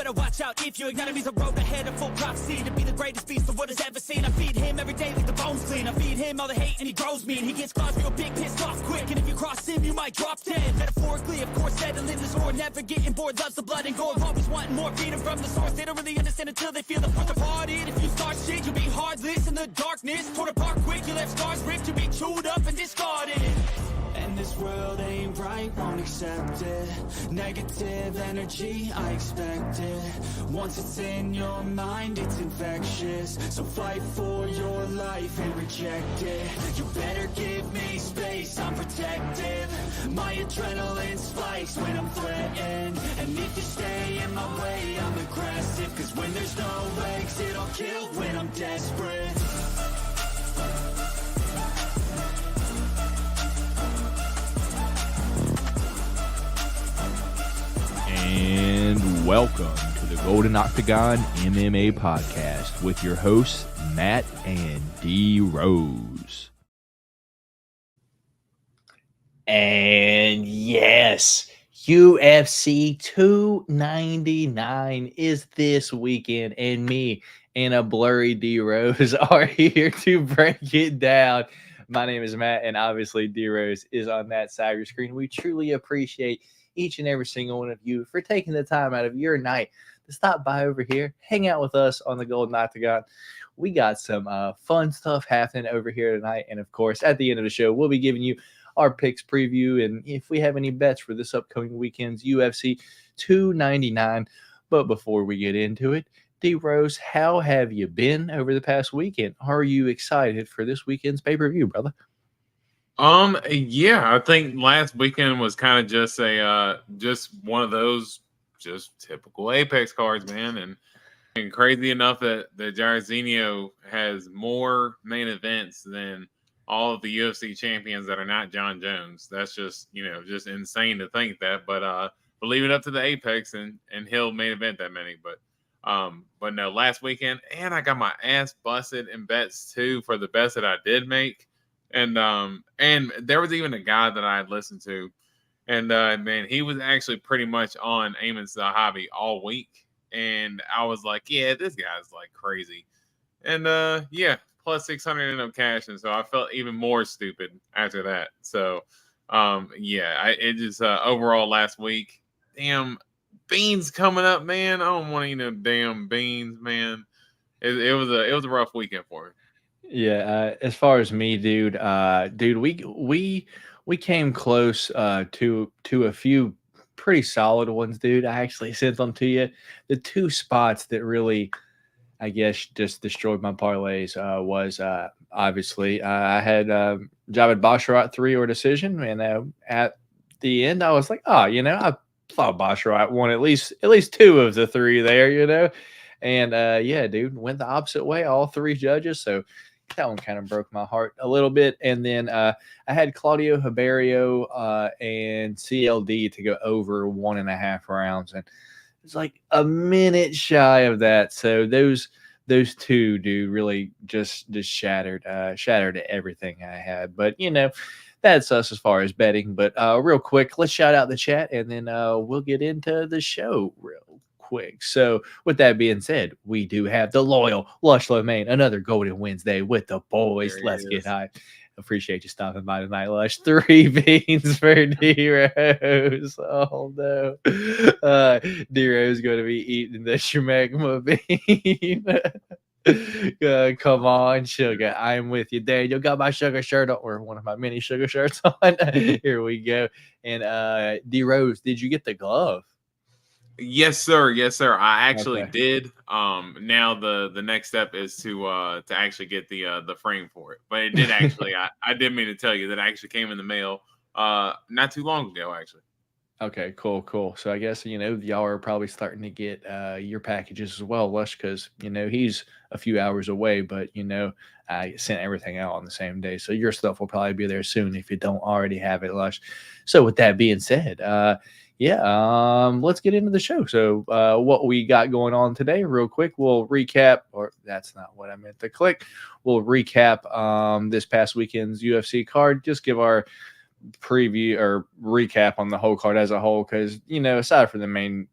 better watch out if your enemy's a road ahead of full prophecy to be the greatest beast the world has ever seen. I feed him every day like the bones clean. I feed him all the hate and he grows me. And he gets claws real big, pissed off quick. And if you cross him, you might drop dead. Metaphorically, of course, settling the score. Never getting bored, loves the blood and gore. Always wanting more, feeding from the source. They don't really understand until they feel the force apart. If you start shit, you'll be heartless in the darkness. Torn apart quick, you left scars ripped. You'll be chewed up and discarded. And this world ain't right, won't accept it. Negative energy, I expect it. Once it's in your mind, it's infectious. So fight for your life and reject it. You better give me space, I'm protective. My adrenaline spikes when I'm threatened. And if you stay in my way, I'm aggressive. Cause when there's no exit, I'll kill when I'm desperate. And welcome to the Golden Octagon MMA Podcast with your hosts, Matt and D Rose. And yes, UFC 299 is this weekend, and me and a blurry D Rose are here to break it down. My name is Matt, and obviously D Rose is on that side of your screen. We truly appreciate each and every single one of you for taking the time out of your night to stop by over here, hang out with us on the Golden Octagon. We got some fun stuff happening over here tonight. And of course, at the end of the show, we'll be giving you our picks preview and if we have any bets for this upcoming weekend's UFC 299. But before we get into it, D Rose, how have you been over the past weekend? Are you excited for this weekend's pay-per-view, brother? Yeah, I think last weekend was kind of just just one of those just typical Apex cards, man. And crazy enough that JairBEANho has more main events than all of the UFC champions that are not John Jones. That's just, just insane to think that. But leave it up to the Apex and he'll main event that many. But no, last weekend, and I got my ass busted in bets too for the bets that I did make. And there was even a guy that I had listened to, and man, he was actually pretty much on Ayman Zahabi all week, and I was like, yeah, this guy's like crazy, and yeah, plus 600 ended up cashing, so I felt even more stupid after that. So yeah, it just overall last week, damn beans coming up, man. I don't want to eat no damn beans, man. It was a rough weekend for me. Yeah, as far as me, dude, we came close to a few pretty solid ones, dude. I actually sent them to you. The two spots that really, I guess, just destroyed my parlays was obviously I had Javid Basharat 3 or decision, and at the end I was like, I thought Basharat won at least 2 of the 3 there, and yeah, dude, went the opposite way, all 3 judges, so that one kind of broke my heart a little bit. And then I had Claudio Hibario and CLD to go over 1.5 rounds. And it's like a minute shy of that. So those two, dude, really just shattered everything I had. But, that's us as far as betting. But real quick, let's shout out the chat and then we'll get into the show real quick. So with that being said, we do have the loyal Lush Lomain, another Golden Wednesday with the boys. Let's get high. Appreciate you stopping by tonight, Lush. 3 beans for D Rose. Oh no, D Rose going to be eating the Shemagma bean. Come on, sugar. I'm with you, Daniel. Got my sugar shirt on, or one of my mini sugar shirts on. Here we go. And D Rose, did you get the glove? Yes, sir. I actually did. Now the next step is to actually get the frame for it. But it did actually. I did mean to tell you that it actually came in the mail not too long ago, actually. Okay, cool. So I guess y'all are probably starting to get your packages as well, Lush, because he's a few hours away, but I sent everything out on the same day, so your stuff will probably be there soon if you don't already have it, Lush. So with that being said, let's get into the show. So what we got going on today, real quick, we'll recap, or that's not what I meant to click. We'll recap this past weekend's UFC card, just give our preview or recap on the whole card as a whole, because aside from the main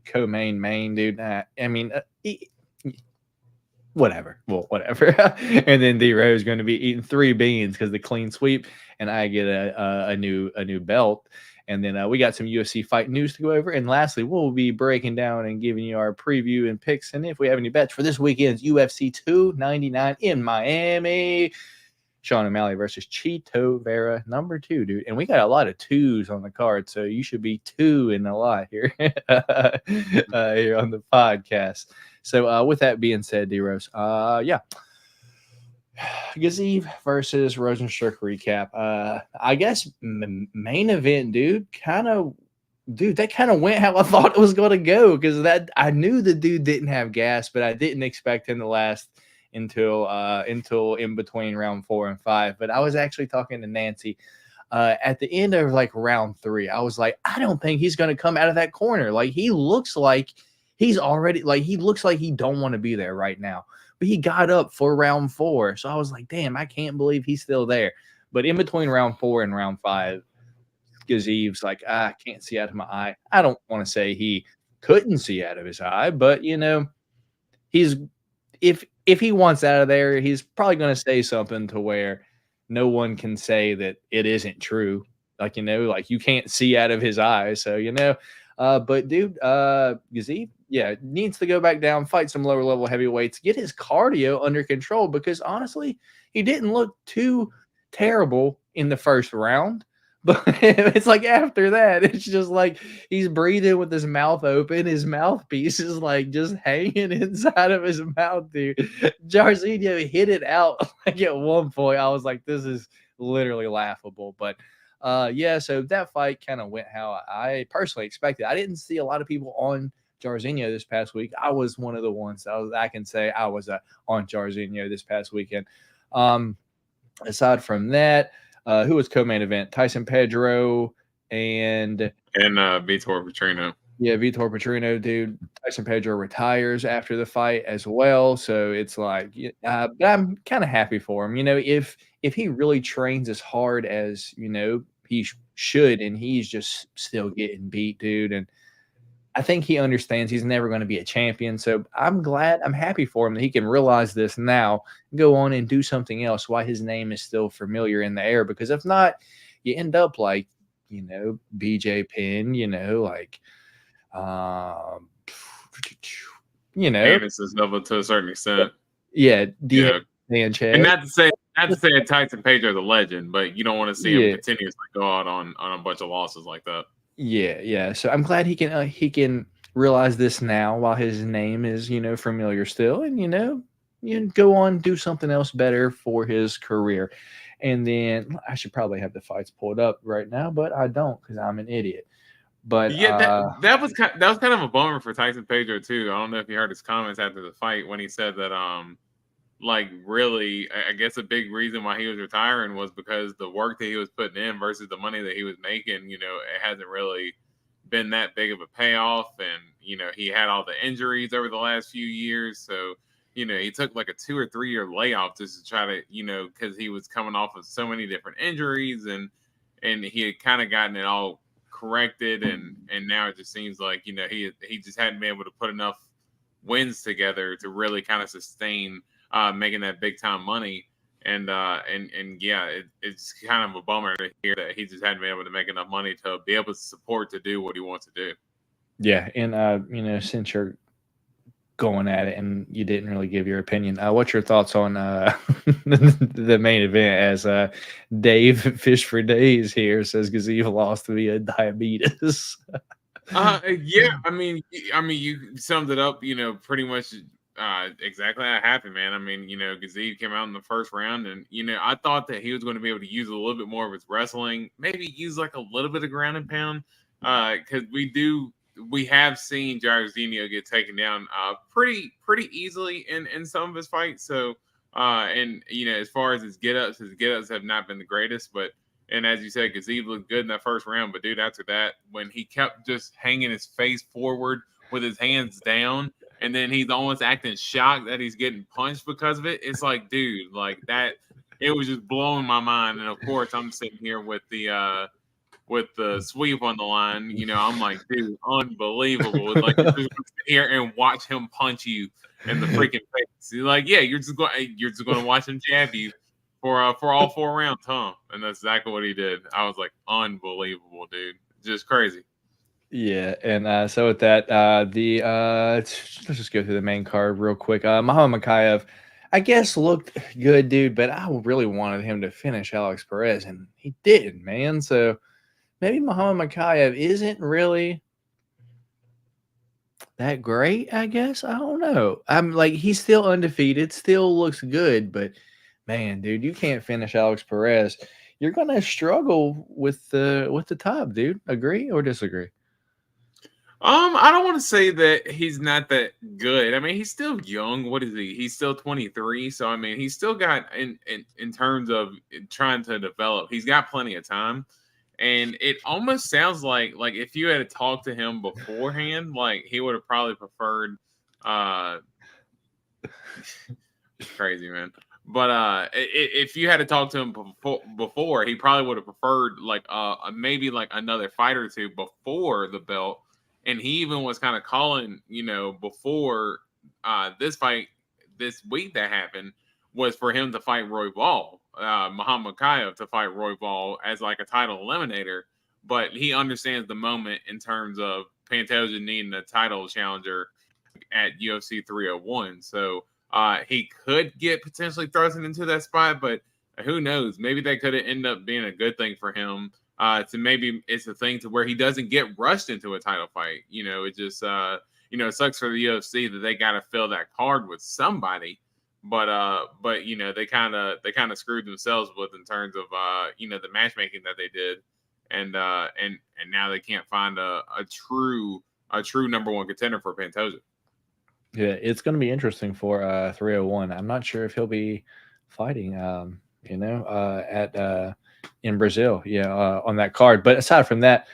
co-main, dude. I mean, whatever. Well, whatever. And then D-Rose going to be eating 3 beans because the clean sweep, and I get a new belt. And then we got some UFC fight news to go over. And lastly, we'll be breaking down and giving you our preview and picks. And if we have any bets for this weekend's UFC 299 in Miami, Sean O'Malley versus Chito Vera, number 2, dude. And we got a lot of 2s on the card, so you should be 2 in a lot here, here on the podcast. So with that being said, D-Rose, yeah. Gaziev versus Rosenstruck recap. I guess main event, dude. That kind of went how I thought it was going to go, because I knew the dude didn't have gas, but I didn't expect him to last until in between round 4 and 5. But I was actually talking to Nancy at the end of like round 3. I was like, I don't think he's going to come out of that corner. Like, he looks like he looks like he don't want to be there right now. But he got up for round 4. So I was like, damn, I can't believe he's still there. But in between round 4 and round 5, Gaziev's like, I can't see out of my eye. I don't want to say he couldn't see out of his eye, but, he's if he wants out of there, he's probably going to say something to where no one can say that it isn't true. Like, like you can't see out of his eyes. So, but dude, Gaziev, yeah, needs to go back down, fight some lower level heavyweights, get his cardio under control, because honestly, he didn't look too terrible in the first round. But it's like after that, it's just like he's breathing with his mouth open. His mouthpiece is like just hanging inside of his mouth, dude. Jairzinho hit it out like at one point. I was like, this is literally laughable. But yeah, so that fight kind of went how I personally expected. I didn't see a lot of people on Jairzinho this past week. I was one of the ones. I can say I was on Jairzinho this past weekend. Aside from that, who was co-main event? Tyson Pedro and Vitor Petrino. Yeah, Vitor Petrino, dude. Tyson Pedro retires after the fight as well, so it's like, but I'm kind of happy for him. If he really trains as hard as he should, and he's just still getting beat, dude, and I think he understands he's never going to be a champion. So I'm happy for him that he can realize this now, go on and do something else while his name is still familiar in the air. Because if not, you end up like, BJ Penn, like, Anderson's level to a certain extent. Yeah. Sanchez. And not to say Tyson Pedro's a legend, but you don't want to see him continuously go out on a bunch of losses like that. Yeah. So I'm glad he can realize this now while his name is, familiar still, and you go on, do something else better for his career. And then I should probably have the fights pulled up right now, but I don't because I'm an idiot. But yeah, that was kind of a bummer for Tyson Pedro too. I don't know if you heard his comments after the fight when he said that like really, I guess a big reason why he was retiring was because the work that he was putting in versus the money that he was making, it hasn't really been that big of a payoff. And, he had all the injuries over the last few years. So, he took like a 2 or 3 year layoff just to try to, because he was coming off of so many different injuries and he had kind of gotten it all corrected. And now it just seems like, he just hadn't been able to put enough wins together to really kind of sustain making that big time money, and yeah, it's kind of a bummer to hear that he just hadn't been able to make enough money to be able to support to do what he wants to do. Yeah, and since you're going at it and you didn't really give your opinion, what's your thoughts on the main event? As Dave Fish for Days here says, Gaziev lost via diabetes. Yeah, I mean, you summed it up, pretty much. Exactly how it happened, man. I mean, Gaziev came out in the first round, and I thought that he was going to be able to use a little bit more of his wrestling, maybe use like a little bit of ground and pound, because we have seen Jairzinho get taken down pretty easily in some of his fights. So, and as far as his get-ups have not been the greatest, but and as you said, Gaziev looked good in that first round, but dude, after that, when he kept just hanging his face forward with his hands down, and then he's almost acting shocked that he's getting punched because of it. It's like, dude, like that. It was just blowing my mind. And of course, I'm sitting here with the with the sweep on the line. You know, I'm like, dude, unbelievable. Like, you're just gonna sit here and watch him punch you in the freaking face. You're like, yeah, you're just going to watch him jab you for all 4 rounds, huh? And that's exactly what he did. I was like, unbelievable, dude. Just crazy. Yeah, and so with that, let's just go through the main card real quick. Muhammad Mokaev, I guess, looked good, dude, but I really wanted him to finish Alex Perez, and he did, man. So maybe Muhammad Mokaev isn't really that great, I guess. I don't know. I'm like, he's still undefeated, still looks good, but man, dude, you can't finish Alex Perez. You're gonna struggle with the top, dude. Agree or disagree? I don't want to say that he's not that good. I mean, he's still young. What is he? He's still 23. So I mean, he's still got in terms of trying to develop, he's got plenty of time. And it almost sounds like if you had talked to him beforehand, like he would have probably preferred crazy, man. But if you had to talk to him before, he probably would have preferred maybe like another fight or two before the belt. And he even was kind of calling, you know, before this fight this week that happened was for him to fight Roy Ball, Muhammad Mokaev to fight Roy Ball as like a title eliminator. But he understands the moment in terms of Pantoja needing a title challenger at UFC 301. So he could get potentially thrusted into that spot, but who knows? Maybe that could end up being a good thing for him. To maybe it's a thing to where he doesn't get rushed into a title fight. You know, it just it sucks for the UFC that they got to fill that card with somebody. But you know, they kind of screwed themselves with in terms of the matchmaking that they did, and now they can't find a true number one contender for Pantoja. Yeah, it's going to be interesting for 301. I'm not sure if he'll be fighting, in Brazil, on that card. But aside from that,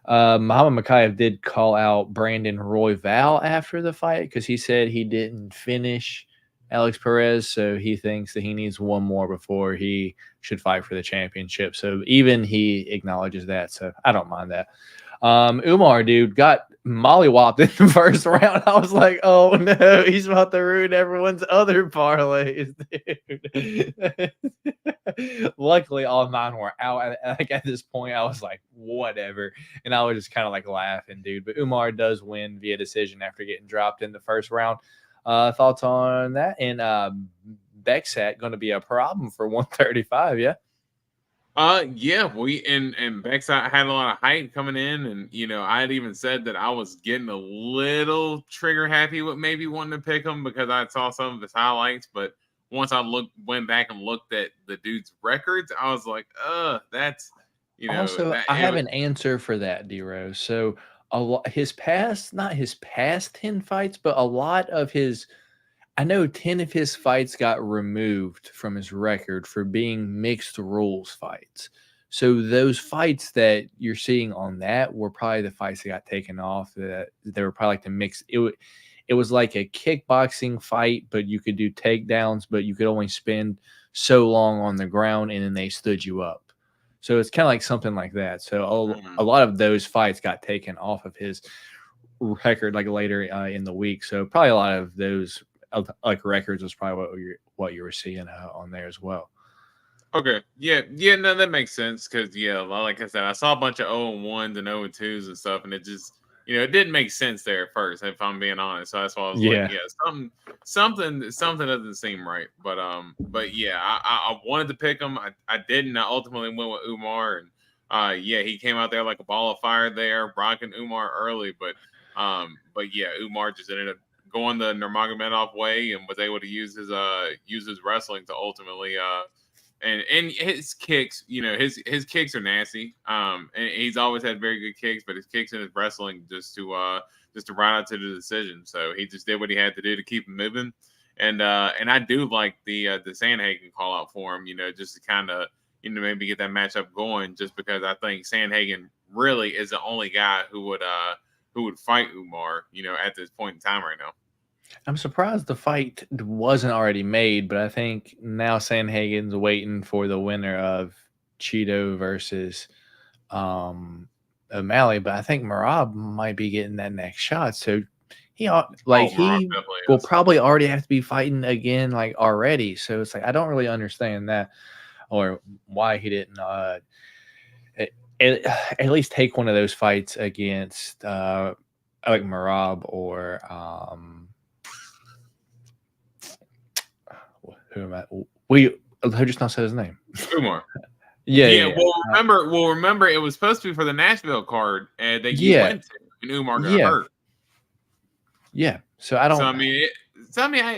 Muhammad Mokaev did call out Brandon Royval after the fight because he said he didn't finish Alex Perez, so he thinks that he needs one more before he should fight for the championship. So even he acknowledges that, so I don't mind that. Umar, dude, got mollywopped in the first round. I was like, oh no, he's about to ruin everyone's other parlays, dude. Luckily, all of mine were out. Like at this point, I was like, whatever. And I was just kind of like laughing, dude. But Umar does win via decision after getting dropped in the first round. Thoughts on that? And Bexat going to be a problem for 135, yeah? Yeah, we and Bex had a lot of hype coming in, and I had even said that I was getting a little trigger happy with maybe wanting to pick him because I saw some of his highlights, but once I went back and looked at the dude's records, I was like, that's Also, I have an answer for that, D-Rose. So not his past 10 fights, but a lot of his, I know 10 of his fights got removed from his record for being mixed rules fights. So those fights that you're seeing on that were probably the fights that got taken off. That they were probably like the mix. It was like a kickboxing fight, but you could do takedowns, but you could only spend so long on the ground, and then they stood you up. So it's kind of like something like that. So a lot of those fights got taken off of his record like later in the week. So probably a lot of those like records was probably what you were seeing on there as well. Okay. Yeah, no, that makes sense because like I said, I saw a bunch of 0-1s and 0-2s and stuff, and it just it didn't make sense there at first, if I'm being honest. So that's why I was like, something doesn't seem right. But yeah, I wanted to pick him. I didn't. I ultimately went with Umar, and he came out there like a ball of fire there, rocking Umar early, but yeah, Umar just ended up going the Nurmagomedov way and was able to use his wrestling to ultimately and his kicks, his kicks are nasty. And he's always had very good kicks, but his kicks and his wrestling just to ride out to the decision. So he just did what he had to do to keep him moving. And I do like the Sandhagen call out for him, just to kind of maybe get that matchup going, just because I think Sandhagen really is the only guy who would fight Umar, at this point in time right now. I'm surprised the fight wasn't already made, but I think now Sandhagen's waiting for the winner of Chito versus O'Malley, but I think Moroz might be getting that next shot. So he Moroz will is. probably already have to be fighting again like already. So it's like I don't really understand that or why he didn't at least take one of those fights against like Moroz or who am I? I just not said his name. Umar. Yeah. Well, remember, it was supposed to be for the Nashville card that you went to, and Umar got hurt. Yeah. So I don't. So I mean,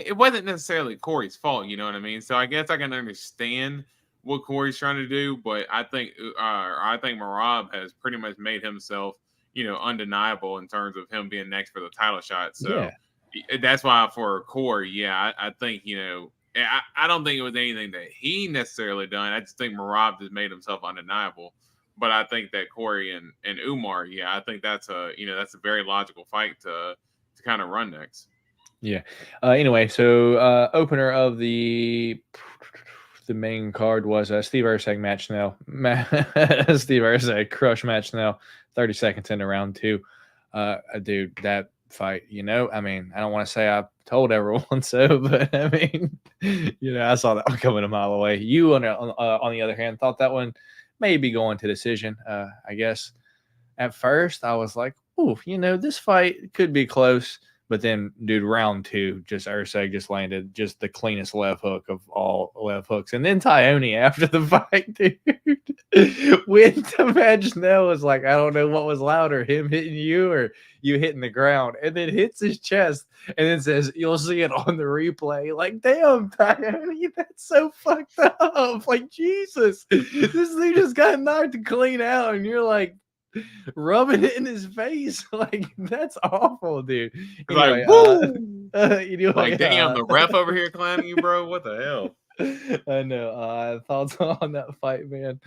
it wasn't necessarily Corey's fault. You know what I mean? So I guess I can understand what Corey's trying to do, but I think Moroz has pretty much made himself, undeniable in terms of him being next for the title shot. So that's why for Corey, I think I don't think it was anything that he necessarily done. I just think Moroz just made himself undeniable. But I think that Corey and Umar, I think that's a very logical fight to kind of run next. Yeah. Anyway, so opener of the main card was Steve Erceg match now. Steve Erceg crush match now. 30 seconds into round 2. Dude, that fight, I mean, I don't want to say I told everyone so, but I mean, I saw that one coming a mile away. You on the other hand thought that one may be going to decision. I guess at first I was like, "Ooh, this fight could be close." But then, dude, round 2, just Erceg just landed just the cleanest left hook of all left hooks. And then Tyone after the fight, dude, went to match now was like, I don't know what was louder, him hitting you or you hitting the ground. And then hits his chest and then says, you'll see it on the replay. Like, damn, Tyone, that's so fucked up. Like, Jesus, this dude just got knocked clean out. And you're like, rubbing it in his face, like that's awful, dude. Anyway, like, damn, the ref over here clowning you, bro. What the hell? I know. Thoughts on that fight, man?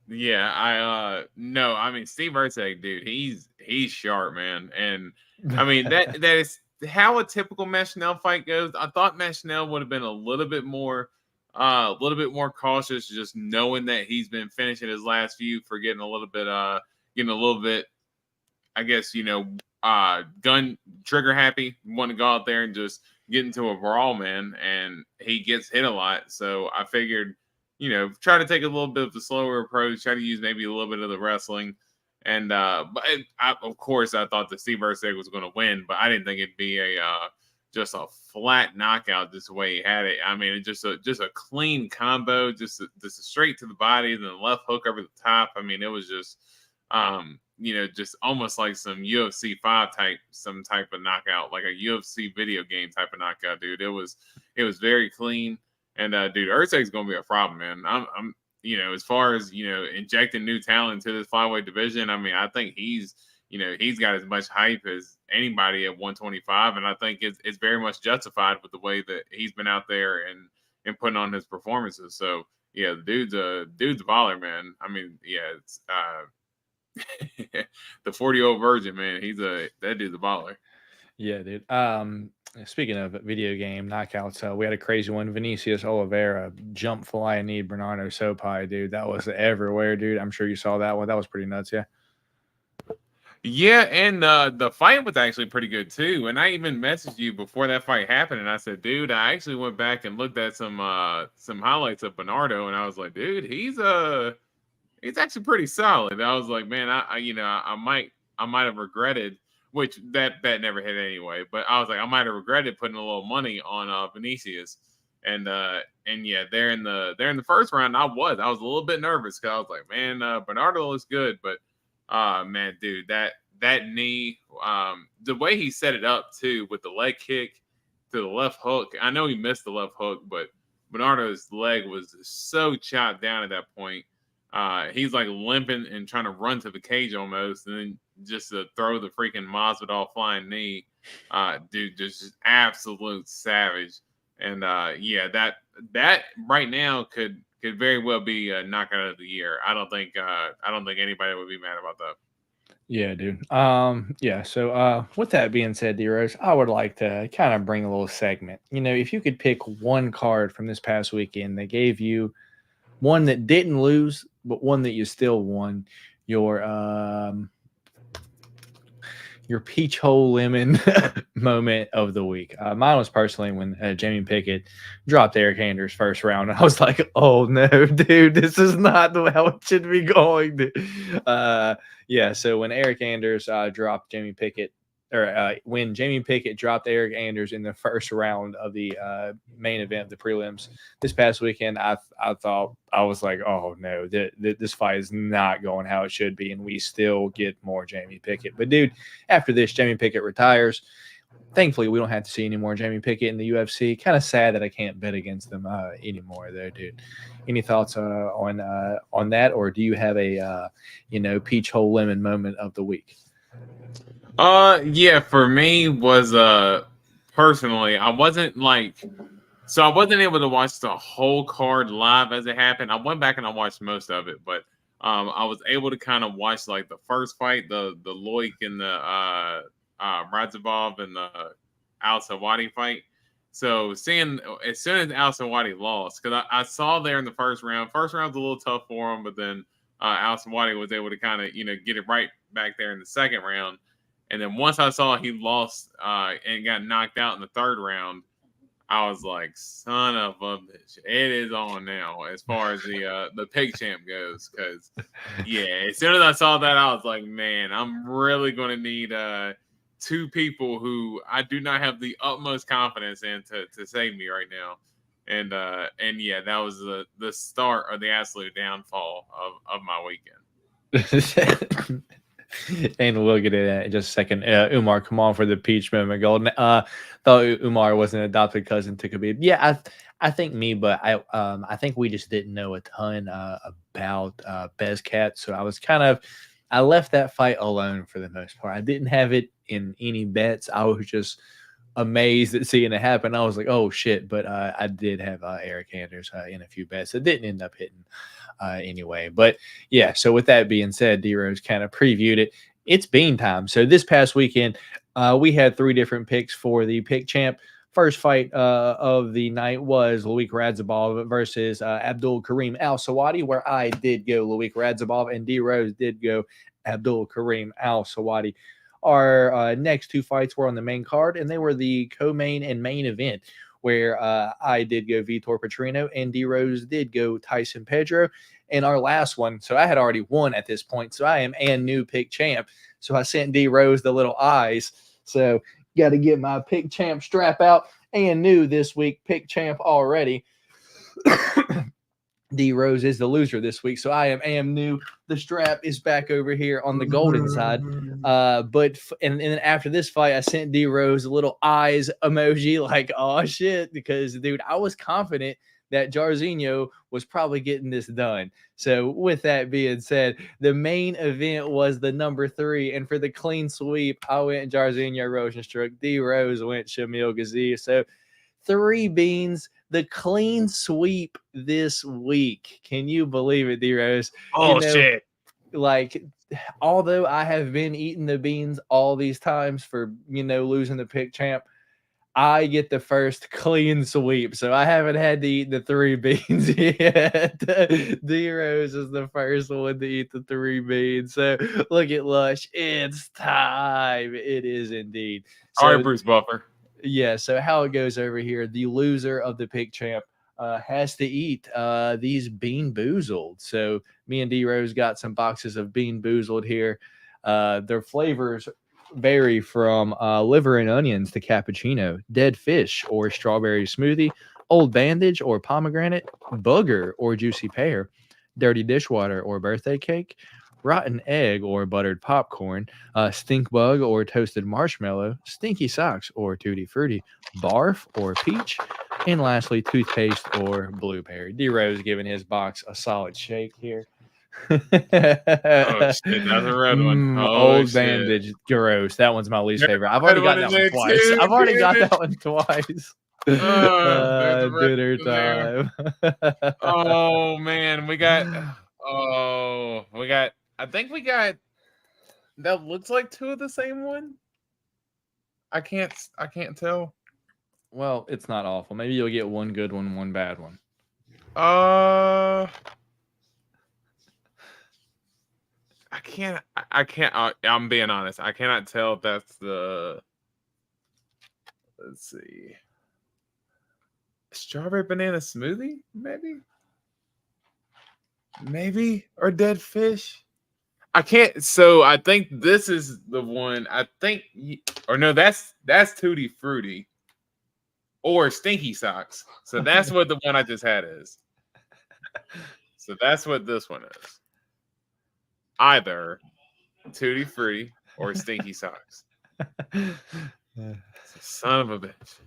Yeah, no, I mean Steve Erceg, dude, he's sharp, man, and I mean that is how a typical Machinel fight goes. I thought Machinel would have been a little bit more cautious, just knowing that he's been finishing his last few for getting a little bit, I guess, gun trigger happy, want to go out there and just get into a brawl, man. And he gets hit a lot. So I figured, try to take a little bit of the slower approach, try to use maybe a little bit of the wrestling. And, of course, I thought that Steve Erceg was going to win, but I didn't think it'd be just a flat knockout just the way he had it. I mean, it's just a clean combo, just a straight to the body, then the left hook over the top. I mean, it was just, just almost like some UFC 5 type of knockout, like a UFC video game type of knockout, dude. It was very clean. And dude, Erceg's gonna be a problem, man. I'm as far as injecting new talent into this flyweight division, I mean, I think he's got as much hype as anybody at 125, and I think it's very much justified with the way that he's been out there and putting on his performances. So yeah, the dude's a baller, man. I mean, yeah, it's the 40-year-old virgin, man. That dude's a baller. Yeah, dude. Speaking of video game knockouts, we had a crazy one. Vinicius Oliveira jump fly knee Bernardo Sopai, dude. That was everywhere, dude. I'm sure you saw that one. That was pretty nuts, yeah. Yeah, and the fight was actually pretty good too. And I even messaged you before that fight happened, and I said, dude, I actually went back and looked at some highlights of Bernardo, and I was like, dude, he's actually pretty solid. I was like, man, I might have regretted, which that bet never hit anyway. But I was like, I might have regretted putting a little money on Vinicius, and yeah, they're in the first round. I was a little bit nervous because I was like, man, Bernardo looks good, but man, dude, that knee, the way he set it up too with the leg kick to the left hook. I know he missed the left hook, but Bernardo's leg was so chopped down at that point. He's like limping and trying to run to the cage almost, and then just to throw the freaking Masvidal flying knee, dude, just absolute savage. And yeah, that right now could very well be a knockout of the year. I don't think anybody would be mad about that. Yeah, dude. Yeah. So, with that being said, D-Rose, I would like to kind of bring a little segment. If you could pick one card from this past weekend that gave you one that didn't lose, but one that you still won, your peach hole lemon moment of the week. Mine was personally when Jamie Pickett dropped Eric Anders first round. I was like, oh no, dude, this is not how it should be going. So when Eric Anders dropped Jamie Pickett, or when Jamie Pickett dropped Eric Anders in the first round of the main event, the prelims this past weekend, I thought, I was like, oh no, this fight is not going how it should be, and we still get more Jamie Pickett. But dude, after this, Jamie Pickett retires. Thankfully, we don't have to see any more Jamie Pickett in the UFC. Kind of sad that I can't bet against them anymore, though, dude. Any thoughts on that, or do you have a peach hole lemon moment of the week? Yeah, for me was personally, I wasn't able to watch the whole card live as it happened. I went back and I watched most of it, but I was able to kind of watch like the first fight, the Loic and the Radzhabov and the Al Sawadi fight. So seeing as soon as Al Sawadi lost, because I saw there in the first round was a little tough for him, but then Al Sawadi was able to kind of get it right back there in the second round. And then once I saw he lost and got knocked out in the third round, I was like, son of a bitch. It is on now as far as the pig champ goes. Because, yeah, as soon as I saw that, I was like, man, I'm really going to need two people who I do not have the utmost confidence in to save me right now. And yeah, that was the start of the absolute downfall of my weekend. And we'll get into that in just a second. Umar, come on for the peach moment, Golden. Thought Umar was an adopted cousin to Khabib. Yeah, I think me, but I think we just didn't know a ton about Bezcat, so I left that fight alone for the most part. I didn't have it in any bets. I was just amazed at seeing it happen. I was like, oh shit, but I did have Eric Anders in a few bets. It didn't end up hitting anyway. But yeah, so with that being said, D-Rose kind of previewed it. It's bean time. So this past weekend, we had 3 different picks for the pick champ. First fight of the night was Loic Radzhabov versus Abdul Karim Al Sawadi, where I did go Loic Radzhabov and D-Rose did go Abdul Karim Al Sawadi. Our next 2 fights were on the main card, and they were the co-main and main event, where I did go Vitor Petrino and D-Rose did go Tyson Pedro. And our last one, so I had already won at this point, so I am and new pick champ. So I sent D-Rose the little eyes. So got to get my pick champ strap out, and new this week, pick champ already. D-Rose is the loser this week, so I am new. The strap is back over here on the golden side. But then after this fight, I sent D-Rose a little eyes emoji like, oh shit, because dude, I was confident that JairBEANho was probably getting this done. So with that being said, the main event was the number 3, and for the clean sweep, I went JairBEANho Rosenstruck. D-Rose went Shamil Ghazi. So 3 beans. The clean sweep this week. Can you believe it, D-Rose? Oh, shit. Like, although I have been eating the beans all these times for, losing the pick champ, I get the first clean sweep. So I haven't had to eat the 3 beans yet. D-Rose is the first one to eat the 3 beans. So look at Lush. It's time. It is indeed. So, all right, Bruce Buffer. Yeah, so how it goes over here, the loser of the pick champ has to eat these Bean Boozled. So me and D-Rose got some boxes of Bean Boozled here. Their flavors vary from liver and onions to cappuccino, dead fish or strawberry smoothie, old bandage or pomegranate, booger or juicy pear, dirty dishwater or birthday cake, rotten egg or buttered popcorn, stink bug or toasted marshmallow, stinky socks or tutti frutti, barf or peach, and lastly, toothpaste or blueberry. D-Rose giving his box a solid shake here. Oh shit, that's a red one. Old bandage, gross. That one's my least favorite. I've already got that one twice. I've already got that one twice. Dinner time. Oh man, we got. I think we got. That looks like 2 of the same one. I can't tell. Well, it's not awful. Maybe you'll get 1 good one, 1 bad one. I can't. I'm being honest. I cannot tell if that's the. Let's see. Strawberry banana smoothie, maybe, or dead fish. I can't. So I think this is the one. I think, or no, that's Tutti Frutti, or Stinky Socks. So that's what the one I just had is. So that's what this one is. Either Tutti Frutti or Stinky Socks. Son of a bitch.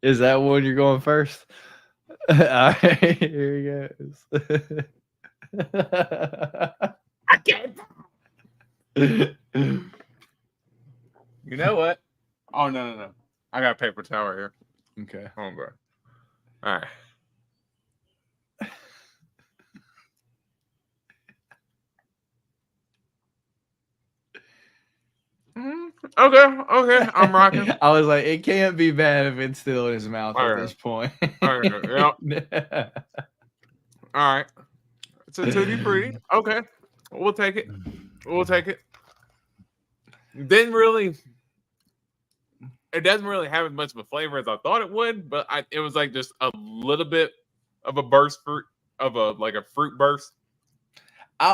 Is that one you're going first? All right, here he goes. I can't. You know what? Oh, no. I got a paper towel here. Okay. Hold on, bro. All right. Okay. I'm rocking. I was like, it can't be bad if it's still in his mouth at this point. All right. It's a Tutti Frutti. Okay. We'll take it. It doesn't really have as much of a flavor as I thought it would, but it was like just a little bit of a burst fruit, like a fruit burst.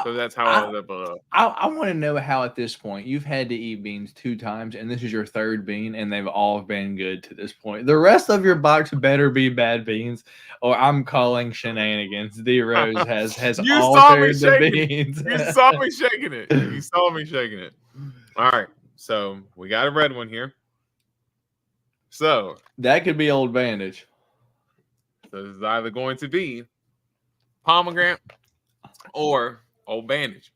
So that's how I ended up. I want to know how at this point you've had to eat beans 2 times, and this is your 3rd bean, and they've all been good to this point. The rest of your box better be bad beans, or I'm calling shenanigans. D Rose has altered the beans. You saw me shaking it. All right, so we got a red one here. So that could be Old Bandage. So this is either going to be pomegranate or Old Bandage.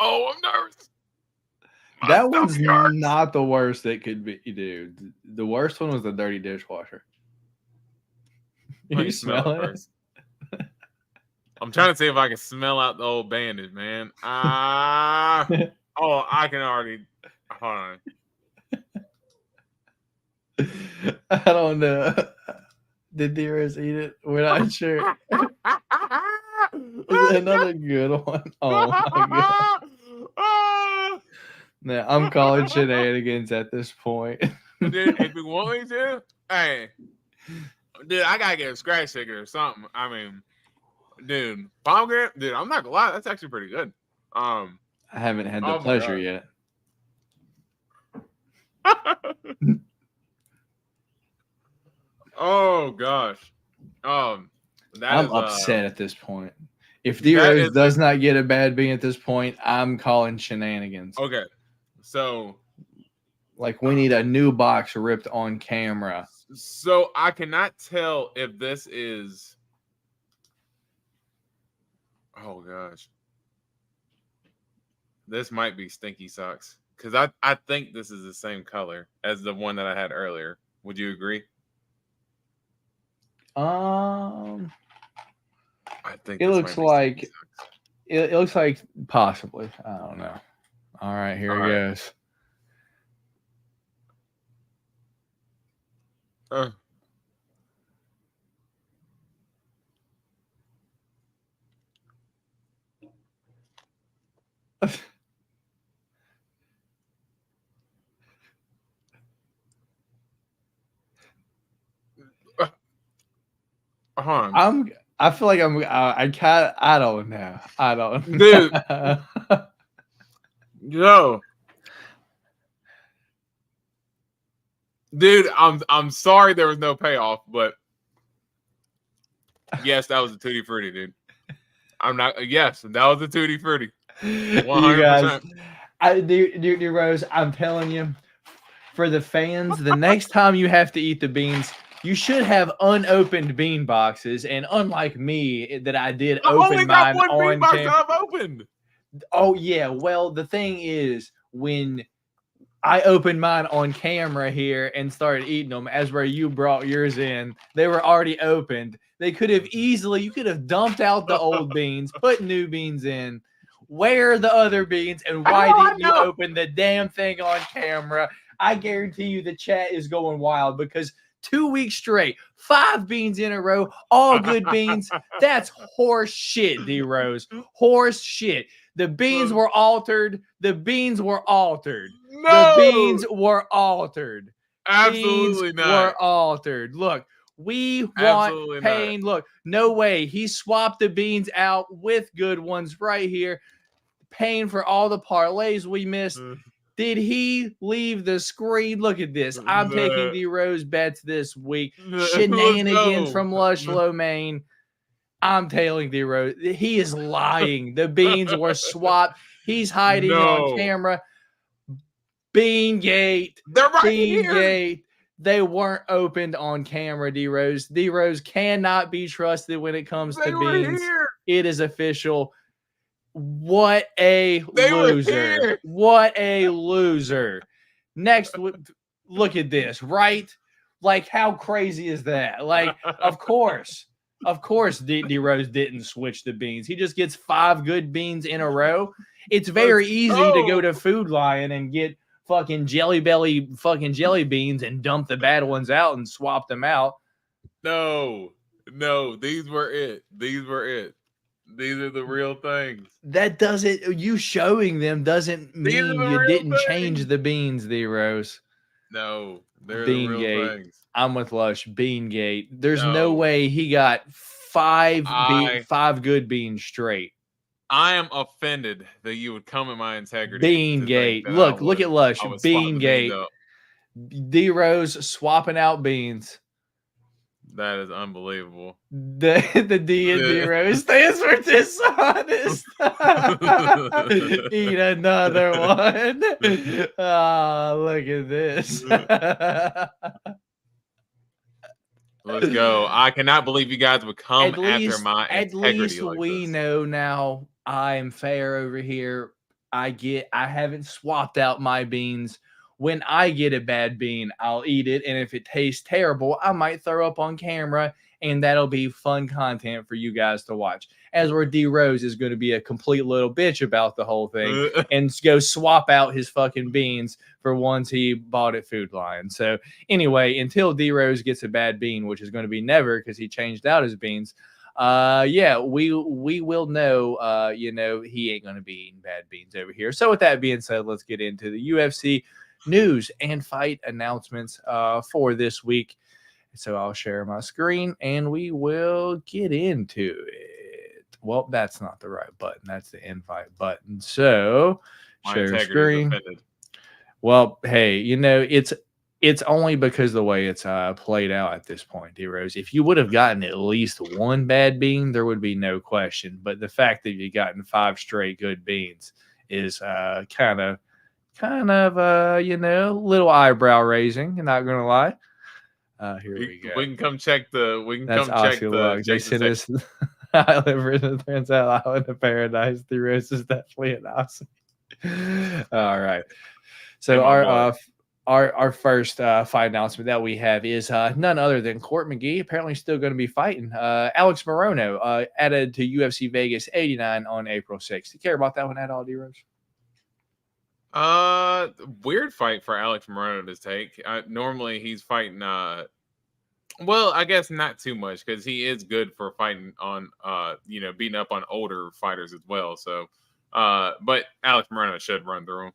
Oh, I'm nervous. That one's not the worst it could be, dude. The worst one was the dirty dishwasher. You smell it? First. I'm trying to see if I can smell out the Old Bandage, man. I can already. Hold on. I don't know. Did Dearest eat it? We're not sure. Is it another good one? Oh my god. Now I'm calling shenanigans at this point. Dude, if you want me to, hey, dude, I gotta get a scratch ticket or something. I mean, dude, pomegranate, dude, I'm not gonna lie, that's actually pretty good. I haven't had the pleasure yet. Oh gosh. I'm upset at this point. If D-Rose does not get a bad bean at this point, I'm calling shenanigans. Okay. So like we need a new box ripped on camera. So I cannot tell if this is oh gosh. This might be Stinky Socks. Because I think this is the same color as the one that I had earlier. Would you agree? I think it looks like it looks like possibly. I don't know. All right, here it goes. I feel like I don't know. Dude. Yo. Dude, I'm sorry there was no payoff, but yes, that was a Tutti Frutti, dude. Yes, that was a Tutti Frutti. 100%. You guys, Rose, I'm telling you, for the fans, the next time you have to eat the beans, you should have unopened bean boxes, and unlike me, that I did open mine on camera. I've opened. Oh yeah, well the thing is, when I opened mine on camera here and started eating them, as where you brought yours in, they were already opened. You could have dumped out the old beans, put new beans in. Where are the other beans, and why didn't you open the damn thing on camera? I guarantee you the chat is going wild because 2 weeks straight, 5 beans in a row, all good beans. That's horse shit, D Rose. Horse shit. The beans were altered. The beans were altered. No! The beans were altered. Absolutely Beans not. were altered. Look, we want Absolutely pain. not. Look, no way. He swapped the beans out with good ones right here. Paying for all the parlays we missed. Did he leave the screen? Look at this. I'm taking D Rose bets this week. Shenanigans from Lush Lomain. I'm tailing D Rose. He is lying. The beans were swapped. He's hiding on camera. Beangate. They're right Beangate. here. They weren't opened on camera, D Rose. D Rose cannot be trusted when it comes to beans. It is official. What a loser. What a loser. Next, look at this, right? Like, how crazy is that? Like, of course, D Rose didn't switch the beans. He just gets 5 good beans in a row. It's very easy to go to Food Lion and get fucking Jelly Belly fucking jelly beans and dump the bad ones out and swap them out. No, these were it. These are the real things. That doesn't, you showing them doesn't mean you didn't change the beans, D Rose. No, they're the real things. I'm with Lush. Beangate. There's no way he got 5 good beans straight. I am offended that you would come at my integrity. Beangate. Look at Lush. Beangate. D Rose swapping out beans. That is unbelievable. The D in D Rose stands for dishonest. Eat another one. Oh, look at this. Let's go. I cannot believe you guys would come after my integrity. At least like we this. know now I'm fair over here. I haven't swapped out my beans. When I get a bad bean, I'll eat it. And if it tastes terrible, I might throw up on camera. And that'll be fun content for you guys to watch. As where D Rose is going to be a complete little bitch about the whole thing and go swap out his fucking beans for ones he bought at Food Lion. So anyway, until D Rose gets a bad bean, which is going to be never because he changed out his beans. We will know, he ain't going to be eating bad beans over here. So with that being said, let's get into the UFC news and fight announcements for this week. So I'll share my screen and we will get into it. Well, that's not the right button. That's the invite button. So share screen. Well, hey, it's only because the way it's played out at this point, D Rose. If you would have gotten at least 1 bad bean, there would be no question. But the fact that you've gotten 5 straight good beans is kind of little eyebrow raising. I'm not gonna lie. Here we go. We can come check the. That's awesome. They sent us. I live in the Transat Island of Paradise. The Rose is definitely an awesome. All right. So our first fight announcement that we have is none other than Court McGee. Apparently, still going to be fighting Alex Moroz, added to UFC Vegas 89 on April 6th. You care about that one at all, D Rose? Weird fight for Alex Moroz to take. Normally he's fighting. Well, I guess not too much because he is good for fighting on. Beating up on older fighters as well. So, but Alex Moroz should run through him.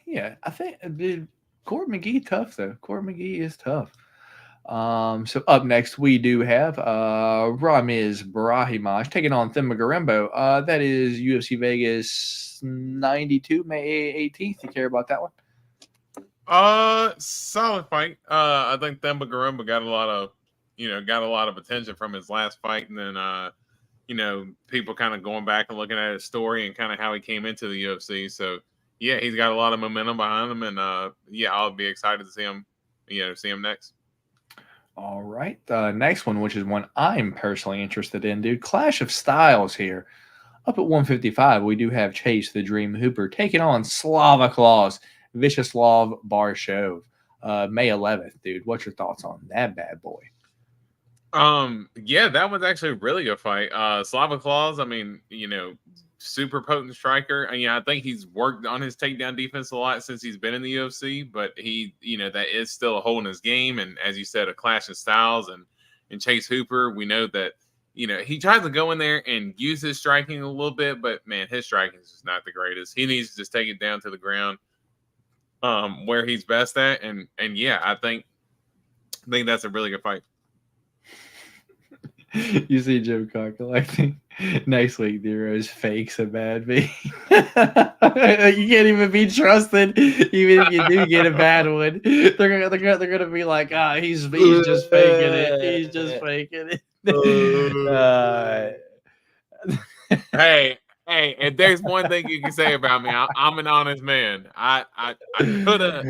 Yeah, I think Court McGee tough though. Court McGee is tough. So up next we do have Ramiz Brahimaj taking on Themba. That is UFC Vegas 92, May 18th. You care about that one? Solid fight. I think Themba got a lot of attention from his last fight, and then people kind of going back and looking at his story and kind of how he came into the UFC. So yeah, he's got a lot of momentum behind him, and I'll be excited to see him. See him next. All right. The next one, which is one I'm personally interested in, dude. Clash of Styles here. Up at 155, we do have Chase the Dream Hooper taking on Slava Claus, Vyacheslav Barshov. May 11th, dude. What's your thoughts on that bad boy? Yeah, that was actually a really good fight. Slava Claus, I mean, super potent striker. And I think he's worked on his takedown defense a lot since he's been in the UFC, but he, that is still a hole in his game. And as you said, a clash of styles. And Chase Hooper, we know that, he tries to go in there and use his striking a little bit, but man, his striking is just not the greatest. He needs to just take it down to the ground where he's best at. And yeah, I think that's a really good fight. You see Jim Carr collecting next week. D-Rose fakes a bad beat. You can't even be trusted, even if you do get a bad one. They're gonna be like, he's just faking it. He's just faking it. Hey, if there's one thing you can say about me, I'm an honest man. I could have,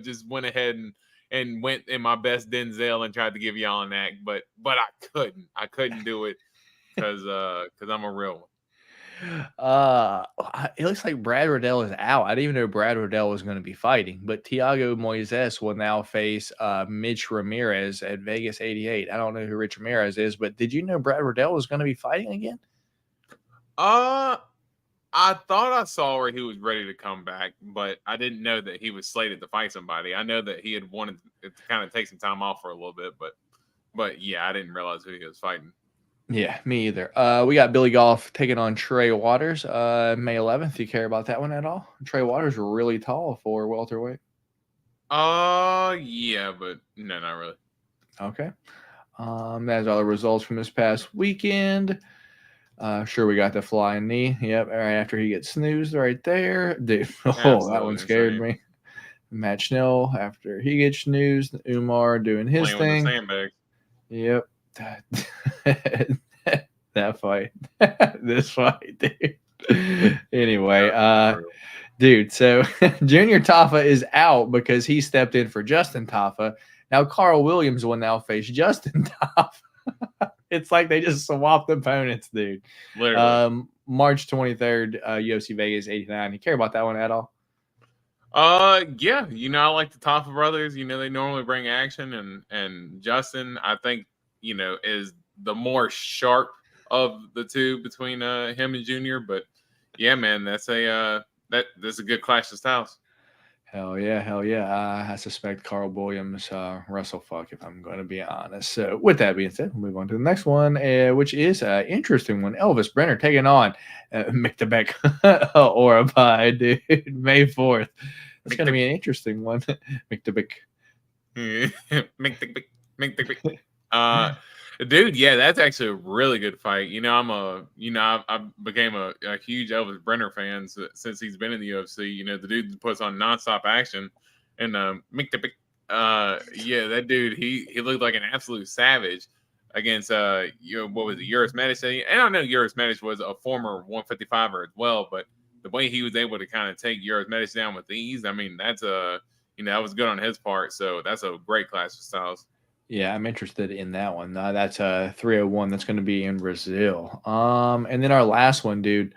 just went ahead and went in my best Denzel and tried to give y'all an act, but I couldn't do it because I'm a real one. It looks like Brad Riddell is out. I didn't even know Brad Riddell was going to be fighting, but Thiago Moises will now face Mitch Ramirez at Vegas 88. I don't know who Rich Ramirez is, but did you know Brad Riddell was going to be fighting again? I thought I saw where he was ready to come back, but I didn't know that he was slated to fight somebody. I know that he had wanted to kind of take some time off for a little bit, but yeah, I didn't realize who he was fighting. Yeah, me either. We got Billy Goff taking on Trey Waters, May 11th. Do you care about that one at all? Trey Waters really tall for welterweight. Yeah, but no, not really. Okay. That's all the results from this past weekend. Sure, we got the flying knee. Yep, right after he gets snoozed right there. Dude, that one scared me. Matt Schnell after he gets snoozed. Umar doing his thing. Yep. That fight. This fight, dude. Anyway, dude, so Junior Tafa is out because he stepped in for Justin Tafa. Now Carl Williams will now face Justin Tafa. It's like they just swapped opponents, dude. Literally. March 23rd, UFC Vegas 89. You care about that one at all? Yeah. I like the Tafa brothers. They normally bring action, and Justin, I think, is the more sharp of the two between him and Junior. But yeah, man, that's a good clash of styles. Hell yeah. I suspect Carl Williams wrestle fuck, if I'm going to be honest. So with that being said, we'll move on to the next one, which is an interesting one. Elvis Brenner taking on McDebeck or a pie, dude. May 4th. It's going to be an interesting one. McDebeck. McDebeck. Dude, yeah, that's actually a really good fight. I became a huge Elvis Brenner fan since he's been in the UFC. The dude puts on nonstop action, and McDebeck, that dude, he looked like an absolute savage against what was it, Uros Medici? And I know Uros Medici was a former 155er as well, but the way he was able to kind of take Uros Medici down with ease, I mean, that's that was good on his part. So that's a great clash of styles. Yeah, I'm interested in that one. That's 301. That's going to be in Brazil. And then our last one, dude.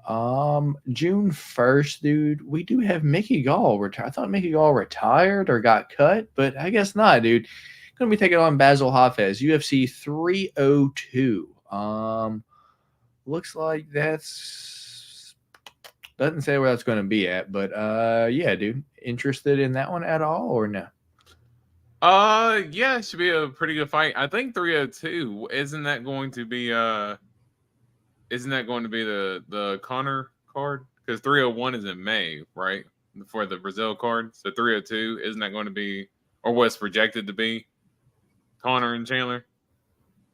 June 1st, dude. We do have Mickey Gall retire. I thought Mickey Gall retired or got cut, but I guess not, dude. Going to be taking on Basil Hafez, UFC 302. Looks like doesn't say where that's going to be at, but yeah, dude. Interested in that one at all or no? Yeah, it should be a pretty good fight. I think 302 isn't that going to be the Conor card? Because 301 is in May, right? For the Brazil card. So 302 isn't that going to be, or what's projected to be, Conor and Chandler?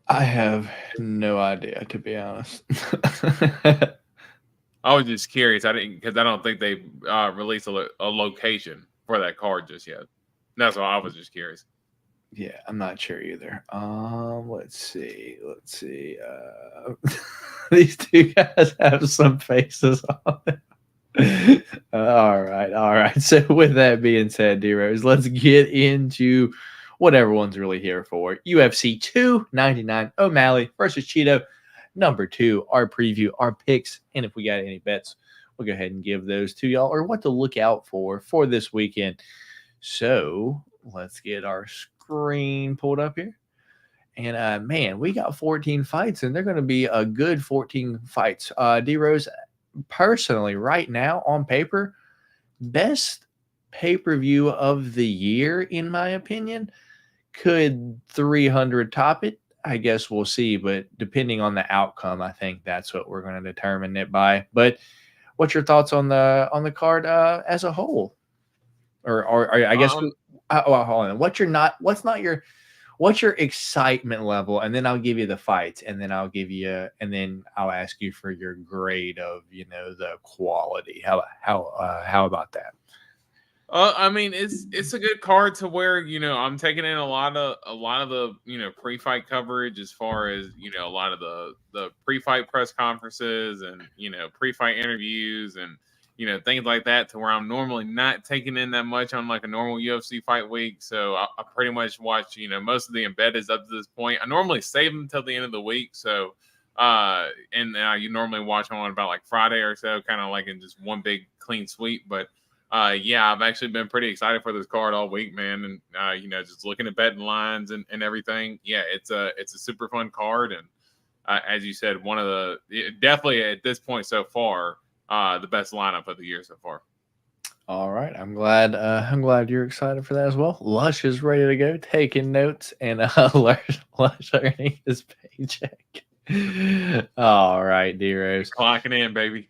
I have no idea, to be honest. I was just curious. I don't think they released a location for that card just yet. That's why I was just curious. Yeah, I'm not sure either. Let's see. These two guys have some faces on them. All right. So with that being said, D-Rose, let's get into what everyone's really here for. UFC 299, O'Malley versus Chito. Number 2, our preview, our picks, and if we got any bets, we'll go ahead and give those to y'all, or what to look out for this weekend. So let's get our screen pulled up here. And man, we got 14 fights, and they're going to be a good 14 fights. D Rose, personally, right now on paper, best pay-per-view of the year, in my opinion. Could 300 top it? I guess we'll see, but depending on the outcome, I think that's what we're going to determine it by. But what's your thoughts on the card as a whole? Or I guess hold on. What's your excitement level? And then I'll give you the fights, and then I'll ask you for your grade of the quality. How about that? I mean, it's a good card to where I'm taking in a lot of the pre-fight coverage, as far as a lot of the pre-fight press conferences and pre-fight interviews and things like that, to where I'm normally not taking in that much on like a normal UFC fight week. So I pretty much watch most of the embeddeds up to this point. I normally save them till the end of the week. So you normally watch them on about like Friday or so, kind of like in just one big clean sweep. But yeah, I've actually been pretty excited for this card all week, man. And just looking at betting lines and everything. Yeah, it's a super fun card, and as you said, definitely at this point so far, the best lineup of the year so far. All right, I'm glad you're excited for that as well. Lush is ready to go, taking notes, and Lush earning his paycheck. All right, D-Rose. Clocking in, baby.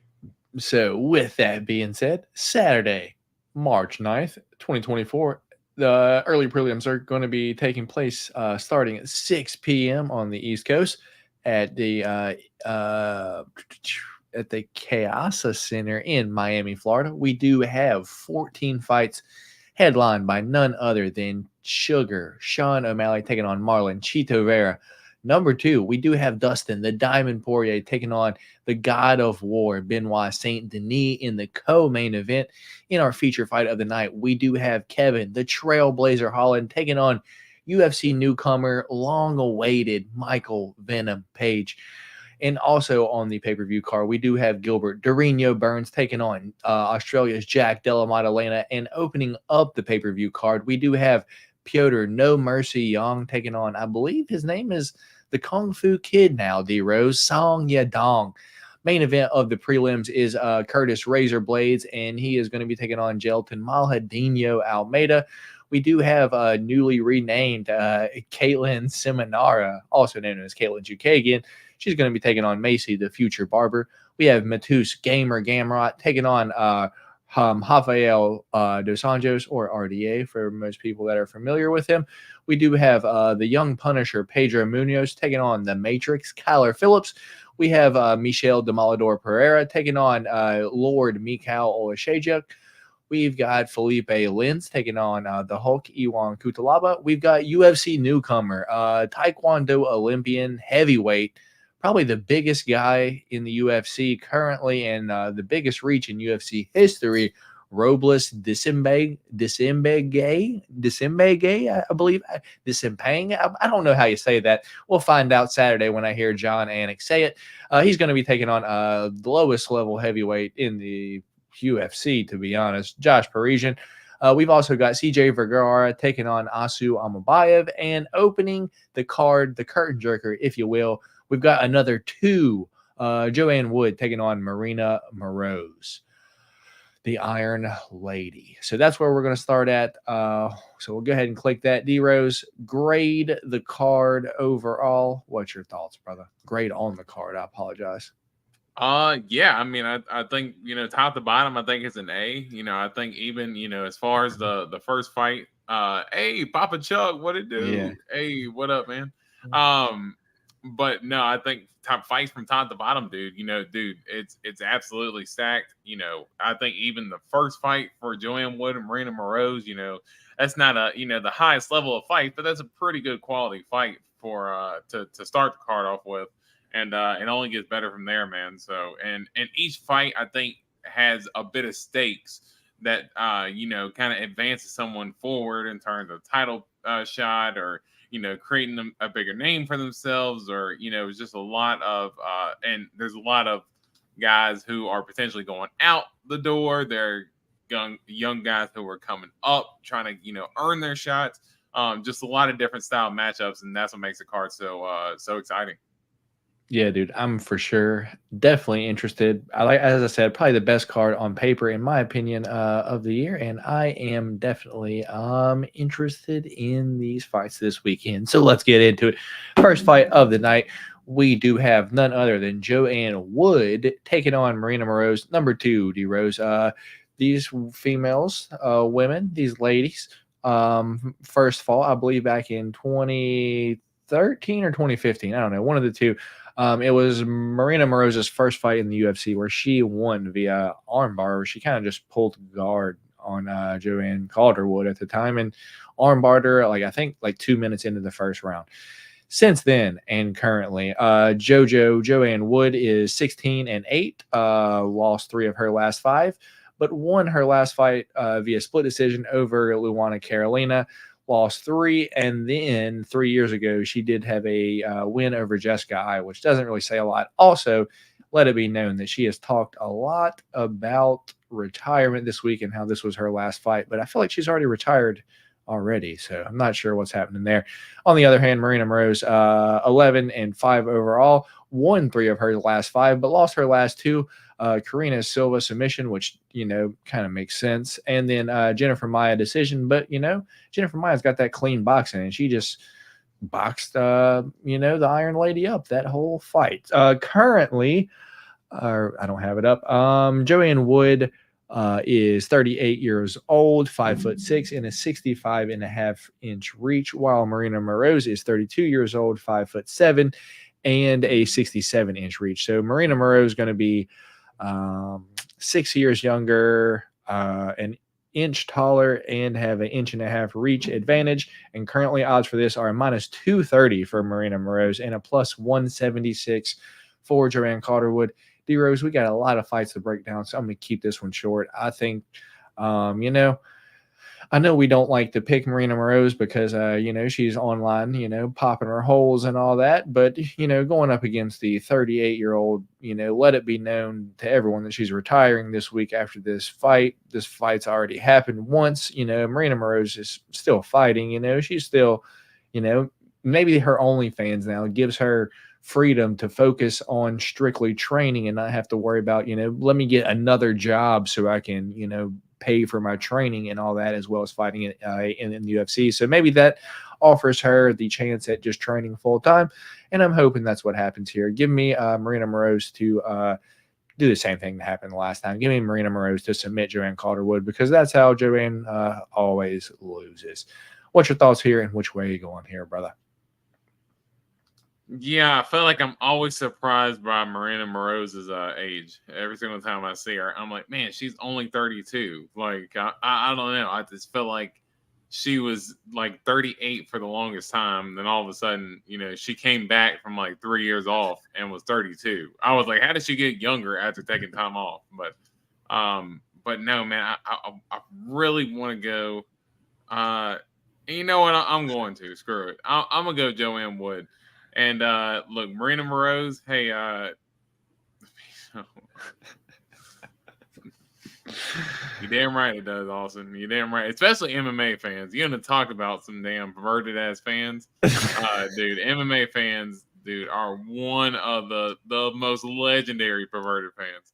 So with that being said, Saturday, March 9th, 2024, the early prelims are going to be taking place starting at 6 p.m. on the East Coast at the Casa Center in Miami, Florida. We do have 14 fights headlined by none other than Sugar Sean O'Malley taking on Marlon Chito Vera. Number 2, we do have Dustin the Diamond Poirier taking on the God of War Benoit Saint Denis in the co-main event. In our feature fight of the night, we do have Kevin the Trailblazer Holland taking on UFC newcomer, long-awaited Michael Venom Page. And also on the pay-per-view card, we do have Gilbert Durinho Burns taking on Australia's Jack Della Maddalena. And opening up the pay-per-view card, we do have Piotr No Mercy Young taking on, I believe his name is the Kung Fu Kid now, D-Rose, Song Yadong. Main event of the prelims is Curtis Razor Blaydes, and he is going to be taking on Gelton Malhadinho Almeida. We do have newly renamed Caitlin Cerminara, also known as Caitlin Jukagian. She's going to be taking on Macy, the future Barber. We have Matus Gamrot taking on Rafael Dos Anjos, or RDA for most people that are familiar with him. We do have the young Punisher Pedro Munoz taking on the Matrix Kyler Phillips. We have Michel Demolador Periera taking on Lord Mikhail Oleksiejczuk. We've got Felipe Lins taking on the Hulk Iwan Cutelaba. We've got UFC newcomer, Taekwondo Olympian heavyweight, probably the biggest guy in the UFC currently and the biggest reach in UFC history, Robles Despainge, I believe. Despainge. I don't know how you say that. We'll find out Saturday when I hear John Anik say it. He's going to be taking on the lowest level heavyweight in the UFC, to be honest, Josh Parisian. We've also got CJ Vergara taking on Asu Almabaev, and opening the card, the curtain jerker, if you will, we've got another 2, Joanne Wood taking on Marina Moroz, the Iron Lady. So that's where we're going to start at. So we'll go ahead and click that. D-Rose, grade the card overall. What's your thoughts, brother? Grade on the card. I apologize. Yeah, I mean, I think, top to bottom, I think it's an A. I think even, as far as the first fight, hey, Papa Chuck, what it do? Yeah. Hey, what up, man? But no, I think top fights from top to bottom, dude, it's absolutely stacked. I think even the first fight for Joanne Wood and Marina Moroz, that's not the highest level of fight, but that's a pretty good quality fight for to start the card off with. And it only gets better from there, man. So, and each fight, I think, has a bit of stakes that, kind of advances someone forward in terms of title shot, or, creating them a bigger name for themselves, or, it's just a lot of, and there's a lot of guys who are potentially going out the door. They're young guys who are coming up, trying to, earn their shots. Just a lot of different style matchups, and that's what makes the card so exciting. Yeah, dude, I'm for sure definitely interested. As I said, probably the best card on paper, in my opinion, of the year. And I am definitely interested in these fights this weekend. So let's get into it. First fight of the night, we do have none other than Joanne Wood taking on Marina Moroz, number 2, D Rose. These females, women, these ladies, first fought, I believe, back in 2013 or 2015. I don't know, one of the two. It was Marina Moroz's first fight in the UFC where she won via armbar. She kind of just pulled guard on Joanne Calderwood at the time and armbarred her, I think 2 minutes into the first round. Since then and currently, Joanne Wood is 16-8, lost 3 of her last 5, but won her last fight via split decision over Luana Carolina. Lost 3, and then 3 years ago, she did have a win over Jessica Ai, which doesn't really say a lot. Also, let it be known that she has talked a lot about retirement this week and how this was her last fight, but I feel like she's already retired already, so I'm not sure what's happening there. On the other hand, Marina Moroz, 11-5 overall, won 3 of her last 5, but lost her last 2. Karina Silva submission, which, kind of makes sense. And then Jennifer Maia decision. But, Jennifer Maia's got that clean boxing, and she just boxed, the Iron Lady up that whole fight. Currently, I don't have it up. Joanne Wood is 38 years old, 5'6", and a 65.5-inch reach, while Marina Moroz is 32 years old, 5'7", and a 67-inch reach. So Marina Moroz is going to be 6 years younger, an inch taller, and have an 1.5 inch reach advantage. And currently odds for this are a -230 for Marina Moroz and a +176 for Joanne Calderwood. D Rose, we got a lot of fights to break down, so I'm going to keep this one short. I think, I know we don't like to pick Marina Moroz because, she's online, popping her holes and all that. But, going up against the 38-year-old, let it be known to everyone that she's retiring this week after this fight. This fight's already happened once. Marina Moroz is still fighting. She's still, maybe her OnlyFans now gives her freedom to focus on strictly training and not have to worry about, let me get another job so I can, pay for my training and all that, as well as fighting in the UFC. So maybe that offers her the chance at just training full time. And I'm hoping that's what happens here. Give me Marina Moroz to do the same thing that happened the last time. Give me Marina Moroz to submit Joanne Calderwood, because that's how Joanne always loses. What's your thoughts here, and which way are you going here, brother? Yeah, I feel like I'm always surprised by Marina Moroz's age. Every single time I see her, I'm like, man, she's only 32. Like, I don't know. I just feel like she was like 38 for the longest time. Then all of a sudden, she came back from like 3 years off and was 32. I was like, how did she get younger after taking time off? But no, man, I really want to go. You know what? I'm going to screw it. I'm gonna go Joanne Wood. And look, Marina Moroz, hey, you damn right it does, Austin. You damn right, especially MMA fans. You're gonna talk about some damn perverted ass fans, dude. MMA fans, dude, are one of the most legendary perverted fans.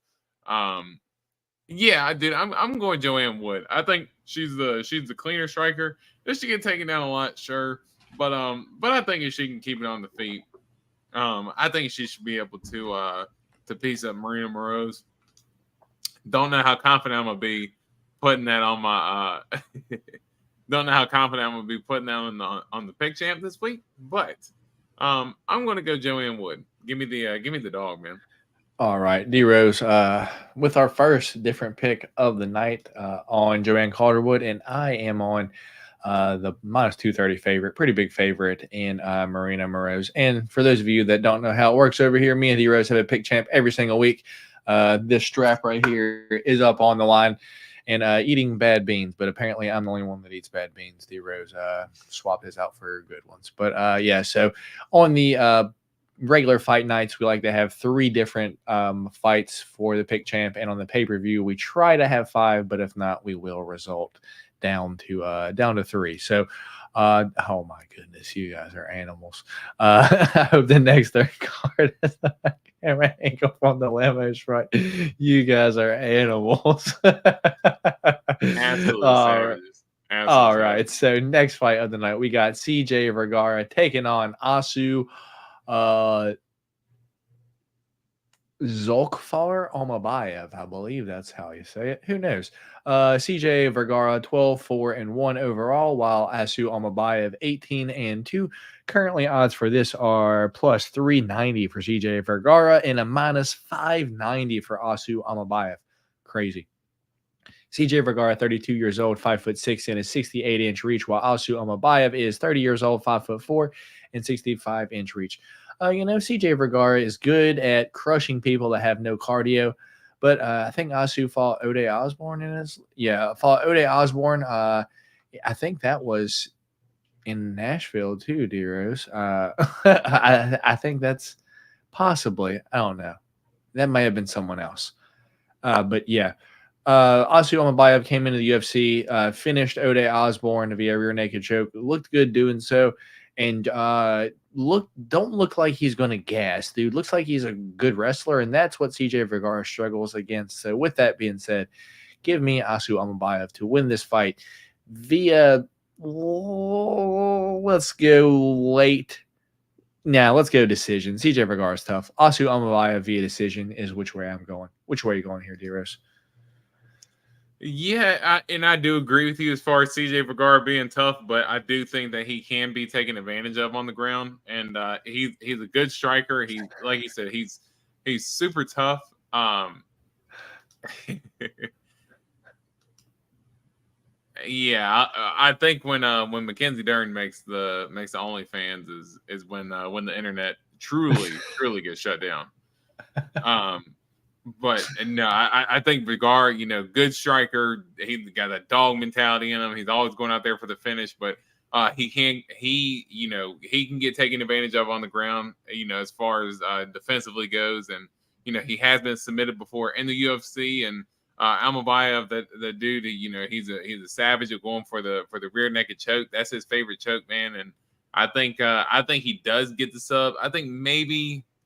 Yeah, dude, I'm going Joanne Wood. I think she's the cleaner striker. Does she get taken down a lot? Sure. But I think if she can keep it on the feet, I think she should be able to piece up Marina Moroz. Don't know how confident I'm gonna be putting that on my don't know how confident I'm gonna be putting that on the pick champ this week, but I'm gonna go Joanne Wood. Give me the dog, man. All right, D Rose, with our first different pick of the night on Joanne Calderwood, and I am on the -230 favorite, pretty big favorite in Marina Moroz. And for those of you that don't know how it works over here, me and D Rose have a pick champ every single week. This strap right here is up on the line and eating bad beans, but apparently I'm the only one that eats bad beans. D Rose swap his out for good ones. But yeah, so on the regular fight nights, we like to have 3 different fights for the pick champ, and on the pay-per-view we try to have 5, but if not, we will result down to 3. So Oh my goodness, you guys are animals. I hope the next third card is the camera angle from the Lemos front. You guys are animals. Absolutely All right. savages. All right. So next fight of the night, we got CJ Vergara taking on Asu Zolkfar Almabaev. I believe that's how you say it. Who knows? CJ Vergara 12-4-1 overall, while Asu Almabaev 18-2. Currently, odds for this are plus 390 for CJ Vergara and a minus 590 for Asu Almabaev. Crazy. CJ Vergara, 32 years old, 5'6" and a 68-inch reach, while Asu Almabaev is 30 years old, 5'4" and 65-inch reach. CJ Vergara is good at crushing people that have no cardio, but I think Asu fought Ode Osborne fought Ode Osborne. I think that was in Nashville too, Deros. I think that's possibly, I don't know. That may have been someone else. But yeah. Asu Almabaev came into the UFC, finished Ode Osborne via rear naked choke. Looked good doing so. And don't look like he's going to gas, dude. Looks like he's a good wrestler, and that's what CJ Vergara struggles against. So with that being said, give me Asu Almabaev to win this fight via, let's go late. Now, let's go decision. CJ Vergara is tough. Asu Almabaev via decision is which way I'm going. Which way are you going here, Deros? Yeah, I do agree with you as far as CJ Vergara being tough, but I do think that he can be taken advantage of on the ground, and he's a good striker. He, like you said, he's super tough. Yeah, I think when Mackenzie Dern makes the OnlyFans is when the internet truly gets shut down. But no, I think Vergara, good striker. He's got a dog mentality in him. He's always going out there for the finish, but he can get taken advantage of on the ground, as far as defensively goes. And, he has been submitted before in the UFC, and Almabaev, the dude, he's a savage at going for the rear naked choke. That's his favorite choke, man. And I think he does get the sub. I think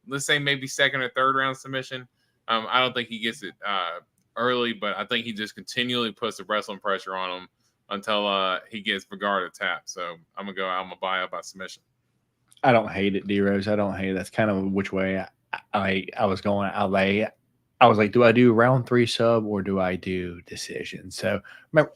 let's say maybe second or third round submission. I don't think he gets it early, but I think he just continually puts the wrestling pressure on him until he gets Vergara to tap. So I'm going to go Almabaev by submission. I don't hate it, D-Rose. I don't hate it. That's kind of which way I was going. I was like, do I do round 3 sub or do I do decision? So remember,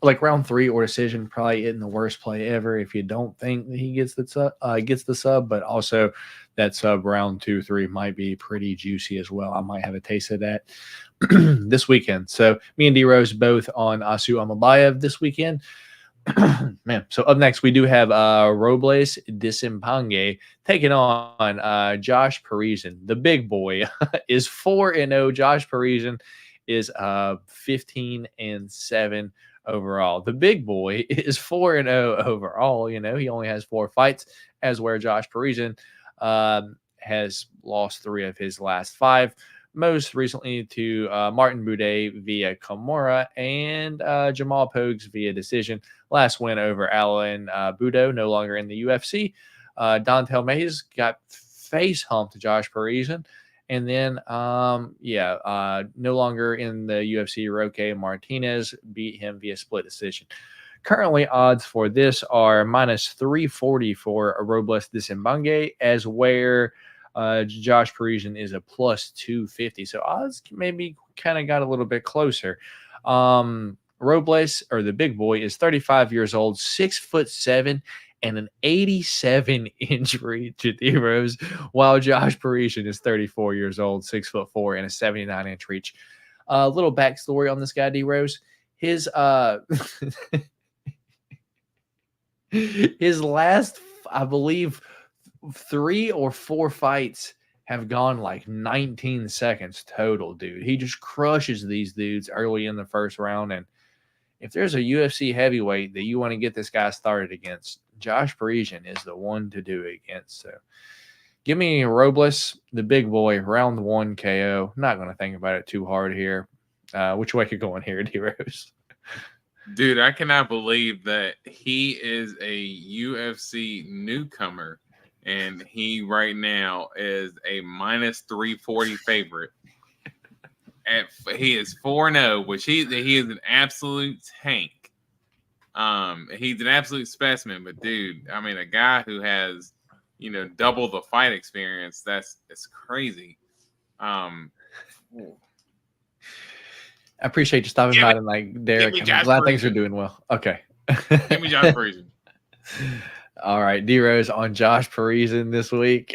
like round 3 or decision probably isn't the worst play ever if you don't think that he gets the sub, but also that sub round 2-3 might be pretty juicy as well. I might have a taste of that this weekend. So me and D-Rose both on Asu Almabaev this weekend. Man, so up next we do have Robles Despainge taking on Josh Parisian. The big boy is 4-0. Josh Parisian is 15-7 overall. The big boy is 4-0 overall. He only has 4 fights, as where Josh Parisian has lost 3 of his last 5. Most recently to Martin Boudet via Kimura and Jamal Pogues via decision. Last win over Alan Budo, no longer in the UFC. Dontel Mays got face humped to Josh Parisian. And then, no longer in the UFC, Roque Martinez beat him via split decision. Currently, odds for this are minus 340 for Robles Despainge, as where Josh Parisian is a plus 250. So odds maybe kind of got a little bit closer. Robles, or the big boy, is 35 years old, 6'7", and an 87-inch reach at Heroes, while Josh Parisian is 34 years old, 6'4", and a 79-inch reach. Little backstory on this guy, D-Rose. His his last, I believe, 3 or 4 fights have gone like 19 seconds total, dude. He just crushes these dudes early in the first round. And if there's a UFC heavyweight that you want to get this guy started against, Josh Parisian is the one to do it against. So give me Robles, the big boy, round 1 KO. Not going to think about it too hard here. Which way you going here, D-Rose? Dude, I cannot believe that he is a UFC newcomer, and he right now is a minus 340 favorite. He is 4-0, which he is an absolute tank. He's an absolute specimen, but dude, I mean, a guy who has, double the fight experience, it's crazy. I appreciate you stopping by and Derek. I'm glad things are doing well. Okay. Give me Josh Parisian. All right, D-Rose on Josh Parisian this week.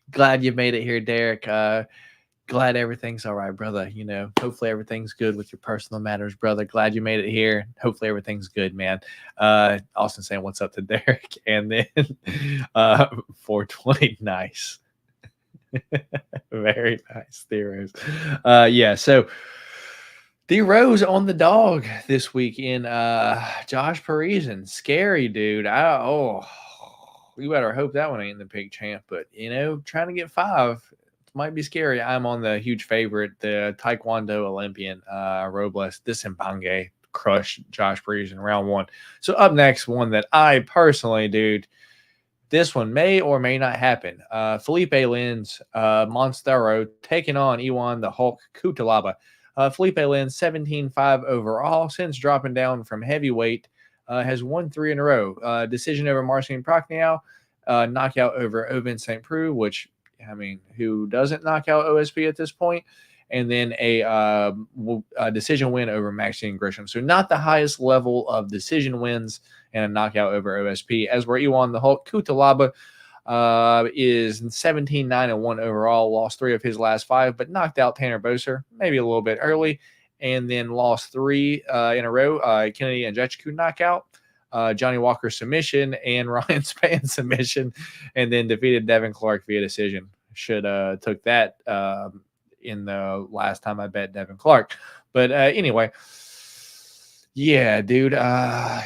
Glad you made it here, Derek. Glad everything's all right, brother. Hopefully everything's good with your personal matters, brother. Glad you made it here. Hopefully everything's good, man. Austin saying what's up to Derek. And then 420, nice. Very nice, D-Rose. So D-Rose on the dog this week in Josh Parisian. Scary, dude. You better hope that one ain't the pig champ. But, trying to get 5 might be scary. I'm on the huge favorite, the Taekwondo Olympian, Robles Despainge, crushed Josh Parisian in round 1. So up next, one that I personally, dude, this one may or may not happen. Felipe Lins, Monstero, taking on Iwan the Hulk Cutelaba. Felipe Lins, 17-5 overall, since dropping down from heavyweight, has won 3 in a row. Decision over Marcin Prachnio, knockout over Ovince St. Preux, which, I mean, who doesn't knock out OSP at this point? And then a decision win over Maxine Grisham. So not the highest level of decision wins and a knockout over OSP. As where Iwan the Hulk Cutelaba is 17-9-1 overall, lost 3 of his last 5, but knocked out Tanner Boser maybe a little bit early, and then lost 3 in a row. Kennedy Anjos knockout, Johnny Walker submission, and Ryan Spann submission, and then defeated Devin Clark via decision. Should took that in the last time I bet Devin Clark. But anyway, yeah, dude,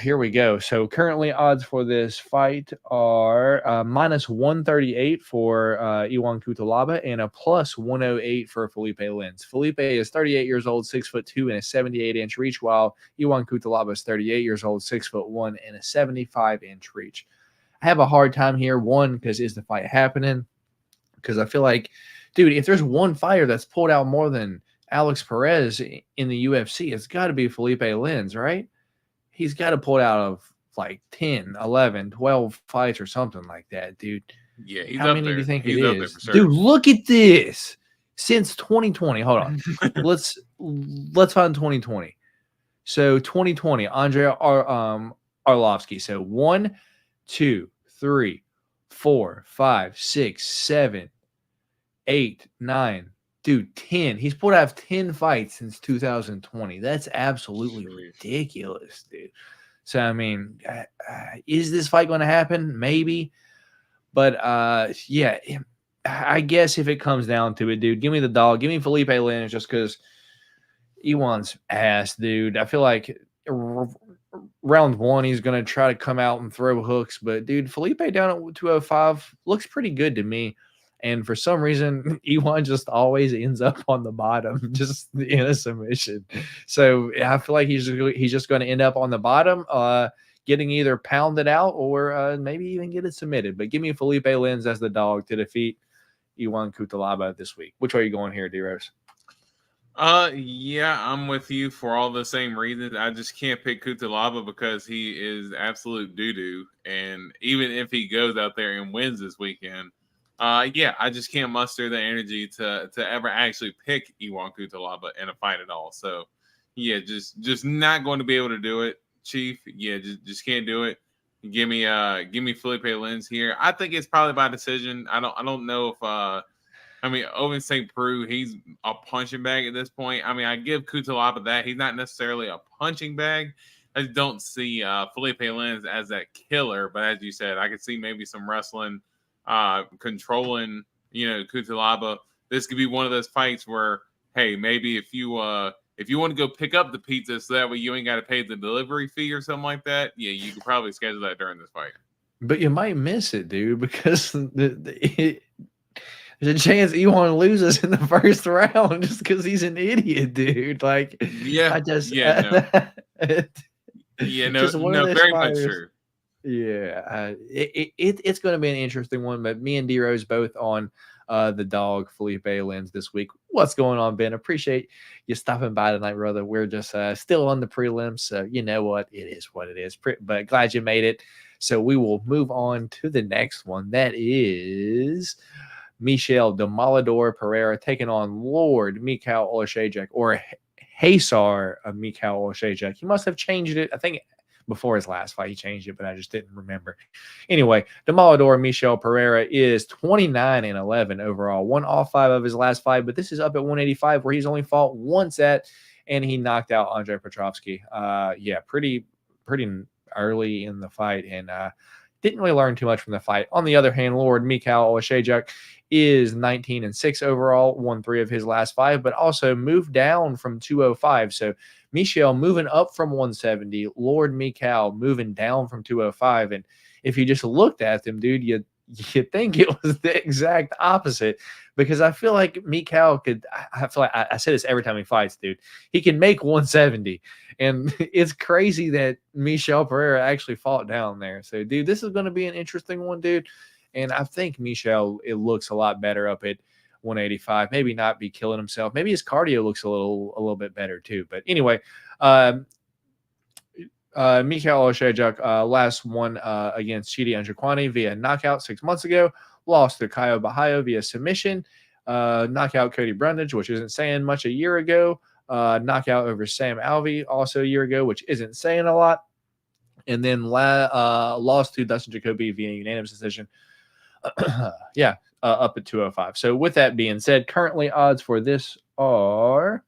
here we go. So currently odds for this fight are minus 138 for Iwan Cutelaba and a plus 108 for Felipe Lins. Felipe is 38 years old, 6'2" and a 78-inch reach, while Iwan Cutelaba is 38 years old, 6'1" and a 75-inch reach. I have a hard time here, one, because is the fight happening? Because I feel like, dude, if there's one fighter that's pulled out more than Alex Perez in the UFC, it's got to be Felipe Lins, right? He's got to pull it out of like 10, 11, 12 fights or something like that, dude. Yeah, he's How up many there. do you think He's it up is? there for sure. Dude, look at this. Since 2020, hold on. let's find 2020. So 2020, Andrei Arlovsky. So 1, 2, 3, 4, 5, 6, 7, 8, 9. Dude, 10. He's pulled out 10 fights since 2020. That's absolutely ridiculous, dude. So, I mean, is this fight going to happen? Maybe. But, yeah, I guess if it comes down to it, dude, give me the dog. Give me Felipe Lins just because Iwan's ass, dude. I feel like round 1, he's going to try to come out and throw hooks. But, dude, Felipe down at 205 looks pretty good to me. And for some reason, Iwan just always ends up on the bottom, just in a submission. So I feel like he's just going to end up on the bottom, getting either pounded out or maybe even get it submitted. But give me Felipe Lins as the dog to defeat Iwan Cutelaba this week. Which way are you going here, D-Rose? Yeah, I'm with you for all the same reasons. I just can't pick Cutelaba because he is absolute doo-doo. And even if he goes out there and wins this weekend, yeah, I just can't muster the energy to ever actually pick Iwan Cutelaba in a fight at all. So, yeah, just not going to be able to do it, Chief. Yeah, just can't do it. Give me Felipe Lins here. I think it's probably by decision. I don't know if Ovince St. Preux, he's a punching bag at this point. I mean, I give Cutelaba that. He's not necessarily a punching bag. I just don't see Felipe Lins as that killer. But as you said, I could see maybe some wrestling, controlling, Cutelaba. This could be one of those fights where, hey, maybe if you want to go pick up the pizza so that way you ain't got to pay the delivery fee or something like that, yeah, you could probably schedule that during this fight. But you might miss it, dude, because there's a chance Iwan loses in the first round just because he's an idiot, dude. Like, Yeah, very much true. Yeah, it's going to be an interesting one. But me and D-Rose both on the dog Felipe Lins this week. What's going on, Ben? Appreciate you stopping by tonight, brother. We're just still on the prelims, so you know what? It is what it is. But glad you made it. So we will move on to the next one. That is Michel Demolador Periera taking on Lord Mikhail Oleksiejczuk, or Hazar of Mikhail Oleksiejczuk. He must have changed it. I think before his last fight he changed it, but I just didn't remember. Anyway, Demolador Michel Periera is 29-11 overall. Won all 5 of his last 5, but this is up at 185 where he's only fought once at, and he knocked out Andre Petrovsky. Pretty early in the fight, and didn't really learn too much from the fight. On the other hand, Lord Mikhail Oleksiejczuk is 19-6 overall, won 3 of his last 5, but also moved down from 205. So Michel moving up from 170, Lord Mikhail moving down from 205. And if you just looked at them, dude, you think it was the exact opposite, because I feel like Mikhail could, I feel like I say this every time he fights, dude, he can make 170. And it's crazy that Michel Periera actually fought down there. So, dude, this is going to be an interesting one, dude. And I think Michel, it looks a lot better up at 185. Maybe not be killing himself. Maybe his cardio looks a little bit better too. But anyway, Mikhail Oleksiejczuk last won against Chidi Njokwani via knockout 6 months ago. Lost to Caio Bahayo via submission. Knockout Cody Brundage, which isn't saying much, a year ago. Knockout over Sam Alvey also a year ago, which isn't saying a lot. And then lost to Dustin Jacoby via unanimous decision. Up at 205. So with that being said, currently odds for this are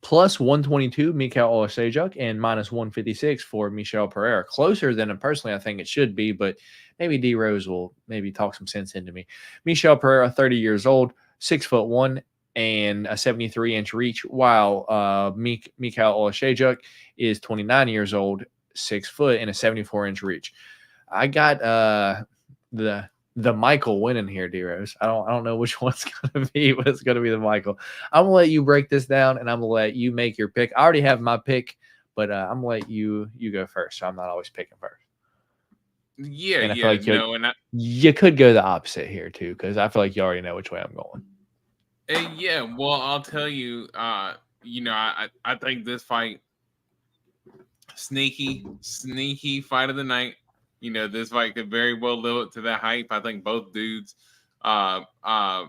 plus 122 Mikhail Oleksiejczuk and minus 156 for Michel Periera. Closer than personally I think it should be, but maybe D Rose will maybe talk some sense into me. Michel Periera, 30 years old, 6'1" and a 73-inch reach, while Mikhail Oleksiejczuk is 29 years old, 6 foot and a 74-inch reach. I got the Michael winning here, D-Rose. I don't know which one's going to be, but it's going to be the Michael. I'm going to let you break this down, and I'm going to let you make your pick. I already have my pick, but I'm going to let you go first, so I'm not always picking first. Yeah, like you could go the opposite here, too, because I feel like you already know which way I'm going. Well, I'll tell you, I think this fight, sneaky fight of the night. This fight could very well live up to that hype. I think both dudes, Oleksiejczuk,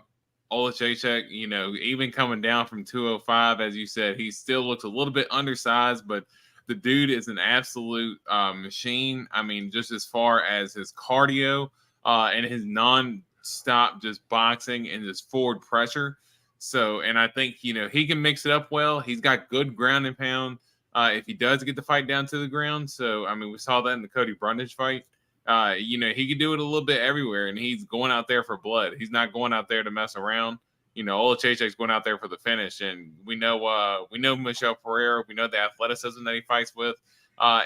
even coming down from 205, as you said, he still looks a little bit undersized, but the dude is an absolute machine. I mean, just as far as his cardio and his non-stop just boxing and just forward pressure. So, and I think, he can mix it up well. He's got good ground and pound. If he does get the fight down to the ground. So, I mean, we saw that in the Cody Brundage fight. He can do it a little bit everywhere, and he's going out there for blood. He's not going out there to mess around. Oleksiejczuk's going out there for the finish, and we know Michel Periera. We know the athleticism that he fights with.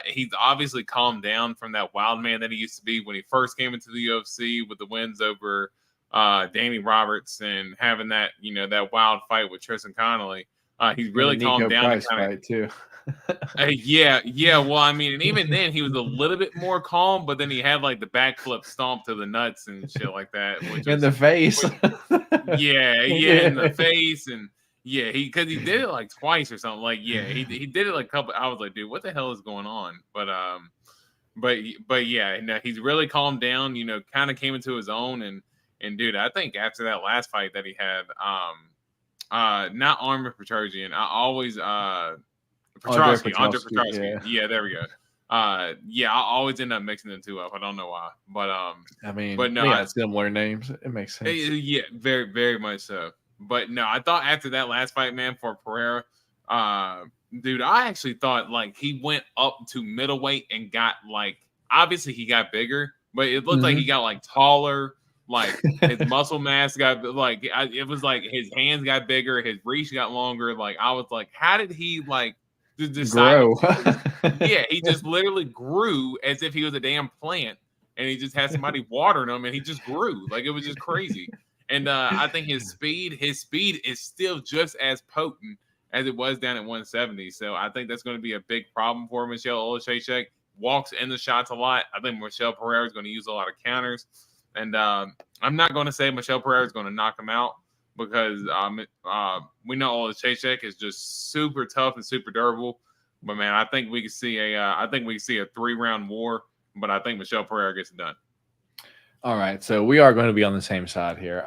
He's obviously calmed down from that wild man that he used to be when he first came into the UFC with the wins over Danny Roberts and having that, that wild fight with Tristan Connolly. He's really calmed down. Price fight too. Well, I mean, and even then he was a little bit more calm, but then he had like the backflip stomp to the nuts and shit like that, in the face. In the face, and because he did it like twice or something. Like, he did it like a couple. I was like, dude, what the hell is going on? But he's really calmed down. Kind of came into his own, and dude, I think after that last fight that he had, not Armor Petrosian, I always Andre Petrosky. Yeah, there we go. I always end up mixing the two up. I don't know why, but they got similar names. It makes sense. Yeah, very, very much so. But no, I thought after that last fight, man, for Periera, dude, I actually thought like he went up to middleweight and got like, obviously he got bigger, but it looked like he got like taller. Like his muscle mass got like, it was like his hands got bigger, his reach got longer. Like I was like, how did he like decide? Grow? He just literally grew as if he was a damn plant. and he just had somebody watering him, and he just grew. Like, it was just crazy. And I think his speed is still just as potent as it was down at 170. So I think that's going to be a big problem for Michelle Oleksiejczuk. Walks in the shots a lot. I think Michelle Periera is going to use a lot of counters. And I'm not going to say Michelle Periera is going to knock him out, because we know Oleksiejczuk is just super tough and super durable. But man, I think we can see a 3-round war. But I think Michelle Periera gets it done. All right, so we are going to be on the same side here.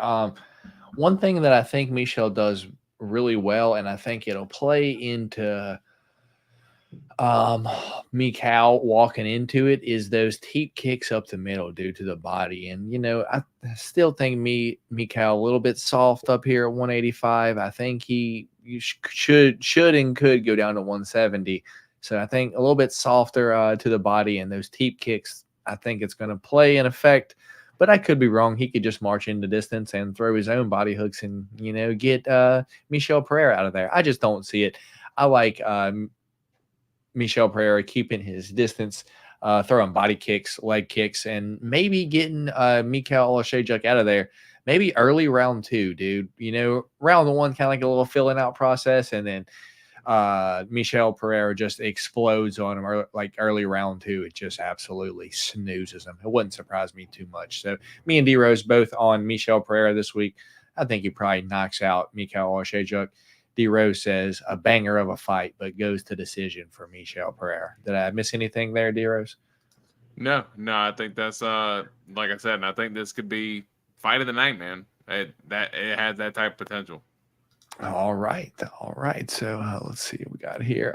One thing that I think Michelle does really well, and I think it'll play into Mikal walking into it, is those teep kicks up the middle, dude, to the body. And, you know, I still think Mikal a little bit soft up here at 185. I think you should and could go down to 170. So I think a little bit softer to the body, and those teep kicks, I think it's going to play in effect. But I could be wrong. He could just march into distance and throw his own body hooks and, you know, get Michelle Periera out of there. I just don't see it. I like Michelle Periera keeping his distance, throwing body kicks, leg kicks, and maybe getting Mikal Oleksiejczuk out of there. Maybe early round 2, dude. You know, round 1, kind of like a little filling out process, and then Michelle Periera just explodes on him, or like early round 2. It just absolutely snoozes him. It wouldn't surprise me too much. So me and D-Rose both on Michelle Periera this week. I think he probably knocks out Mikal Oleksiejczuk. D-Rose says a banger of a fight, but goes to decision for Michelle Periera. Did I miss anything there, D-Rose? No, I think that's like I said, and I think this could be fight of the night, man. It has that type of potential. All right. So let's see what we got here.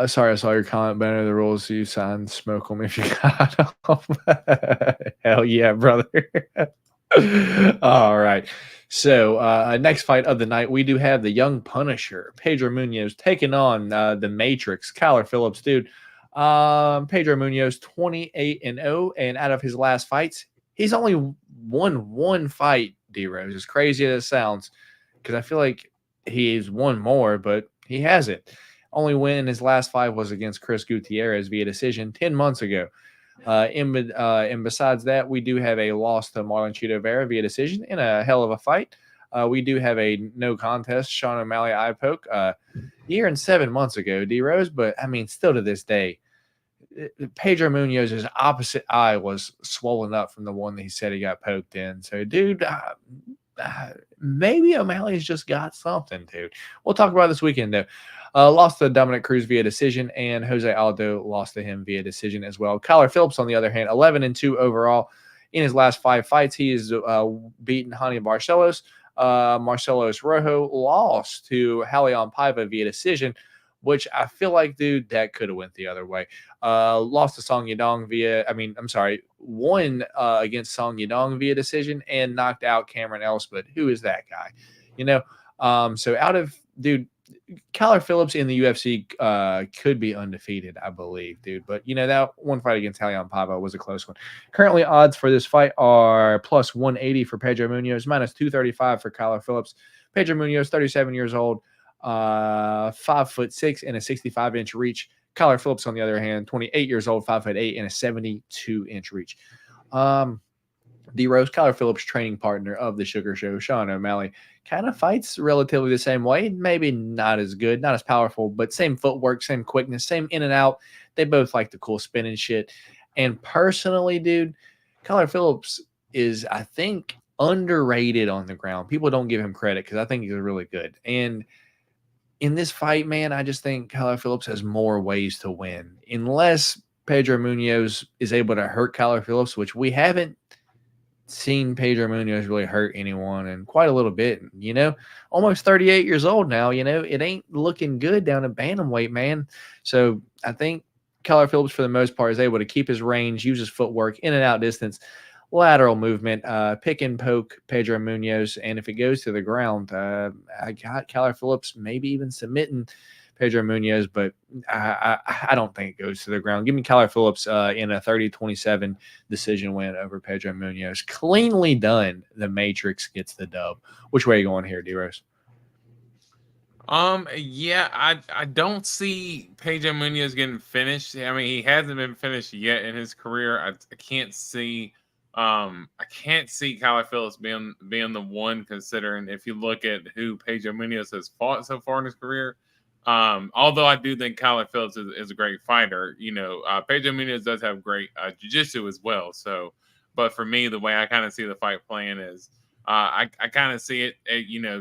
Sorry, I saw your comment. Better the rules. You sign, smoke them if you got them. Hell yeah, brother. All right. So next fight of the night, we do have the young Punisher, Pedro Munoz, taking on the Matrix, Kyler Phillips, dude. Pedro Munoz 28-0, and out of his last fights, he's only won one fight. D-Rose, as crazy as it sounds, because I feel like he's won more, but he hasn't. Only win in his last 5 was against Chris Gutierrez via decision 10 months ago. And besides that, we do have a loss to Marlon Chito Vera via decision in a hell of a fight. We do have a no contest, Sean O'Malley eye poke, year and 7 months ago, D-Rose. But, I mean, still to this day, Pedro Munoz's opposite eye was swollen up from the one that he said he got poked in. So, dude, maybe O'Malley's just got something, dude. We'll talk about this weekend, though. Lost to Dominic Cruz via decision, and Jose Aldo lost to him via decision as well. Kyler Phillips, on the other hand, 11-2 overall. In his last 5 fights, he has beaten Hani Barcelos. Marcelos Rojo lost to Raulian Paiva via decision, which I feel like, dude, that could have went the other way. Lost to Song Yadong won against Song Yadong via decision, and knocked out Cameron Elspeth. Who is that guy? You know, so out of, dude, Kyler Phillips in the UFC could be undefeated, I believe, dude. But, you know, that one fight against Raulian Paiva was a close one. Currently, odds for this fight are plus 180 for Pedro Munoz, minus 235 for Kyler Phillips. Pedro Munoz, 37 years old, 5'6" and a 65-inch reach. Kyler Phillips, on the other hand, 28 years old, 5'8" and a 72-inch reach. D-Rose, Kyler Phillips' training partner of the Sugar Show, Sean O'Malley, kind of fights relatively the same way. Maybe not as good, not as powerful, but same footwork, same quickness, same in and out. They both like the cool spin and shit. And personally, dude, Kyler Phillips is, I think, underrated on the ground. People don't give him credit because I think he's really good. And in this fight, man, I just think Kyler Phillips has more ways to win. Unless Pedro Munoz is able to hurt Kyler Phillips, which we haven't seen Pedro Munoz really hurt anyone in quite a little bit, you know, almost 38 years old now, you know, it ain't looking good down at bantamweight, man. So I think Kyler Phillips, for the most part, is able to keep his range, use his footwork, in and out distance, lateral movement, pick and poke Pedro Munoz. And if it goes to the ground, I got Kyler Phillips maybe even submitting Pedro Munoz, but I don't think it goes to the ground. Give me Kyler Phillips in a 30-27 decision win over Pedro Munoz. Cleanly done. The Matrix gets the dub. Which way are you going here, D-Rose? Yeah, I don't see Pedro Munoz getting finished. I mean, he hasn't been finished yet in his career. I can't see I can't see Kyler Phillips being the one, considering if you look at who Pedro Munoz has fought so far in his career. Although I do think Kyler Phillips is a great fighter, Pedro Munoz does have great jiu-jitsu as well. So, but for me, the way I kind of see the fight playing is I kind of see it,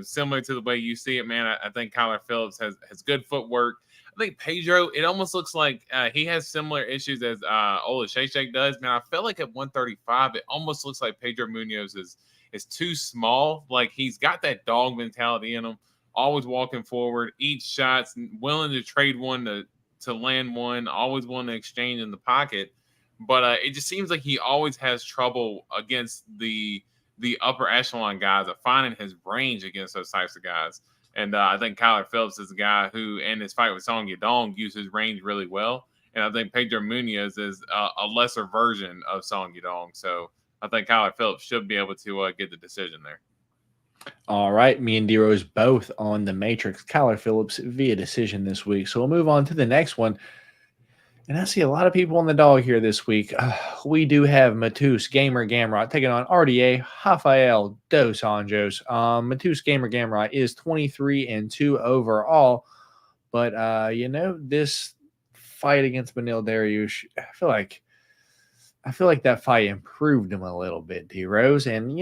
similar to the way you see it, man. I think Kyler Phillips has good footwork. I think Pedro, it almost looks like he has similar issues as Oleksiejczuk does. Man, I feel like at 135, it almost looks like Pedro Munoz is too small. Like he's got that dog mentality in him, always walking forward, each shot's willing to trade one to land one, always willing to exchange in the pocket. But it just seems like he always has trouble against the upper echelon guys of finding his range against those types of guys. And I think Kyler Phillips is a guy who, in his fight with Song Yadong, used his range really well. And I think Pedro Munoz is a lesser version of Song Yadong. So I think Kyler Phillips should be able to get the decision there. All right. Me and D-Rose both on the Matrix. Kyler Phillips via decision this week. So we'll move on to the next one. And I see a lot of people on the dog here this week. We do have Matus Gamrot taking on RDA Rafael dos Anjos. Matus Gamrot is 23-2 overall. But, this fight against Beneil Dariush, I feel like that fight improved him a little bit, D-Rose. And,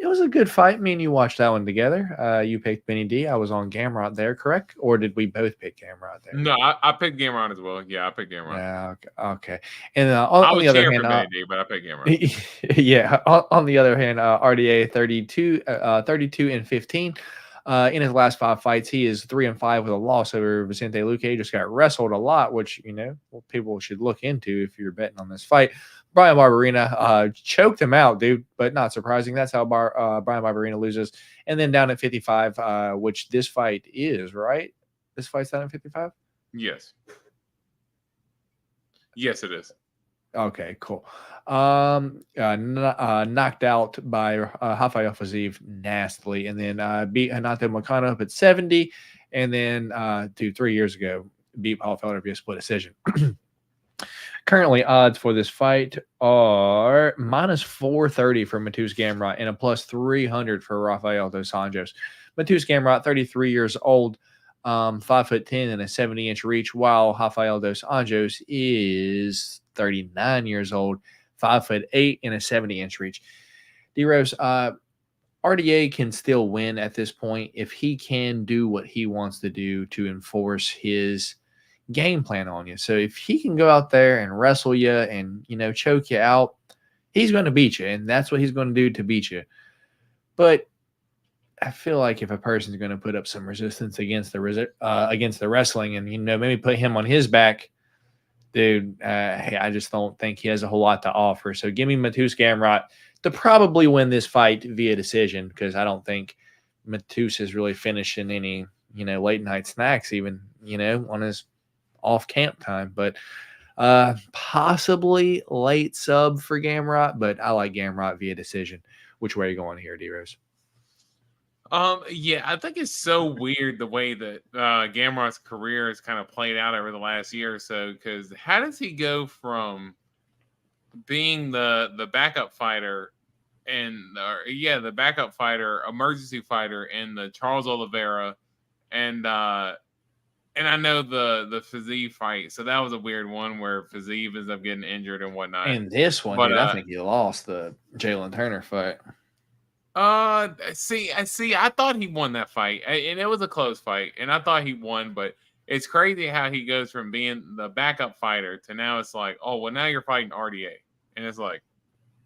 it was a good fight. Me and you watched that one together. You picked Benny D. I was on Gamrot there, correct? Or did we both pick Gamrot there? No, I picked Gamrot as well. Yeah, I picked Gamrot. Yeah, okay. And on the other hand, Benny D, but I picked Gamrot. Yeah. On the other hand, RDA 32-15. In his last 5 fights, he is 3-5 with a loss over Vicente Luque. Just got wrestled a lot, which people should look into if you're betting on this fight. Brian Barberina choked him out, dude, but not surprising. That's how Brian Barberina loses. And then down at 55, which this fight is, right? This fight's down at 55? Yes. Yes, it is. Okay, cool. Knocked out by Rafael Fiziev nastily, and then beat Hanato Makano up at 70, and then 3 years ago beat Paul Felder via split decision. Currently, odds for this fight are -430 for Matus Gamrot and a +300 for Rafael dos Anjos. Matus Gamrot, 33 years old, 5'10" and a 70-inch reach, while Rafael dos Anjos is 39 years old, 5'8" and a 70-inch reach. D-Rose, RDA can still win at this point if he can do what he wants to do to enforce his game plan on you. So if he can go out there and wrestle you and, choke you out, he's going to beat you. And that's what he's going to do to beat you. But I feel like if a person's going to put up some resistance against the wrestling and, maybe put him on his back, dude, I just don't think he has a whole lot to offer. So give me Matus Gamrot to probably win this fight via decision, because I don't think Matus is really finishing any, late night snacks even, on his off camp time. But possibly late sub for Gamrot, but I like Gamrot via decision. Which way are you going here, D-Rose? Yeah, I think it's so weird the way that Gamrot's career has kind of played out over the last year or so, because how does he go from being the backup fighter the backup fighter, emergency fighter in the Charles Oliveira and I know the Fiziev fight, so that was a weird one where Fiziev ends up getting injured and whatnot. And this one, dude, I think he lost the Jalen Turner fight. See, I thought he won that fight, and it was a close fight, and I thought he won, but it's crazy how he goes from being the backup fighter to now it's like, oh, well, now you're fighting RDA. And it's like,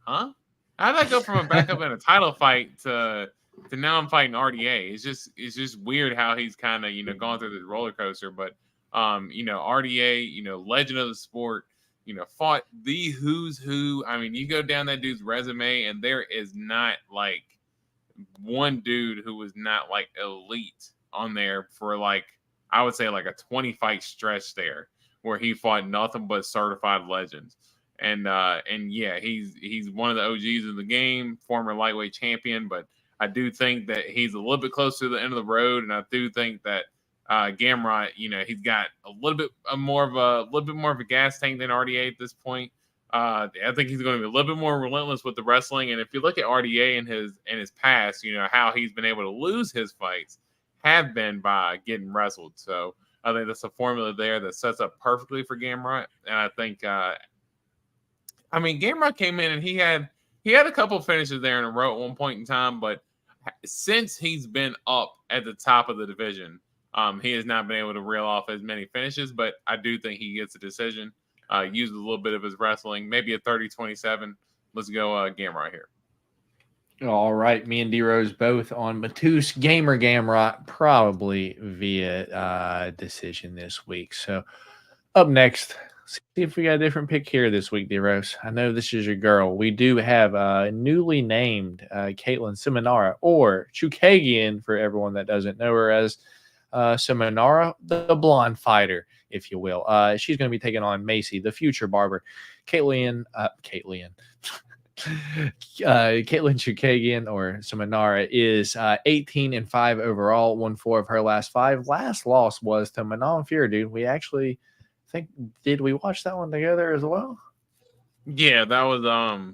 huh? How did I go from a backup in a title fight to now I'm fighting RDA? It's just weird how he's kind of, gone through this roller coaster. But, RDA, legend of the sport, fought the who's who. I mean, you go down that dude's resume and there is not like one dude who was not like elite on there for like, I would say like a 20 fight stretch there where he fought nothing but certified legends. And yeah, he's one of the OGs of the game, former lightweight champion, but I do think that he's a little bit closer to the end of the road. And I do think that Gamrot, he's got a little bit more of a gas tank than RDA at this point. I think he's going to be a little bit more relentless with the wrestling. And if you look at RDA in his past, how he's been able to lose his fights have been by getting wrestled. So I think that's a formula there that sets up perfectly for Gamrot. And I think, Gamrot came in and he had a couple finishes there in a row at one point in time, but since he's been up at the top of the division, he has not been able to reel off as many finishes. But I do think he gets a decision. Uses a little bit of his wrestling, maybe a 30-27. Let's go Gamrot here. All right, me and D Rose both on Matus Gamrot, probably via decision this week. So up next, see if we got a different pick here this week, D Rose. I know this is your girl. We do have newly named Caitlin Cerminara, or Chukagian for everyone that doesn't know her as Cerminara, the blonde fighter, if you will. She's going to be taking on Macy, the future Barber. Caitlin Chukagian, or Cerminara, is 18-5 overall, won 4 of her last 5. Last loss was to Manon Fear, dude. We actually did we watch that one together as well? Yeah, that was on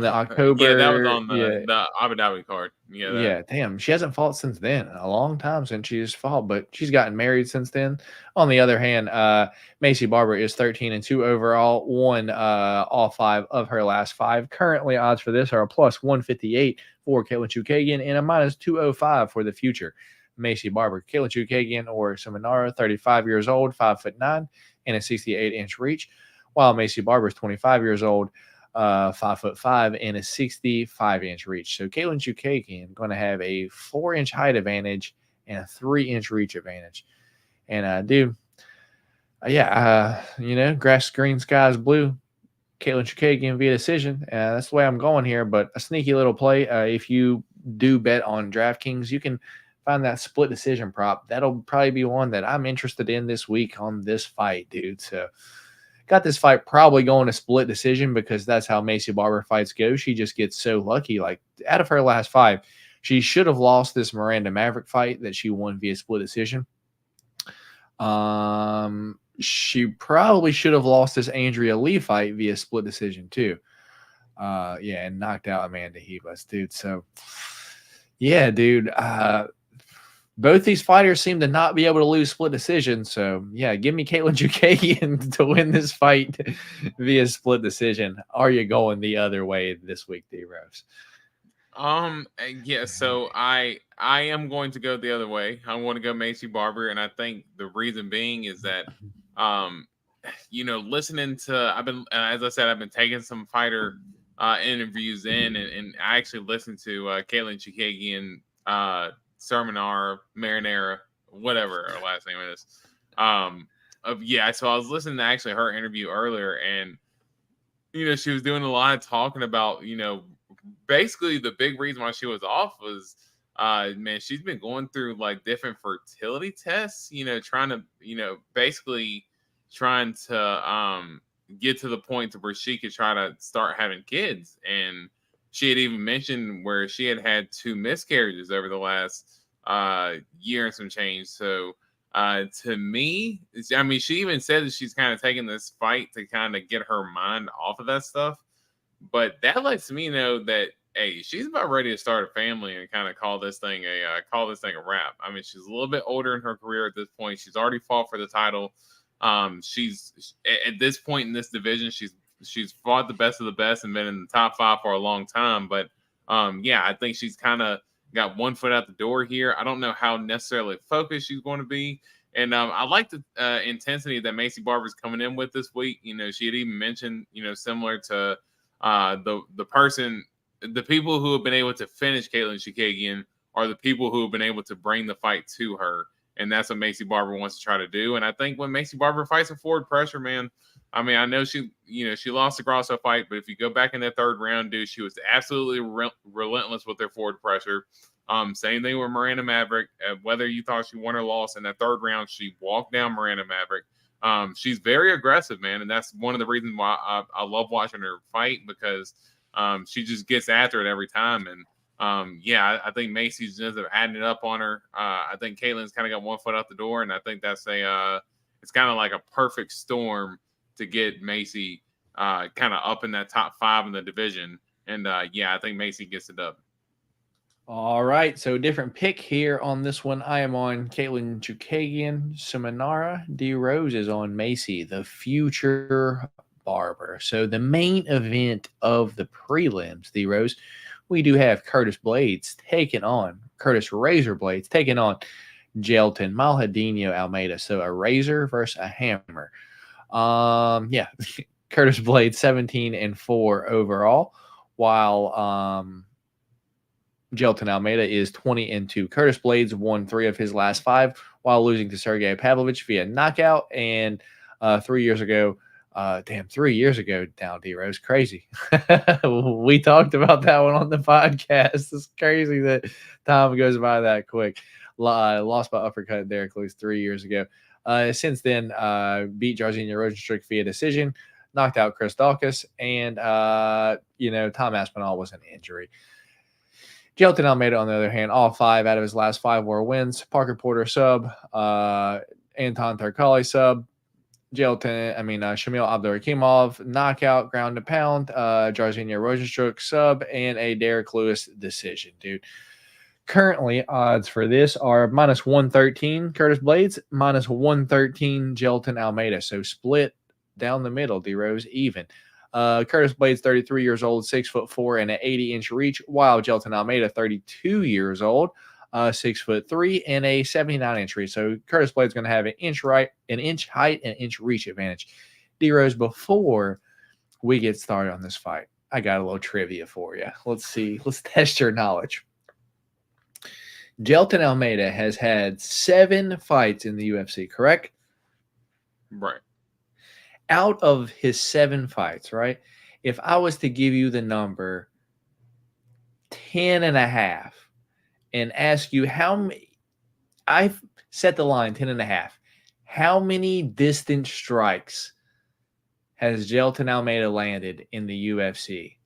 the October. Yeah, that was on the Abu Dhabi card. Yeah, damn. She hasn't fought since then. A long time since she's fought, but she's gotten married since then. On the other hand, Macy Barber is 13-2 overall, won all 5 of her last 5. Currently, odds for this are a plus 158 for Caitlin Chukagian and a minus 205 for the future Macy Barber. Caitlin Chukagian, or Cerminara, 35 years old, 5'9", and a 68-inch reach, while Macy Barber is 25 years old, 5'5", and a 65-inch reach. So Caitlin Chukagian going to have a 4-inch height advantage and a 3-inch reach advantage. And grass green, skies blue. Caitlin Chukagian via decision. That's the way I'm going here. But a sneaky little play. If you do bet on DraftKings, you can find that split decision prop. That'll probably be one that I'm interested in this week on this fight, dude. So got this fight probably going to split decision because that's how Macy Barber fights go. She just gets so lucky. Like, out of her last 5, she should have lost this Miranda Maverick fight that she won via split decision. She probably should have lost this Andrea Lee fight via split decision too. And knocked out Amanda Ribas, dude. So yeah, dude. Both these fighters seem to not be able to lose split decision. So, yeah, give me Caitlin Chukagian to win this fight via split decision. Are you going the other way this week, D-Rose? Yeah, so I am going to go the other way. I want to go Macy Barber, and I think the reason being is that, listening to, as I said, I've been taking some fighter interviews in, and I actually listened to Caitlin Chukagian, Cerminara, Marinara, whatever her last name is. So I was listening to actually her interview earlier, and she was doing a lot of talking about, basically the big reason why she was off was, she's been going through like different fertility tests, trying to get to the point to where she could try to start having kids. And she had even mentioned where she had 2 miscarriages over the last year and some change. So to me, she even said that she's kind of taking this fight to kind of get her mind off of that stuff. But that lets me know that, hey, she's about ready to start a family and kind of call this thing a wrap. She's a little bit older in her career at this point. She's already fought for the title. She's at this point in this division, she's fought the best of the best and been in the top 5 for a long time. But I think she's kind of got one foot out the door here. I don't know how necessarily focused she's going to be. And I like the intensity that Macy Barber's coming in with this week. She had even mentioned, similar to the people who have been able to finish Caitlin Chukagian are the people who have been able to bring the fight to her. And that's what Macy Barber wants to try to do. And I think when Macy Barber fights with forward pressure, man, I know she lost the Grasso fight, but if you go back in that 3rd round, dude, she was absolutely relentless with their forward pressure. Same thing with Miranda Maverick. Whether you thought she won or lost in that 3rd round, she walked down Miranda Maverick. She's very aggressive, man, and that's one of the reasons why I love watching her fight, because she just gets after it every time. And I think Macy's ends up adding it up on her. I think Caitlin's kind of got one foot out the door, and I think that's it's kind of like a perfect storm to get Macy kind of up in that top 5 in the division. And yeah, I think Macy gets it up. All right, so different pick here on this one. I am on Caitlin Chukagian, Cerminara. D Rose is on Macy, the future Barber. So the main event of the prelims, D Rose, we do have Curtis Blaydes taking on Curtis Razor Blaydes taking on Gelton Malhadinho Almeida. So a razor versus a hammer. Yeah, Curtis Blaydes 17-4 overall, while Gelton Almeida is 20-2. Curtis Blaydes won 3 of his last 5 while losing to Sergey Pavlovich via knockout. And 3 years ago, 3 years ago now, D-Rose, crazy. We talked about that one on the podcast. It's crazy that time goes by that quick. Lost by uppercut Derek Lewis 3 years ago. Since then, beat Jairzinho Rozenstruik via decision, knocked out Chris Daukaus, and, Tom Aspinall was an injury. Gelton Almeida, on the other hand, all 5 out of his last 5 were wins. Parker Porter sub, Anton Tarkali sub, Shamil Abdurakhimov knockout, ground and pound, Jairzinho Rozenstruik sub, and a Derek Lewis decision, dude. Currently, odds for this are -113 Curtis Blaydes, -113 Gelton Almeida. So split down the middle, D-Rose, even. Curtis Blaydes, 33 years old, 6'4" and an 80-inch reach, while Gelton Almeida, 32 years old, 6'3" and a 79-inch reach. So Curtis Blaydes going to have an inch height and inch reach advantage. D-Rose, before we get started on this fight, I got a little trivia for you. Let's see. Let's test your knowledge. Gelton Almeida has had 7 fights in the UFC, correct? Right. Out of his 7 fights, right? If I was to give you the number 10.5 and ask you how many, I've set the line 10.5. How many distant strikes has Gelton Almeida landed in the UFC?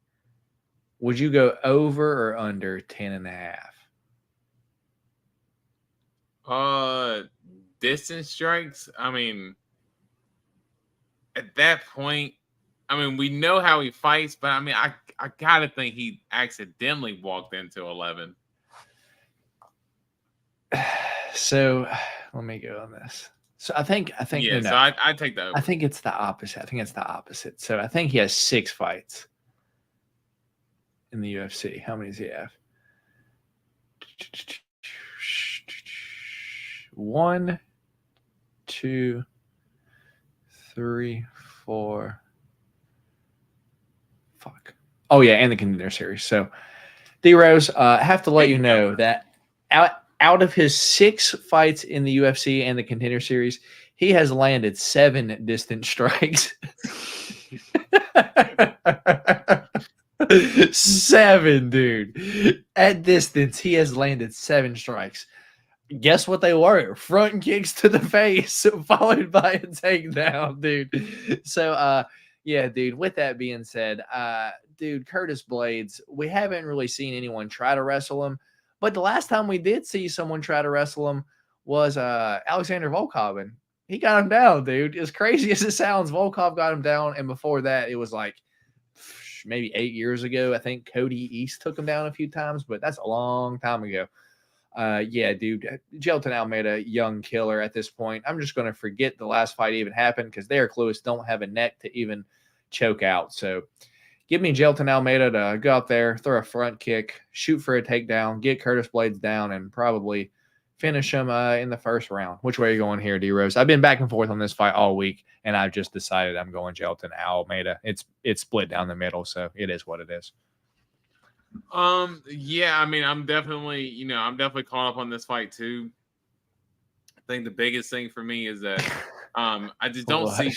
Would you go over or under 10.5? Distance strikes. I mean, at that point, we know how he fights, but I gotta think he accidentally walked into 11. So let me go on this. So I think yeah. No. So I take that over. I think it's the opposite. So I think he has 6 fights in the UFC. How many does he have? 1, 2, 3, 4. Fuck. Oh yeah, and the contender series. So D-Rose, I have to let you know that out of his 6 fights in the UFC and the contender series, he has landed 7 distant strikes. 7, dude. At distance, he has landed 7 strikes. Guess what they were? Front kicks to the face, followed by a takedown, dude. So, yeah, dude, with that being said, dude, Curtis Blaydes, we haven't really seen anyone try to wrestle him. But the last time we did see someone try to wrestle him was Alexander Volkov, and he got him down, dude. As crazy as it sounds, Volkov got him down, and before that, it was like maybe 8 years ago. I think Cody East took him down a few times, but that's a long time ago. Yeah, dude, Gelton Almeida, young killer at this point. I'm just going to forget the last fight even happened because Derek Lewis don't have a neck to even choke out. So give me Gelton Almeida to go out there, throw a front kick, shoot for a takedown, get Curtis Blaydes down, and probably finish him in the first round. Which way are you going here, D-Rose? I've been back and forth on this fight all week, and I've just decided I'm going Gelton Almeida. It's split down the middle, so it is what it is. Yeah, I'm definitely caught up on this fight too. I think the biggest thing for me is that I just don't see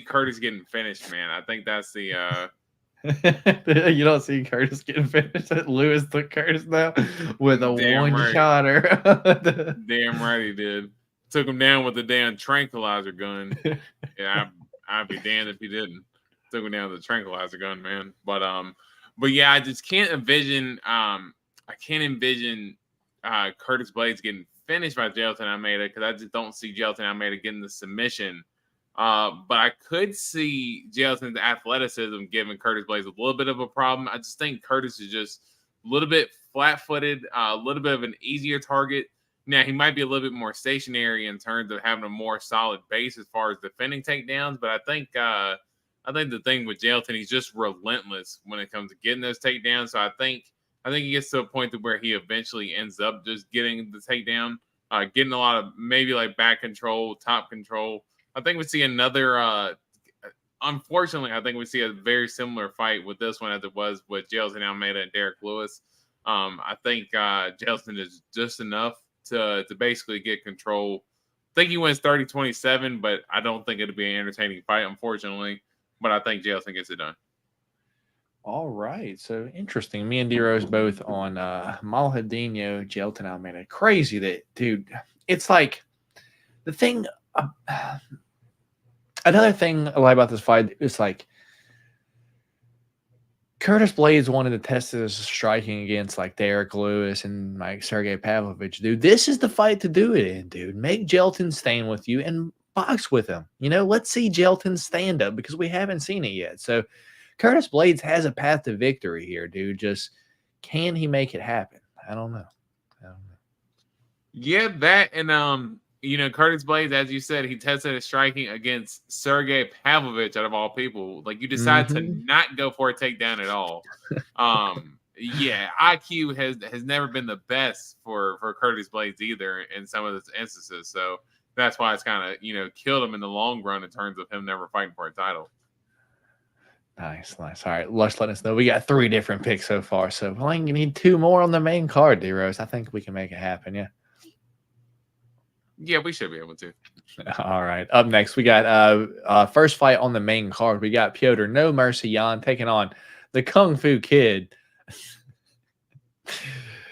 Curtis getting finished, man. I think that's the you don't see Curtis getting finished. Lewis took Curtis now with a one-shotter. Damn right he did. Took him down with the damn tranquilizer gun. Yeah, I'd be damned if he didn't. Took him down with the tranquilizer gun, man. But yeah, I just can't envision. Curtis Blaydes getting finished by Gelton Almeida because I just don't see Gelton Almeida getting the submission But I could see Jailton's athleticism giving Curtis Blaydes a little bit of a problem. I just think Curtis is just a little bit flat-footed, a little bit of an easier target. Now, he might be a little bit more stationary in terms of having a more solid base as far as defending takedowns, but I think the thing with Jailton, he's just relentless when it comes to getting those takedowns. So I think he gets to a point to where he eventually ends up just getting the takedown, getting a lot of maybe like back control, top control. I think we see another. Unfortunately, I think we see a very similar fight with this one as it was with Jailton Almeida and Derek Lewis. I think Jailton is just enough to basically get control. I think he wins 30-27, but I don't think it'll be an entertaining fight, unfortunately. But I think Jailton gets it done. All right. So interesting. Me and D-Rose both on Malhadinho, Jailton Almeida. Crazy that, dude. It's like the thing. Another thing I like about this fight is like Curtis Blaydes wanted to test his striking against like Derek Lewis and like Sergey Pavlovich, dude. This is the fight to do it in, dude. Make Jailton stand with you and box with him. You know, let's see Jailton stand up because we haven't seen it yet. So Curtis Blaydes has a path to victory here, dude. Just can he make it happen? I don't know. Yeah, that and Curtis Blaydes, as you said, he tested his striking against Sergey Pavlovich out of all people. Like you decide to not go for a takedown at all. Yeah, IQ has never been the best for Curtis Blaydes either in some of those instances. So that's why it's kind of killed him in the long run in terms of him never fighting for a title. Nice. All right, Lush, let us know. We got 3 different picks so far. So I think you need 2 more on the main card, D-Rose. I think we can make it happen. Yeah. Yeah, we should be able to. All right. Up next, we got first fight on the main card. We got Piotr No Mercy Jan taking on the Kung Fu Kid.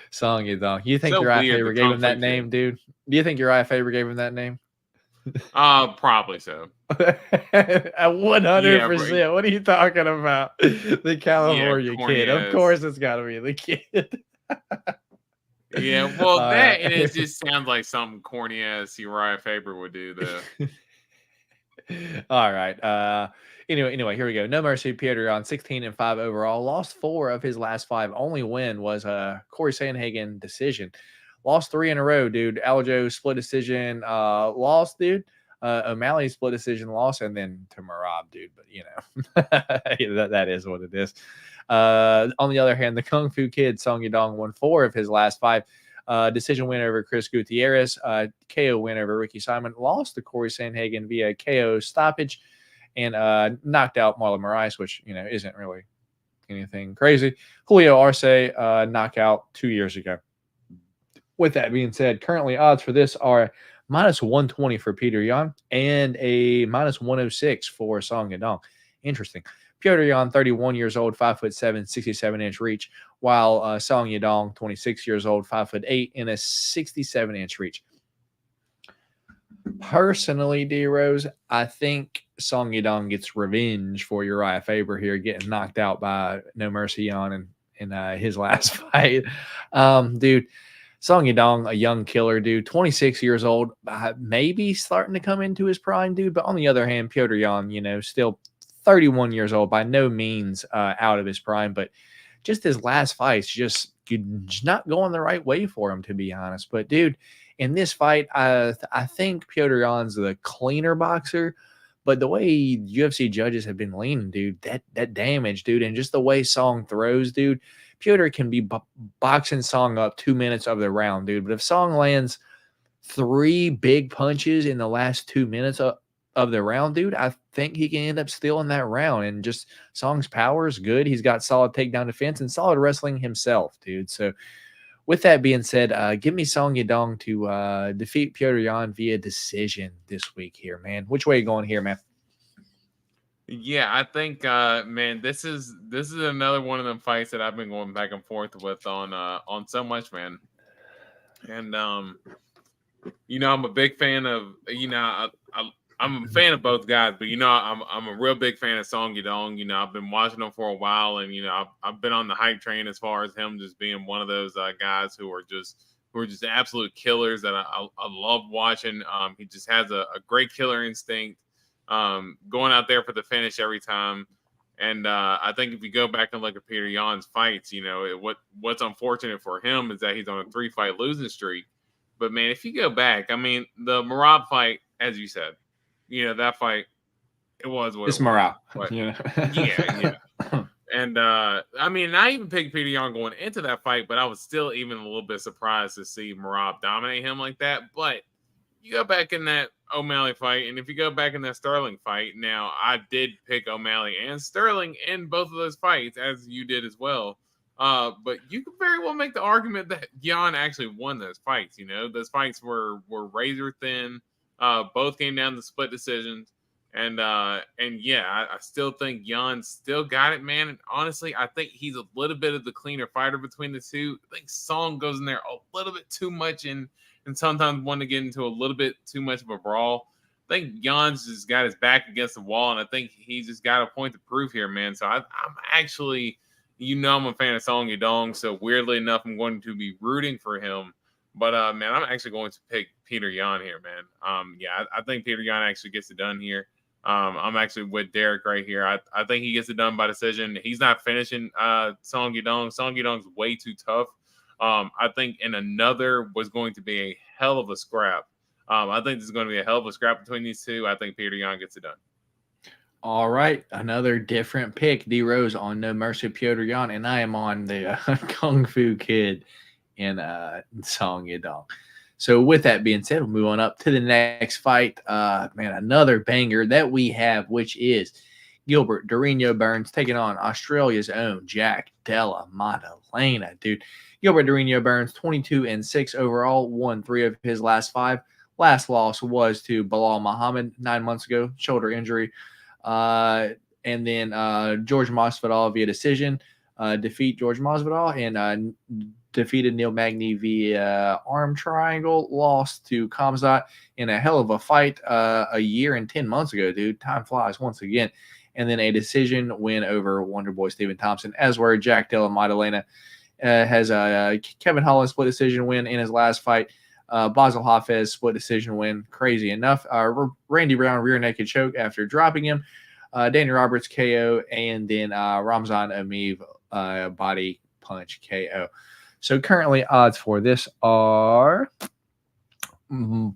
Song Yadong. You think your eye favor gave him that name, dude? Do you think your eye favor gave him that name? Probably so. 100%. Yeah, what are you talking about? The California Kid. Of course, it's got to be the kid. Yeah, well, that and it just sounds like something corny ass Uriah Faber would do, though. All right. Anyway, here we go. No Mercy, Piotr on 16-5 overall. Lost 4 of his last 5. Only win was a Corey Sandhagen decision. Lost 3 in a row, dude. Aljo split decision, lost, dude. O'Malley split decision, loss, and then to Moroz, dude. But that is what it is. On the other hand, the Kung Fu Kid, Song Yadong, won 4 of his last 5. Decision win over Chris Gutierrez. KO win over Ricky Simon. Lost to Corey Sandhagen via KO stoppage. And knocked out Marlon Moraes, which, isn't really anything crazy. Julio Arce, knockout 2 years ago. With that being said, currently odds for this are -120 for Piotr Jan and a -106 for Song Yadong. Interesting. Piotr Jan, 31 years old, 5'7", 67-inch reach, while Song Yadong, 26 years old, 5'8", and a 67-inch reach. Personally, D-Rose, I think Song Yadong gets revenge for Uriah Faber here, getting knocked out by No Mercy Jan in his last fight. Dude, Song Yadong, a young killer, dude, 26 years old, maybe starting to come into his prime, dude. But on the other hand, Piotr Jan, still 31 years old, by no means out of his prime, but just his last fights just not going the right way for him, to be honest. But, dude, in this fight, I think Piotr Jan's the cleaner boxer, but the way UFC judges have been leaning, dude, that damage, dude, and just the way Song throws, dude, Piotr can be boxing Song up 2 minutes of the round, dude. But if Song lands 3 big punches in the last 2 minutes of the round, dude, I think he can end up stealing that round. And just Song's power is good. He's got solid takedown defense and solid wrestling himself, dude. So with that being said, give me Song Yadong to defeat Piotr Jan via decision this week here, man. Which way are you going here, man? Yeah, I think, man, this is another one of them fights that I've been going back and forth with on so much, man. And I'm a big fan of I'm a fan of both guys, but I'm a real big fan of Song Yadong. I've been watching him for a while, and I've been on the hype train as far as him just being one of those guys who are just absolute killers that I love watching. He just has a great killer instinct. going out there for the finish every time. And I think if you go back and look at Petr Yan's fights, what's unfortunate for him is that he's on a 3-fight losing streak. But, man, if you go back, I mean, the Moroz fight, as you said, that fight, it was what it's it was. Moroz. Yeah. And, I mean, I even picked Petr Yan going into that fight, but I was still even a little bit surprised to see Moroz dominate him like that. But you go back in that O'Malley fight, and if you go back in that Sterling fight, now I did pick O'Malley and Sterling in both of those fights, as you did as well. But you could very well make the argument that Yan actually won those fights. Those fights were razor thin. Both came down to split decisions. And yeah, I still think Yan still got it, man. And honestly, I think he's a little bit of the cleaner fighter between the two. I think Song goes in there a little bit too much and sometimes want to get into a little bit too much of a brawl. I think Jan's just got his back against the wall, and I think he's just got a point to prove here, man. So I'm actually, I'm a fan of Song Yadong, so weirdly enough, I'm going to be rooting for him. But, man, I'm actually going to pick Petr Yan here, man. Yeah, I think Petr Yan actually gets it done here. I'm actually with Derek right here. I think he gets it done by decision. He's not finishing Song Yadong. Song Yadong's way too tough. I think in another was going to be a hell of a scrap. I think there's going to be a hell of a scrap between these two. I think Petr Yan gets it done. All right, another different pick. D Rose on No Mercy Petr Yan, and I am on the Kung Fu Kid in Song Yadong. So with that being said, we'll move on up to the next fight. Man, another banger that we have, which is Gilbert Durinho Burns taking on Australia's own Jack Della Maddalena, dude. Gilbert Durinho Burns, 22-6 overall, won 3 of his last 5. Last loss was to Bilal Muhammad 9 months ago, shoulder injury. And then George Masvidal via decision, defeat George Masvidal, and defeated Neil Magny via arm triangle, lost to Khamzat in a hell of a fight a year and 10 months ago, dude. Time flies once again. And then a decision win over Wonder Boy Stephen Thompson, as where Jack Della Maddalena has a Kevin Holland split decision win in his last fight. Basel Hafez split decision win. Crazy enough. Randy Brown rear naked choke after dropping him. Danny Roberts KO, and then Ramzan Ameev body punch KO. So currently odds for this are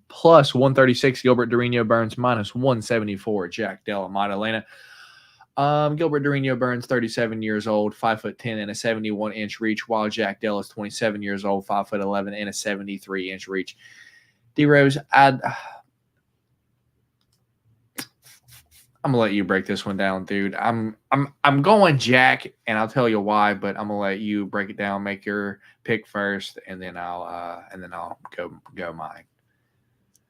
plus 136 Gilbert Durinho Burns, minus 174 Jack Della Maddalena. Gilbert Durinho Burns, 37 years old, 5'10" and a 71-inch reach, while Jack Della is 27 years old, 5'11" and a 73-inch reach. D Rose, I'm gonna let you break this one down, dude. I'm going Jack, and I'll tell you why, but I'm gonna let you break it down, make your pick first, and then I'll go mine.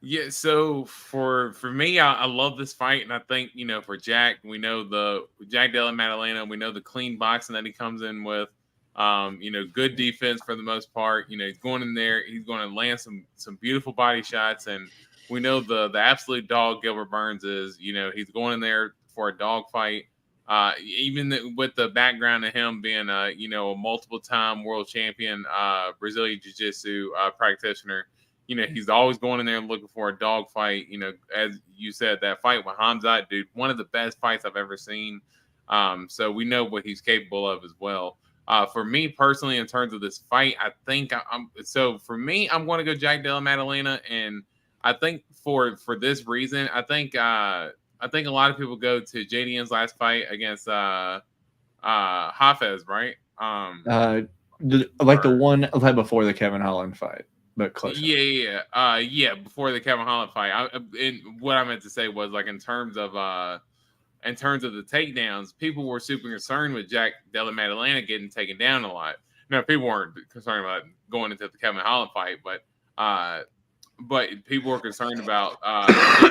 Yeah, so for me, I love this fight, and I think for Jack, we know the Jack Della Maddalena, we know the clean boxing that he comes in with, good defense for the most part. He's going in there, he's going to land some beautiful body shots, and we know the absolute dog Gilbert Burns is. He's going in there for a dog fight, even with the background of him being a multiple-time world champion Brazilian Jiu-Jitsu practitioner. He's always going in there and looking for a dog fight. As you said, that fight with Khamzat, dude, one of the best fights I've ever seen. So we know what he's capable of as well. For me personally, in terms of this fight, I think I'm going to go Jack Della Maddalena, and I think for this reason, I think a lot of people go to JDN's last fight against Hafez, right? The one right before the Kevin Holland fight. But close. Yeah. Before the Kevin Holland fight, what I meant to say was in terms of the takedowns, people were super concerned with Jack Della Maddalena getting taken down a lot. Now, people weren't concerned about going into the Kevin Holland fight, but people were concerned about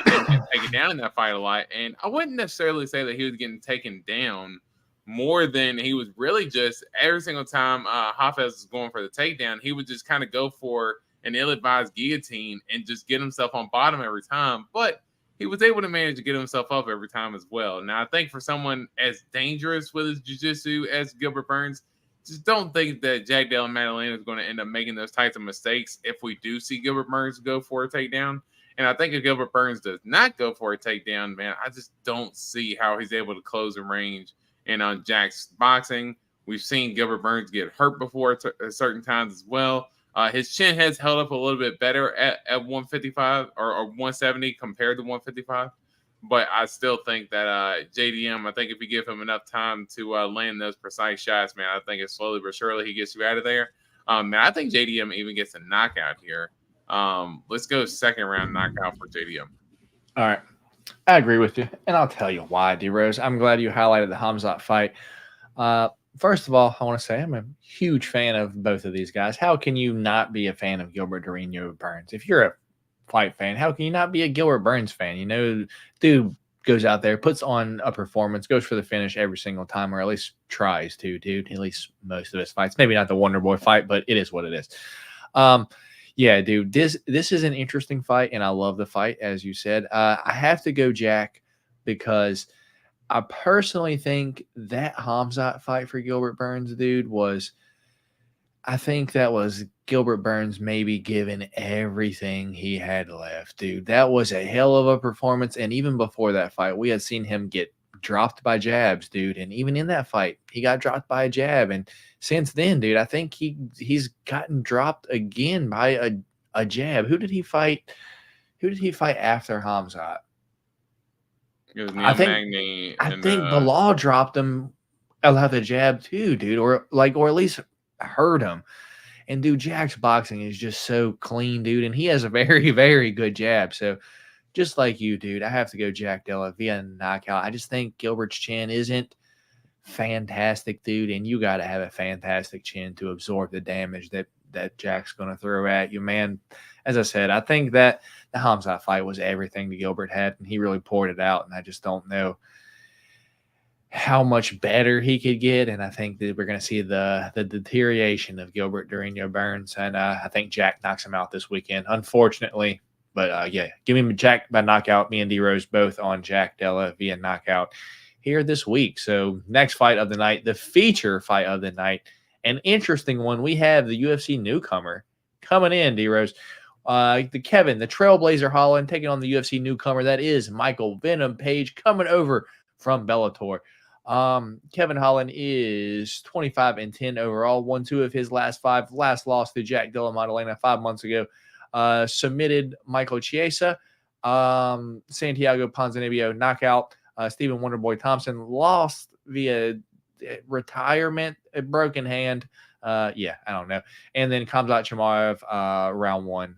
getting taken down in that fight a lot. And I wouldn't necessarily say that he was getting taken down more than he was really just every single time Hafez was going for the takedown, he would just kind of go for an ill-advised guillotine and just get himself on bottom every time. But he was able to manage to get himself up every time as well. Now, I think for someone as dangerous with his jiu-jitsu as Gilbert Burns, just don't think that Jack Della Maddalena is going to end up making those types of mistakes if we do see Gilbert Burns go for a takedown. And I think if Gilbert Burns does not go for a takedown, man, I just don't see how he's able to close the range. And on Jack's boxing, we've seen Gilbert Burns get hurt before at certain times as well. His chin has held up a little bit better at 155 or 170 compared to 155. But I still think that JDM, I think if you give him enough time to land those precise shots, man, I think it's slowly but surely he gets you out of there. Man, I think JDM even gets a knockout here. Let's go second round knockout for JDM. All right. I agree with you. And I'll tell you why, D-Rose. I'm glad you highlighted the Khamzat fight. First of all, I want to say I'm a huge fan of both of these guys. How can you not be a fan of Gilbert Durinho Burns? If you're a fight fan, how can you not be a Gilbert Burns fan? You know, dude goes out there, puts on a performance, goes for the finish every single time, or at least tries to, dude. At least most of his fights. Maybe not the Wonder Boy fight, but it is what it is. Yeah, dude, this is an interesting fight, and I love the fight, as you said. I have to go Jack because I personally think that Khamzat fight for Gilbert Burns, dude, I think that was Gilbert Burns maybe giving everything he had left, dude. That was a hell of a performance, and even before that fight, we had seen him get dropped by jabs, dude, and even in that fight, he got dropped by a jab, and since then, dude, I think he's gotten dropped again by a jab. Who did he fight? Who did he fight after Khamzat? It was Neil Magny. I think the law dropped him out the jab too, dude, or at least hurt him. And dude, Jack's boxing is just so clean, dude, and he has a very, very good jab. So just like you, dude, I have to go Jack Della via knockout. I just think Gilbert's chin isn't fantastic, dude, and you got to have a fantastic chin to absorb the damage that Jack's going to throw at you, man. As I said, I think that the Khamzat fight was everything that Gilbert had, and he really poured it out, and I just don't know how much better he could get, and I think that we're going to see the deterioration of Gilbert Durinho Burns, and I think Jack knocks him out this weekend, unfortunately. But, yeah, give me Jack by knockout. Me and D-Rose both on Jack Della via knockout here this week. So next fight of the night, the feature fight of the night, an interesting one. We have the UFC newcomer coming in, D-Rose. The Trailblazer Holland taking on the UFC newcomer. That is Michael Venom Page coming over from Bellator. Kevin Holland is 25-10 overall. Won 2 of his last 5. Last loss to Jack Della Maddalena 5 months ago. Submitted Michael Chiesa. Santiago Ponzinibbio knockout. Stephen Wonderboy Thompson lost via retirement, a broken hand. I don't know. And then Khamzat Chimaev, round 1,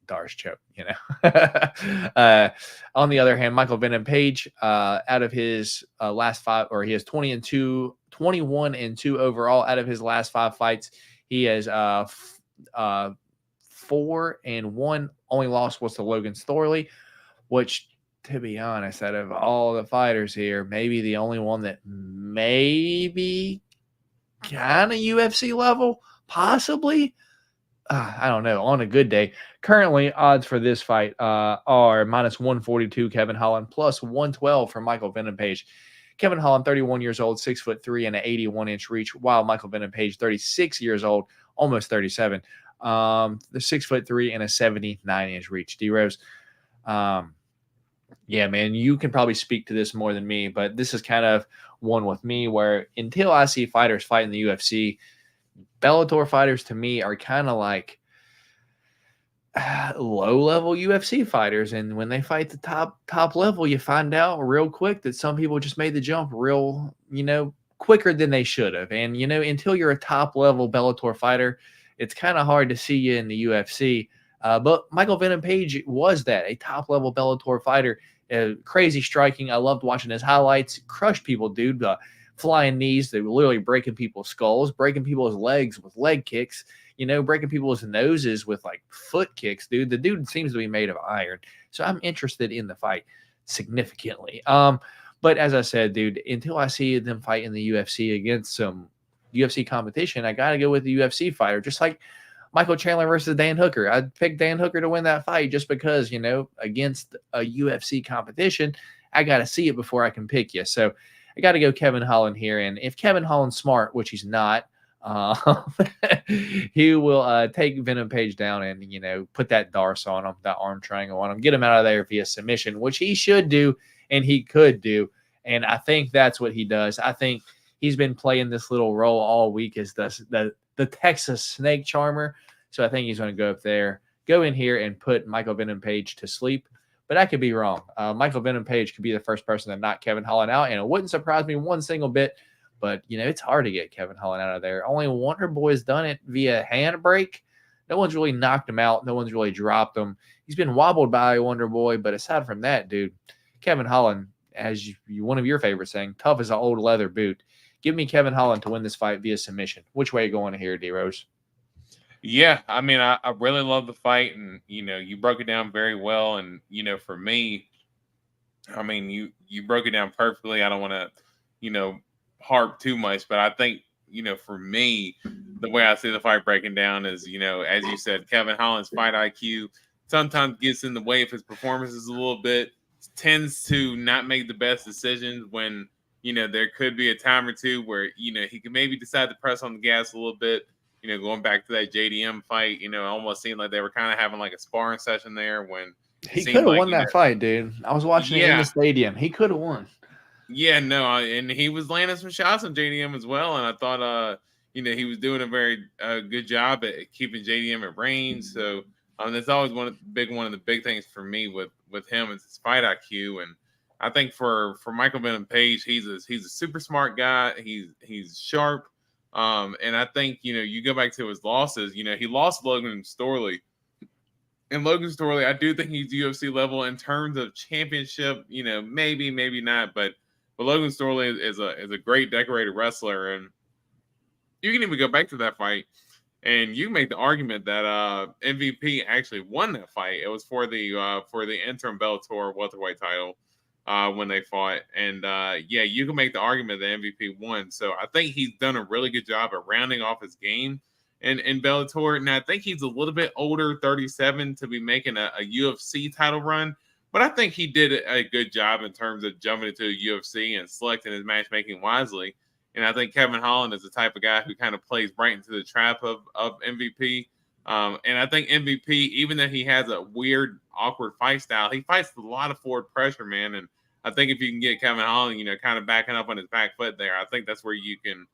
Darce choke, you know. On the other hand, Michael Venom Page, out of his last 5, or he has 21-2 overall out of his last 5 fights. He has 4-1. Only loss was to Logan Storley, which, to be honest, out of all the fighters here, maybe the only one that maybe kind of UFC level, possibly. I don't know. On a good day. Currently, odds for this fight are -142 Kevin Holland, +112 for Michael Venom Page. Kevin Holland, 31 years old, 6'3" and an 81-inch reach, while Michael Venom Page, 36 years old, almost 37. The 6'3" and a 79-inch reach. D-Rose. Yeah, man, you can probably speak to this more than me, but this is kind of one with me where until I see fighters fight in the UFC, Bellator fighters to me are kind of like low-level UFC fighters. And when they fight the top level, you find out real quick that some people just made the jump real, quicker than they should have. And, until you're a top-level Bellator fighter, it's kind of hard to see you in the UFC. But Michael Venom Page was that, a top-level Bellator fighter. Crazy striking. I loved watching his highlights. Crushed people, dude. Flying knees. They were literally breaking people's skulls, breaking people's legs with leg kicks, breaking people's noses with, foot kicks, dude. The dude seems to be made of iron. So I'm interested in the fight significantly. But as I said, dude, until I see them fight in the UFC against some UFC competition, I got to go with the UFC fighter, just like Michael Chandler versus Dan Hooker. I'd pick Dan Hooker to win that fight just because, against a UFC competition, I got to see it before I can pick you. So I got to go Kevin Holland here. And if Kevin Holland's smart, which he's not, He will take Venom Page down and, put that Darce on him, that arm triangle on him, get him out of there via submission, which he should do and he could do. And I think that's what he does. I think he's been playing this little role all week as the Texas snake charmer. So I think he's going to go up there, go in here and put Michael Venom Page to sleep. But I could be wrong. Michael Venom Page could be the first person to knock Kevin Holland out, and it wouldn't surprise me one single bit. But, it's hard to get Kevin Holland out of there. Only Wonder Boy's done it via handbrake. No one's really knocked him out. No one's really dropped him. He's been wobbled by Wonder Boy. But aside from that, dude, Kevin Holland, as one of your favorites saying, tough as an old leather boot. Give me Kevin Holland to win this fight via submission. Which way are you going here, D-Rose? Yeah, I mean, I really love the fight. And, you broke it down very well. And, for me, I mean, you broke it down perfectly. I don't want to, harp too much, but I think, for me, the way I see the fight breaking down is, as you said, Kevin Holland's fight IQ sometimes gets in the way of his performances a little bit, tends to not make the best decisions when, there could be a time or two where, he can maybe decide to press on the gas a little bit, going back to that JDM fight, it almost seemed like they were kind of having like a sparring session there when he could have won that fight, dude. I was watching it in the stadium. He could have won. Yeah, no, and he was landing some shots on JDM as well, and I thought, he was doing a very good job at keeping JDM at range. So that's always one of the big things for me with him is his fight IQ, and I think for Michael Venom Page, he's a super smart guy. He's sharp, and I think you go back to his losses. He lost Logan Storley. And Logan Storley, I do think he's UFC level in terms of championship. Maybe not, but Logan Storley is a great decorated wrestler, and you can even go back to that fight, and you make the argument that MVP actually won that fight. It was for the interim Bellator welterweight title when they fought, and you can make the argument that MVP won. So I think he's done a really good job at rounding off his game in Bellator, and I think he's a little bit older, 37, to be making a UFC title run. But I think he did a good job in terms of jumping into the UFC and selecting his matchmaking wisely. And I think Kevin Holland is the type of guy who kind of plays right into the trap of MVP. And I think MVP, even though he has a weird, awkward fight style, he fights with a lot of forward pressure, man. And I think if you can get Kevin Holland, kind of backing up on his back foot there, I think that's where you can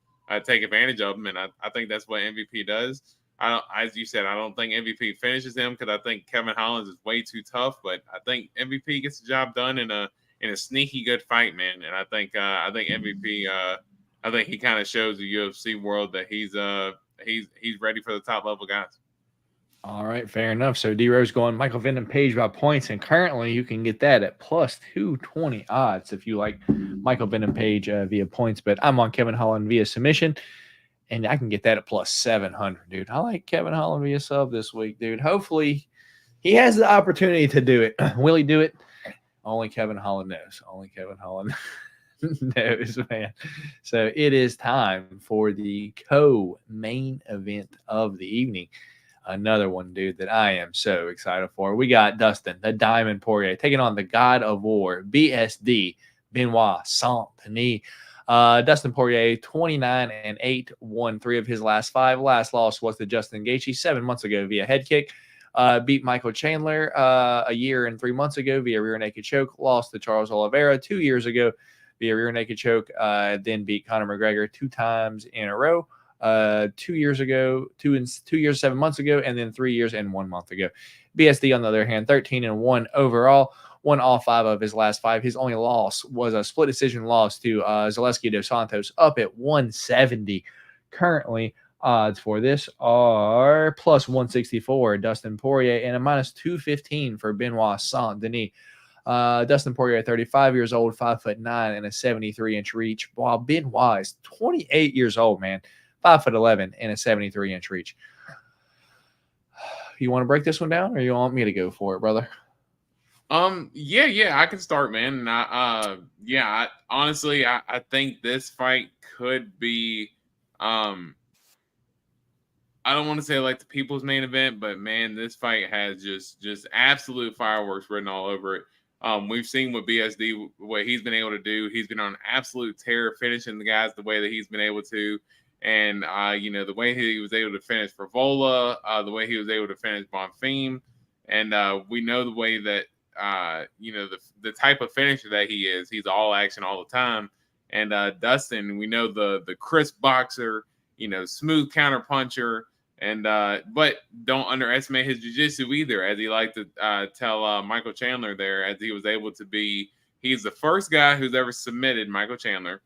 take advantage of him. And I think that's what MVP does. As you said, I don't think MVP finishes him because I think Kevin Holland is way too tough. But I think MVP gets the job done in a sneaky good fight, man. And I think MVP, I think he kind of shows the UFC world that he's ready for the top level guys. All right, fair enough. So D-Rose going Michael Venom Page by points, and currently you can get that at plus 220 odds if you like Michael Venom Page via points. But I'm on Kevin Holland via submission. And I can get that at plus 700, dude. I like Kevin Holland via sub this week, dude. Hopefully, he has the opportunity to do it. Will he do it? Only Kevin Holland knows. Only Kevin Holland knows, man. So it is time for the co-main event of the evening. Another one, dude, that I am so excited for. We got Dustin, the Diamond Poirier, taking on the God of War, BSD, Benoit Saint-Denis. Dustin Poirier, 29-8, won 3 of his last 5. Last loss was to Justin Gaethje 7 months ago via head kick. Beat Michael Chandler a year and 3 months ago via rear naked choke. Lost to Charles Oliveira 2 years ago via rear naked choke. Then beat Conor McGregor 2 times in a row. 2 years ago, 2 years, 7 months ago, and then 3 years and 1 month ago. BSD, on the other hand, 13-1 overall. Won all 5 of his last 5. His only loss was a split decision loss to Zaleski dos Santos up at 170. Currently, odds for this are plus 164 Dustin Poirier and a minus 215 for Benoit Saint-Denis. Dustin Poirier, 35 years old, 5'9" and a 73-inch reach, while Benoit is 28 years old, man, 5'11" and a 73-inch reach. You want to break this one down, or you want me to go for it, brother? I can start, man. And honestly, I think this fight could be, I don't want to say like the people's main event, but man, this fight has just absolute fireworks written all over it. We've seen with BSD what he's been able to do. He's been on an absolute tear, finishing the guys the way that he's been able to. And the way he was able to finish Frivola, the way he was able to finish Bonfim, and we know the way that the type of finisher that he is. He's all action all the time. And Dustin, we know the crisp boxer, smooth counter puncher. And but don't underestimate his jiu-jitsu either, as he liked to tell Michael Chandler there, as he was able to be. He's the first guy who's ever submitted Michael Chandler.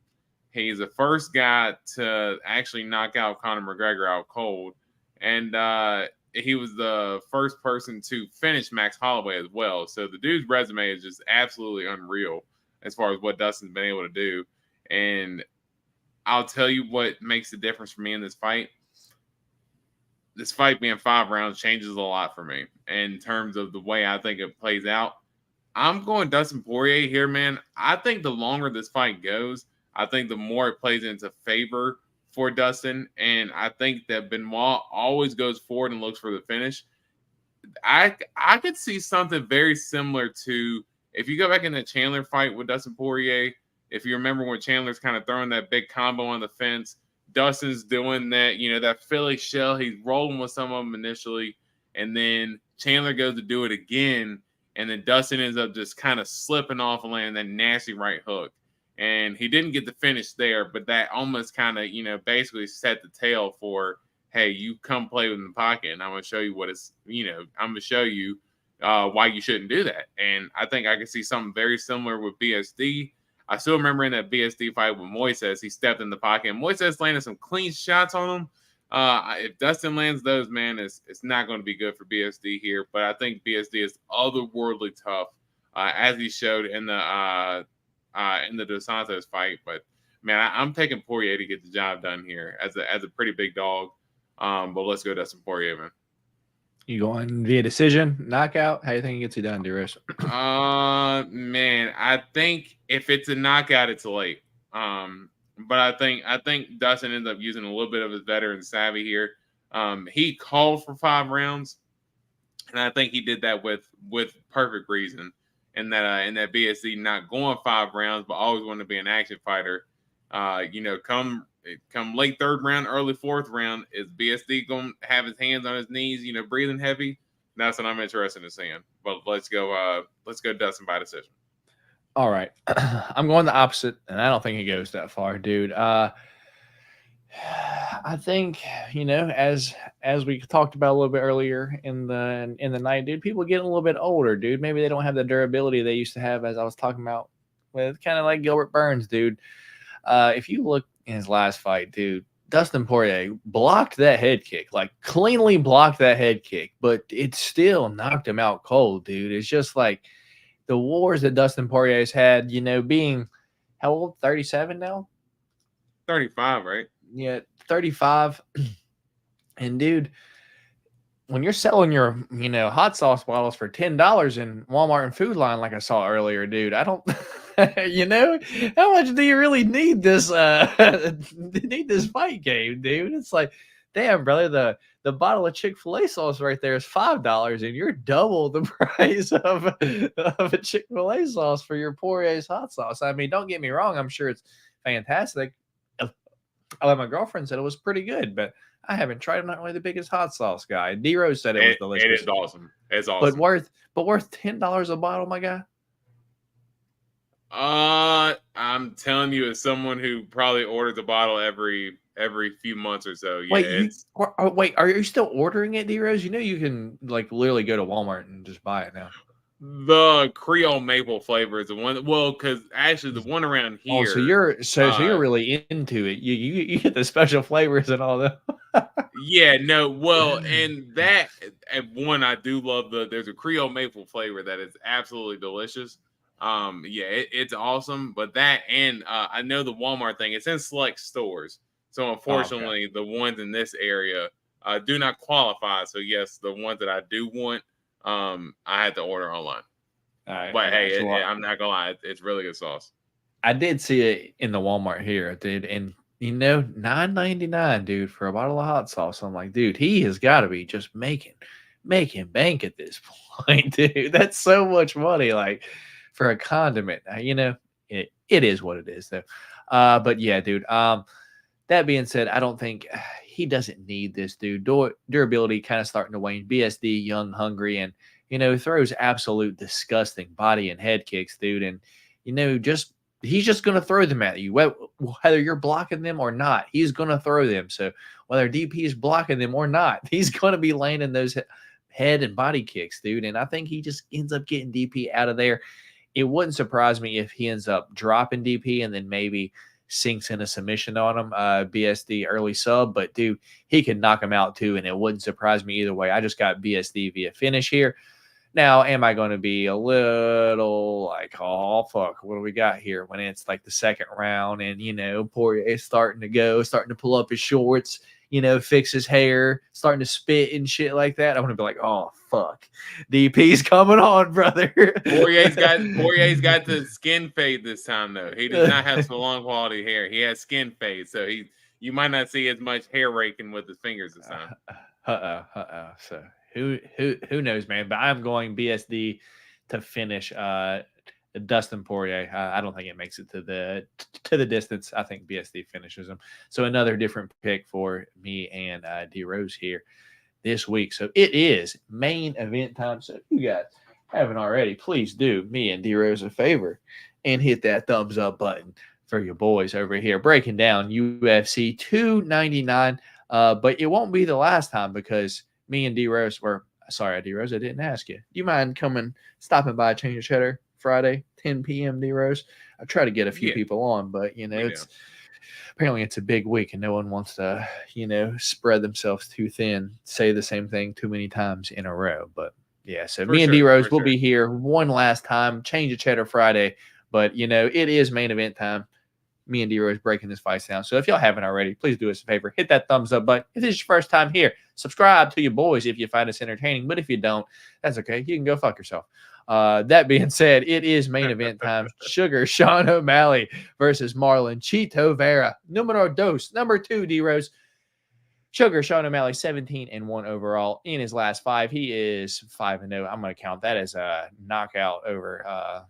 He's the first guy to actually knock out Conor McGregor out cold, and he was the first person to finish Max Holloway as well. So the dude's resume is just absolutely unreal as far as what Dustin's been able to do. And I'll tell you what makes the difference for me in this fight. This fight being 5 rounds changes a lot for me in terms of the way I think it plays out. I'm going Dustin Poirier here, man. I think the longer this fight goes, I think the more it plays into favor for Dustin. And I think that Benoit always goes forward and looks for the finish. I could see something very similar to, if you go back in the Chandler fight with Dustin Poirier, if you remember when Chandler's kind of throwing that big combo on the fence, Dustin's doing that, that Philly shell. He's rolling with some of them initially, and then Chandler goes to do it again, and then Dustin ends up just kind of slipping off and landing that nasty right hook. And he didn't get the finish there, but that almost kind of, basically set the tail for, hey, you come play with the pocket, and I'm going to show you what it's, I'm going to show you why you shouldn't do that. And I think I could see something very similar with BSD. I still remember in that BSD fight with Moises, he stepped in the pocket, and Moises landed some clean shots on him. If Dustin lands those, man, it's not going to be good for BSD here. But I think BSD is otherworldly tough, as he showed in the Dos Santos fight. But man, I'm taking Poirier to get the job done here as a pretty big dog. But let's go Dustin Poirier, man. You going via decision, knockout? How do you think he gets it done, Duris? Man, I think if it's a knockout, it's late. But I think Dustin ends up using a little bit of his veteran savvy here. He called for 5 rounds, and I think he did that with perfect reason. And that BSD not going 5 rounds, but always wanting to be an action fighter. Come late 3rd round, early 4th round, is BSD going to have his hands on his knees, breathing heavy? That's what I'm interested in seeing. But let's go Dustin by decision. All right. I'm going the opposite, and I don't think he goes that far, dude. I think, as we talked about a little bit earlier in the night, dude, people getting a little bit older, dude. Maybe they don't have the durability they used to have, as I was talking about with kind of like Gilbert Burns, dude. If you look in his last fight, dude, Dustin Poirier blocked that head kick, like cleanly blocked that head kick, but it still knocked him out cold, dude. It's just like the wars that Dustin Poirier's had, being how old? 37 now? 35, right? Yeah, 35. And dude, when you're selling your, hot sauce bottles for $10 in Walmart and Food Line, like I saw earlier, dude, I don't, how much do you really need this, need this fight game, dude? It's like, damn, brother, the bottle of Chick-fil-A sauce right there is $5, and you're double the price of a Chick-fil-A sauce for your Poirier's hot sauce. I mean, don't get me wrong, I'm sure it's fantastic. Like my girlfriend said, it was pretty good, but I haven't tried. I'm not really the biggest hot sauce guy. D-Rose said it was delicious. It is awesome. It's awesome. But worth $10 a bottle, my guy. I'm telling you, as someone who probably orders a bottle every few months or so. Yeah, wait, are you still ordering it, D-Rose? You can like literally go to Walmart and just buy it now. The Creole maple flavor is the one. Well, because actually the one around here. Oh, so you're really into it. You get the special flavors and all that. Yeah, no. Well, and that one I do love. There's a Creole maple flavor that is absolutely delicious. It's awesome. But that and I know the Walmart thing. It's in select stores. So unfortunately, the ones in this area do not qualify. So yes, the ones that I do want. I had to order online. All right, but hey, I'm not gonna lie, it's really good sauce. I did see it in the Walmart here, dude, and $9.99, dude, for a bottle of hot sauce. I'm like, dude, he has got to be just making bank at this point, dude. That's so much money, like for a condiment. It is what it is, though. But yeah, dude. That being said, I don't think he doesn't need this, dude. Durability kind of starting to wane. BSD, young, hungry, and, throws absolute disgusting body and head kicks, dude. And, he's just going to throw them at you, whether you're blocking them or not. He's going to throw them. So whether DP is blocking them or not, he's going to be landing those head and body kicks, dude. And I think he just ends up getting DP out of there. It wouldn't surprise me if he ends up dropping DP and then maybe sinks in a submission on him, BSD early sub. But, dude, he can knock him out too, and it wouldn't surprise me either way. I just got BSD via finish here. Now, am I going to be a little like, oh, fuck, what do we got here when it's like the second round and, Poirier is starting to pull up his shorts, fix his hair, starting to spit and shit like that? I want to be like, oh, fuck, DP's coming on, brother. Poirier's got the skin fade this time, though. He does not have some long quality hair. He has skin fade, so you might not see as much hair raking with his fingers this time. So who knows, man? But I'm going BSD to finish Dustin Poirier. I don't think it makes it to the distance. I think BSD finishes him. So another different pick for me and D Rose here this week. So it is main event time. So if you guys haven't already, please do me and D Rose a favor and hit that thumbs up button for your boys over here breaking down UFC 299. But it won't be the last time because me and D Rose sorry, D Rose, I didn't ask you. Do you mind stopping by Change of Cheddar Friday, 10 p.m. D Rose? I try to get a few people on, but apparently it's a big week and no one wants to, spread themselves too thin, say the same thing too many times in a row. But yeah, so me and D Rose will be here one last time, Change of Cheddar Friday. But it is main event time. Me and D-Rose breaking this fight down. So if y'all haven't already, please do us a favor. Hit that thumbs up button. If this is your first time here, subscribe to your boys if you find us entertaining. But if you don't, that's okay. You can go fuck yourself. That being said, it is main event time. Sugar Sean O'Malley versus Marlon Chito Vera. Numero dos, number 2, D-Rose. Sugar Sean O'Malley, 17-1 overall in his last 5. He is 5-0. I'm going to count that as a knockout over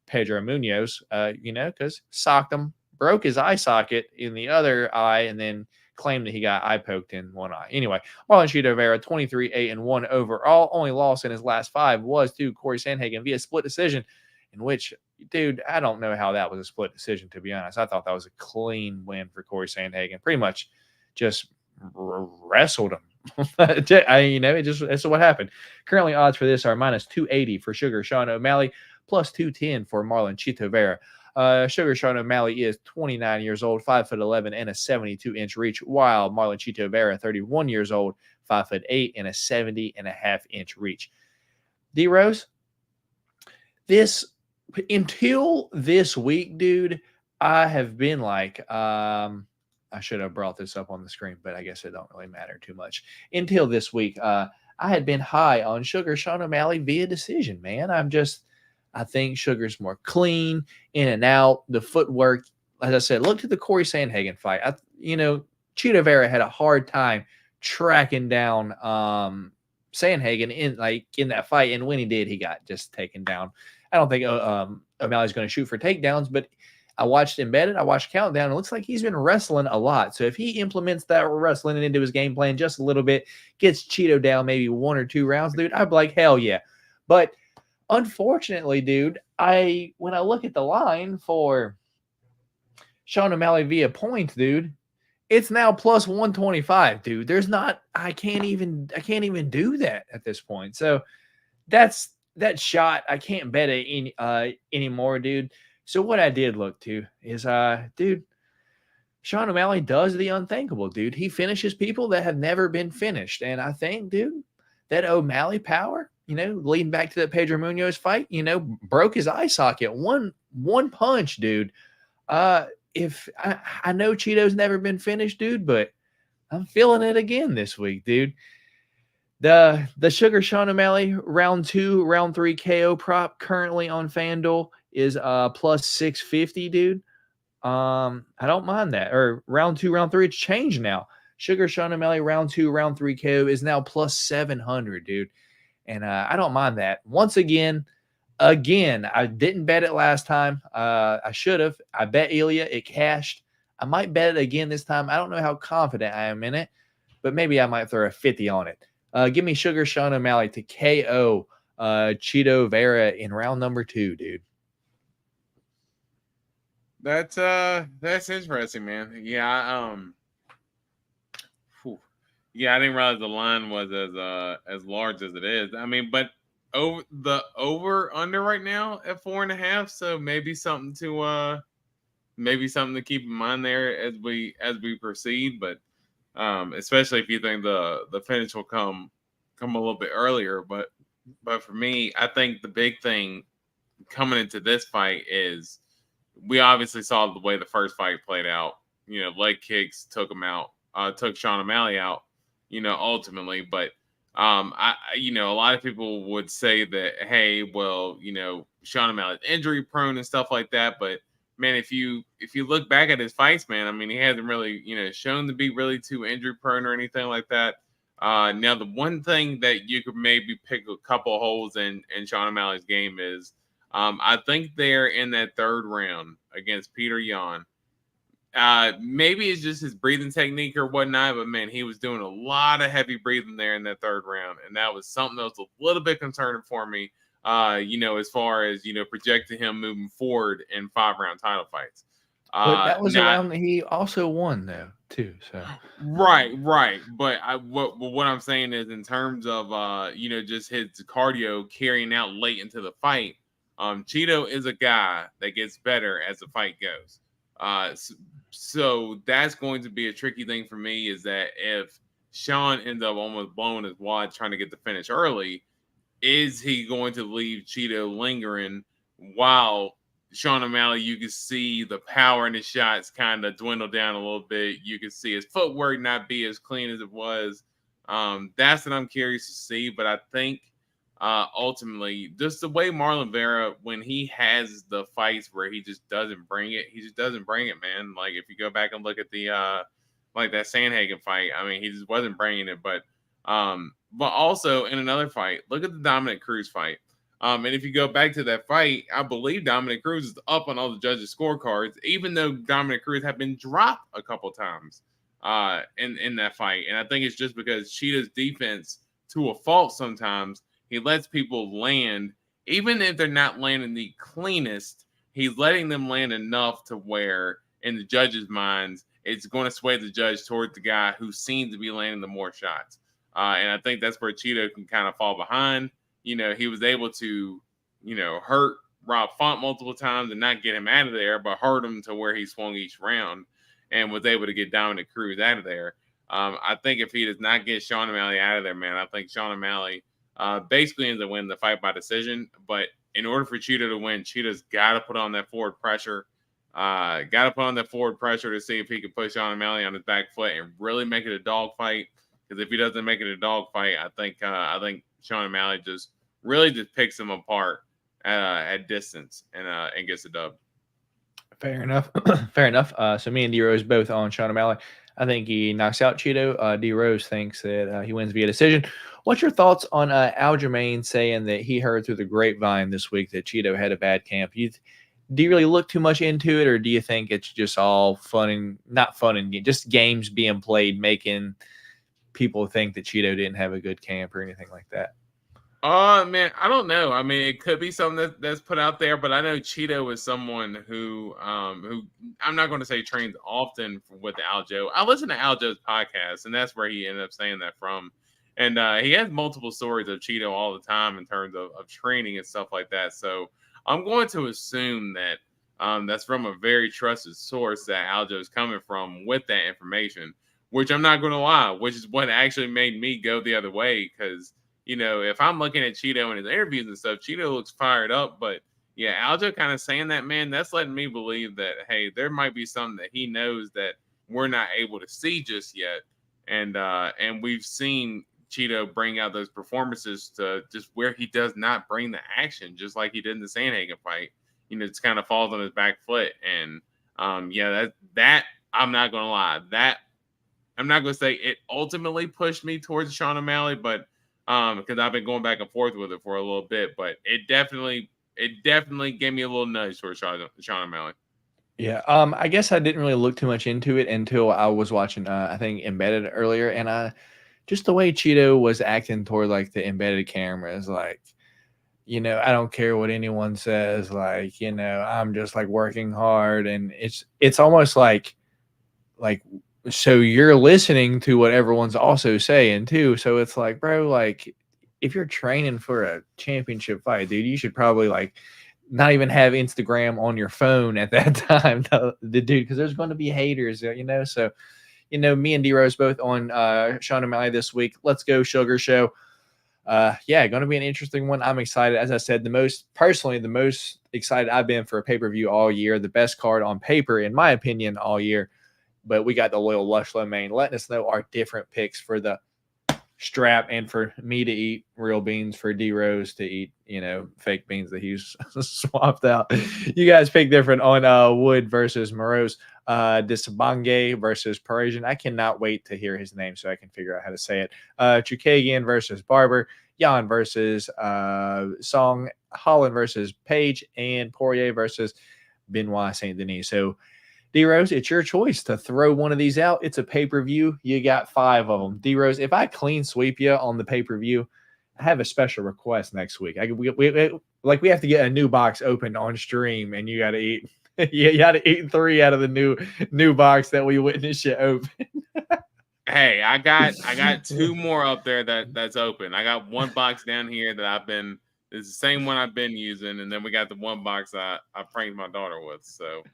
Pedro Munoz, because socked him. Broke his eye socket in the other eye and then claimed that he got eye poked in one eye. Anyway, Marlon Chito Vera, 23-1 overall. Only loss in his last 5 was to Corey Sandhagen via split decision, in which, dude, I don't know how that was a split decision, to be honest. I thought that was a clean win for Corey Sandhagen. Pretty much just wrestled him. That's what happened. Currently, odds for this are minus 280 for Sugar Sean O'Malley, plus 210 for Marlon Chito Vera. Sugar Sean O'Malley is 29 years old, 5'11" and a 72-inch reach, while Marlon Chito Vera, 31 years old, 5'8" and a 70.5-inch reach. D Rose, until this week, dude, I have been like, I should have brought this up on the screen, but I guess it don't really matter too much. Until this week, I had been high on Sugar Sean O'Malley via decision, man. I think Sugar's more clean, in and out, the footwork. As I said, look to the Corey Sandhagen fight. Chito Vera had a hard time tracking down Sandhagen in that fight, and when he did, he got just taken down. I don't think O'Malley's going to shoot for takedowns, but I watched Embedded, I watched Countdown. It looks like he's been wrestling a lot. So if he implements that wrestling into his game plan just a little bit, gets Chito down maybe 1 or 2 rounds, dude, I'd be like, hell yeah. But unfortunately, dude, when I look at the line for Sean O'Malley via points, dude, it's now plus 125, dude. I can't even do that at this point. So that shot, I can't bet it anymore, dude. So what I did look to is, dude, Sean O'Malley does the unthinkable, dude. He finishes people that have never been finished. And I think, dude, that O'Malley power, leading back to that Pedro Munoz fight, broke his eye socket. One punch, dude. If I know Chito's never been finished, dude, but I'm feeling it again this week, dude. The Sugar Sean O'Malley round 2, round 3 KO prop currently on FanDuel is plus 650, dude. I don't mind that. Or round 2, round 3, it's changed now. Sugar Sean O'Malley round 2, round 3 KO is now plus 700, dude. And I don't mind that. Once again, I didn't bet it last time. I should have. I bet Ilya. It cashed. I might bet it again this time. I don't know how confident I am in it, but maybe I might throw a 50 on it. Give me Sugar Sean O'Malley to KO Chito Vera in round number 2, dude. That's interesting, man. Yeah, yeah, I didn't realize the line was as large as it is. I mean, but over under right now at 4.5, so maybe something to keep in mind there as we proceed. But especially if you think the finish will come a little bit earlier. But for me, I think the big thing coming into this fight is we obviously saw the way the first fight played out. Leg kicks took him out, took Sean O'Malley out. Ultimately, but a lot of people would say that, hey, well, Sean O'Malley's injury prone and stuff like that. But man, if you look back at his fights, man, I mean, he hasn't really, shown to be really too injury prone or anything like that. Now, the one thing that you could maybe pick a couple holes in Sean O'Malley's game is, I think they're in that third round against Peter Yan. Maybe it's just his breathing technique or whatnot, but man, he was doing a lot of heavy breathing there in that third round, and that was something that was a little bit concerning for me. As far as projecting him moving forward in 5-round title fights. But that was a round that he also won, though, too. So right. But what I'm saying is, in terms of just his cardio carrying out late into the fight, Chito is a guy that gets better as the fight goes. So that's going to be a tricky thing for me, is that if Sean ends up almost blowing his wad trying to get the finish early, is he going to leave Chito lingering while Sean O'Malley, you can see the power in his shots kind of dwindle down a little bit. You can see his footwork not be as clean as it was. That's what I'm curious to see. But I think ultimately, just the way Marlon Vera, when he has the fights where he just doesn't bring it, man. Like if you go back and look at the like that Sandhagen fight, I mean, he just wasn't bringing it. But also in another fight, look at the Dominic Cruz fight. And if you go back to that fight, I believe Dominic Cruz is up on all the judges' scorecards, even though Dominic Cruz had been dropped a couple times in that fight. And I think it's just because Cheetah's defense, to a fault sometimes, he lets people land, even if they're not landing the cleanest, he's letting them land enough to where, in the judges' minds, it's going to sway the judge toward the guy who seems to be landing the more shots. And I think that's where Chito can kind of fall behind. He was able to, hurt Rob Font multiple times and not get him out of there, but hurt him to where he swung each round and was able to get Dominic Cruz out of there. I think if he does not get Sean O'Malley out of there, man, I think Sean O'Malley basically ends up winning the fight by decision. But in order for Chito to win, Chito's got to put on that forward pressure. To see if he can put Sean O'Malley on his back foot and really make it a dog fight. Because if he doesn't make it a dog fight, I think Sean O'Malley just picks him apart at distance and gets a dub. Fair enough. So me and D Rose both on Sean O'Malley. I think he knocks out Chito. D Rose thinks that he wins via decision. What's your thoughts on Aljamain saying that he heard through the grapevine this week that Chito had a bad camp? Do you really look too much into it, or do you think it's just all not fun and just games being played, making people think that Chito didn't have a good camp or anything like that? Man, I don't know. I mean, it could be something that's put out there, but I know Chito is someone who I'm not going to say trains often with Aljo. I listen to Aljo's podcast, and that's where he ended up saying that from. And he has multiple stories of Chito all the time in terms of training and stuff like that. So I'm going to assume that that's from a very trusted source that Aljo is coming from with that information, which I'm not going to lie, which is what actually made me go the other way. Because, if I'm looking at Chito in his interviews and stuff, Chito looks fired up. But yeah, Aljo kind of saying that, man, that's letting me believe that, hey, there might be something that he knows that we're not able to see just yet. And we've seen Chito bring out those performances to just where he does not bring the action, just like he did in the Sandhagen fight. It's kind of falls on his back foot. And that I'm not going to lie, that I'm not going to say it ultimately pushed me towards Sean O'Malley, but because I've been going back and forth with it for a little bit, but it definitely gave me a little nudge towards Sean O'Malley. Yeah, I guess I didn't really look too much into it until I was watching, I think, Embedded earlier, and just the way Chito was acting toward like the Embedded cameras, like, I don't care what anyone says, like, I'm just like working hard, and it's almost like so you're listening to what everyone's also saying too. So it's like, bro, like if you're training for a championship fight, dude, you should probably like not even have Instagram on your phone at that time, the dude, because there's going to be haters, So, me and D Rose both on Sean O'Malley this week. Let's go, Sugar Show. Yeah, going to be an interesting one. I'm excited. As I said, the most excited I've been for a pay-per-view all year. The best card on paper, in my opinion, all year. But we got the loyal Lushlow main letting us know our different picks for the strap, and for me to eat real beans, for D Rose to eat, fake beans that he's swapped out. You guys pick different on Wood versus Moroz, Despainge versus Parisian. I cannot wait to hear his name so I can figure out how to say it. Chookagian versus Barber, Jan versus Song, Holland versus Page, and Poirier versus Benoit Saint Denis. So, D Rose, it's your choice to throw one of these out. It's a pay-per-view. You got 5 of them. D Rose, if I clean sweep you on the pay-per-view, I have a special request next week. We have to get a new box opened on stream, and you got to eat. You got to eat 3 out of the new box that we witnessed you open. Hey, I got 2 more up there that's open. I got 1 box down here that it's the same one I've been using, and then we got the 1 box I pranked my daughter with. So,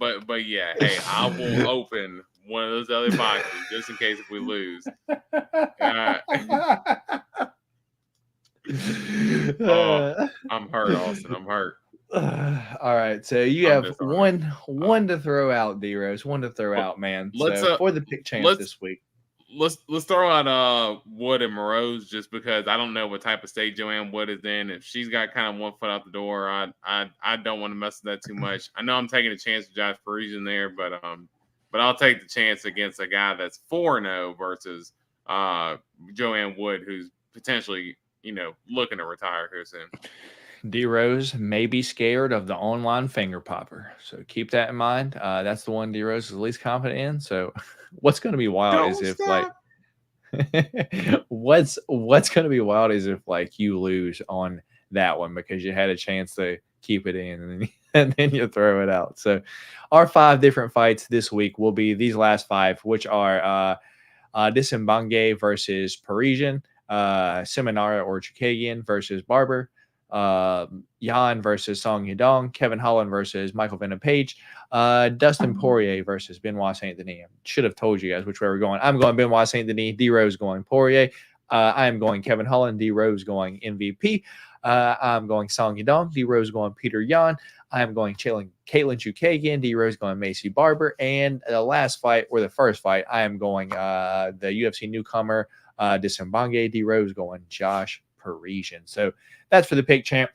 but yeah, hey, I will open one of those other boxes just in case if we lose. I'm hurt, Austin. I'm hurt. All right, so you have one to throw out, D Rose. One to throw out, man. For the pick chance this week. Let's throw out Wood and Moroz, just because I don't know what type of state Joanne Wood is in. If she's got kind of 1 foot out the door, I don't want to mess with that too much. I know I'm taking a chance with Josh Parisian there, but I'll take the chance against a guy that's 4-0 versus Joanne Wood, who's potentially looking to retire here soon. D Rose may be scared of the online finger popper, so keep that in mind. That's the one D Rose is the least confident in. So, what's going to be wild is if what's going to be wild is if you lose on that one because you had a chance to keep it in and then you throw it out. So, our 5 different fights this week will be these last 5, which are Despainge versus Parisian, Cerminara or Chookagian versus Barber, Jan versus Song Yadong, Kevin Holland versus Michael Venom Page, Dustin Poirier versus Benoit Saint Denis. I should have told you guys which way we're going. I'm going Benoit Saint Denis, D Rose going Poirier. I am going Kevin Holland, D Rose going MVP. I'm going Song Yadong, D Rose going Peter Yan. I am going Caitlin Chookagian, D Rose going Macy Barber. And the last fight, or the first fight, I am going the UFC newcomer Despainge, D Rose going Josh Parisian. So that's for the pick champ.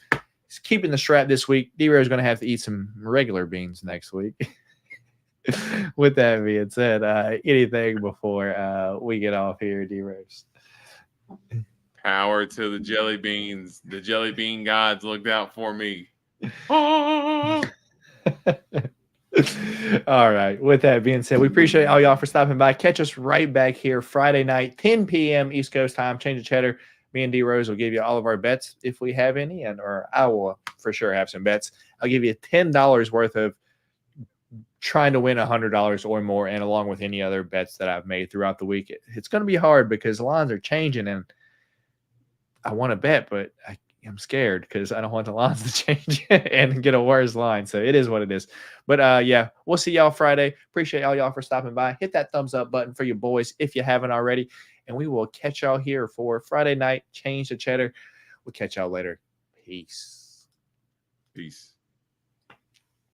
He's keeping the strap this week. D-Rose is going to have to eat some regular beans next week. With that being said, anything before we get off here, D-Rose? Power to the jelly beans. The jelly bean gods looked out for me. All right. With that being said, we appreciate all y'all for stopping by. Catch us right back here Friday night, 10 p.m. East Coast time. Change the cheddar. Me and D Rose will give you all of our bets if we have any, or I will for sure have some bets. I'll give you $10 worth of trying to win $100 or more, and along with any other bets that I've made throughout the week. It's going to be hard because the lines are changing, and I want to bet, but I'm scared because I don't want the lines to change and get a worse line. So it is what it is. But yeah, we'll see y'all Friday. Appreciate all y'all for stopping by. Hit that thumbs up button for your boys if you haven't already. And we will catch y'all here for Friday night. Change the cheddar. We'll catch y'all later. Peace. Peace.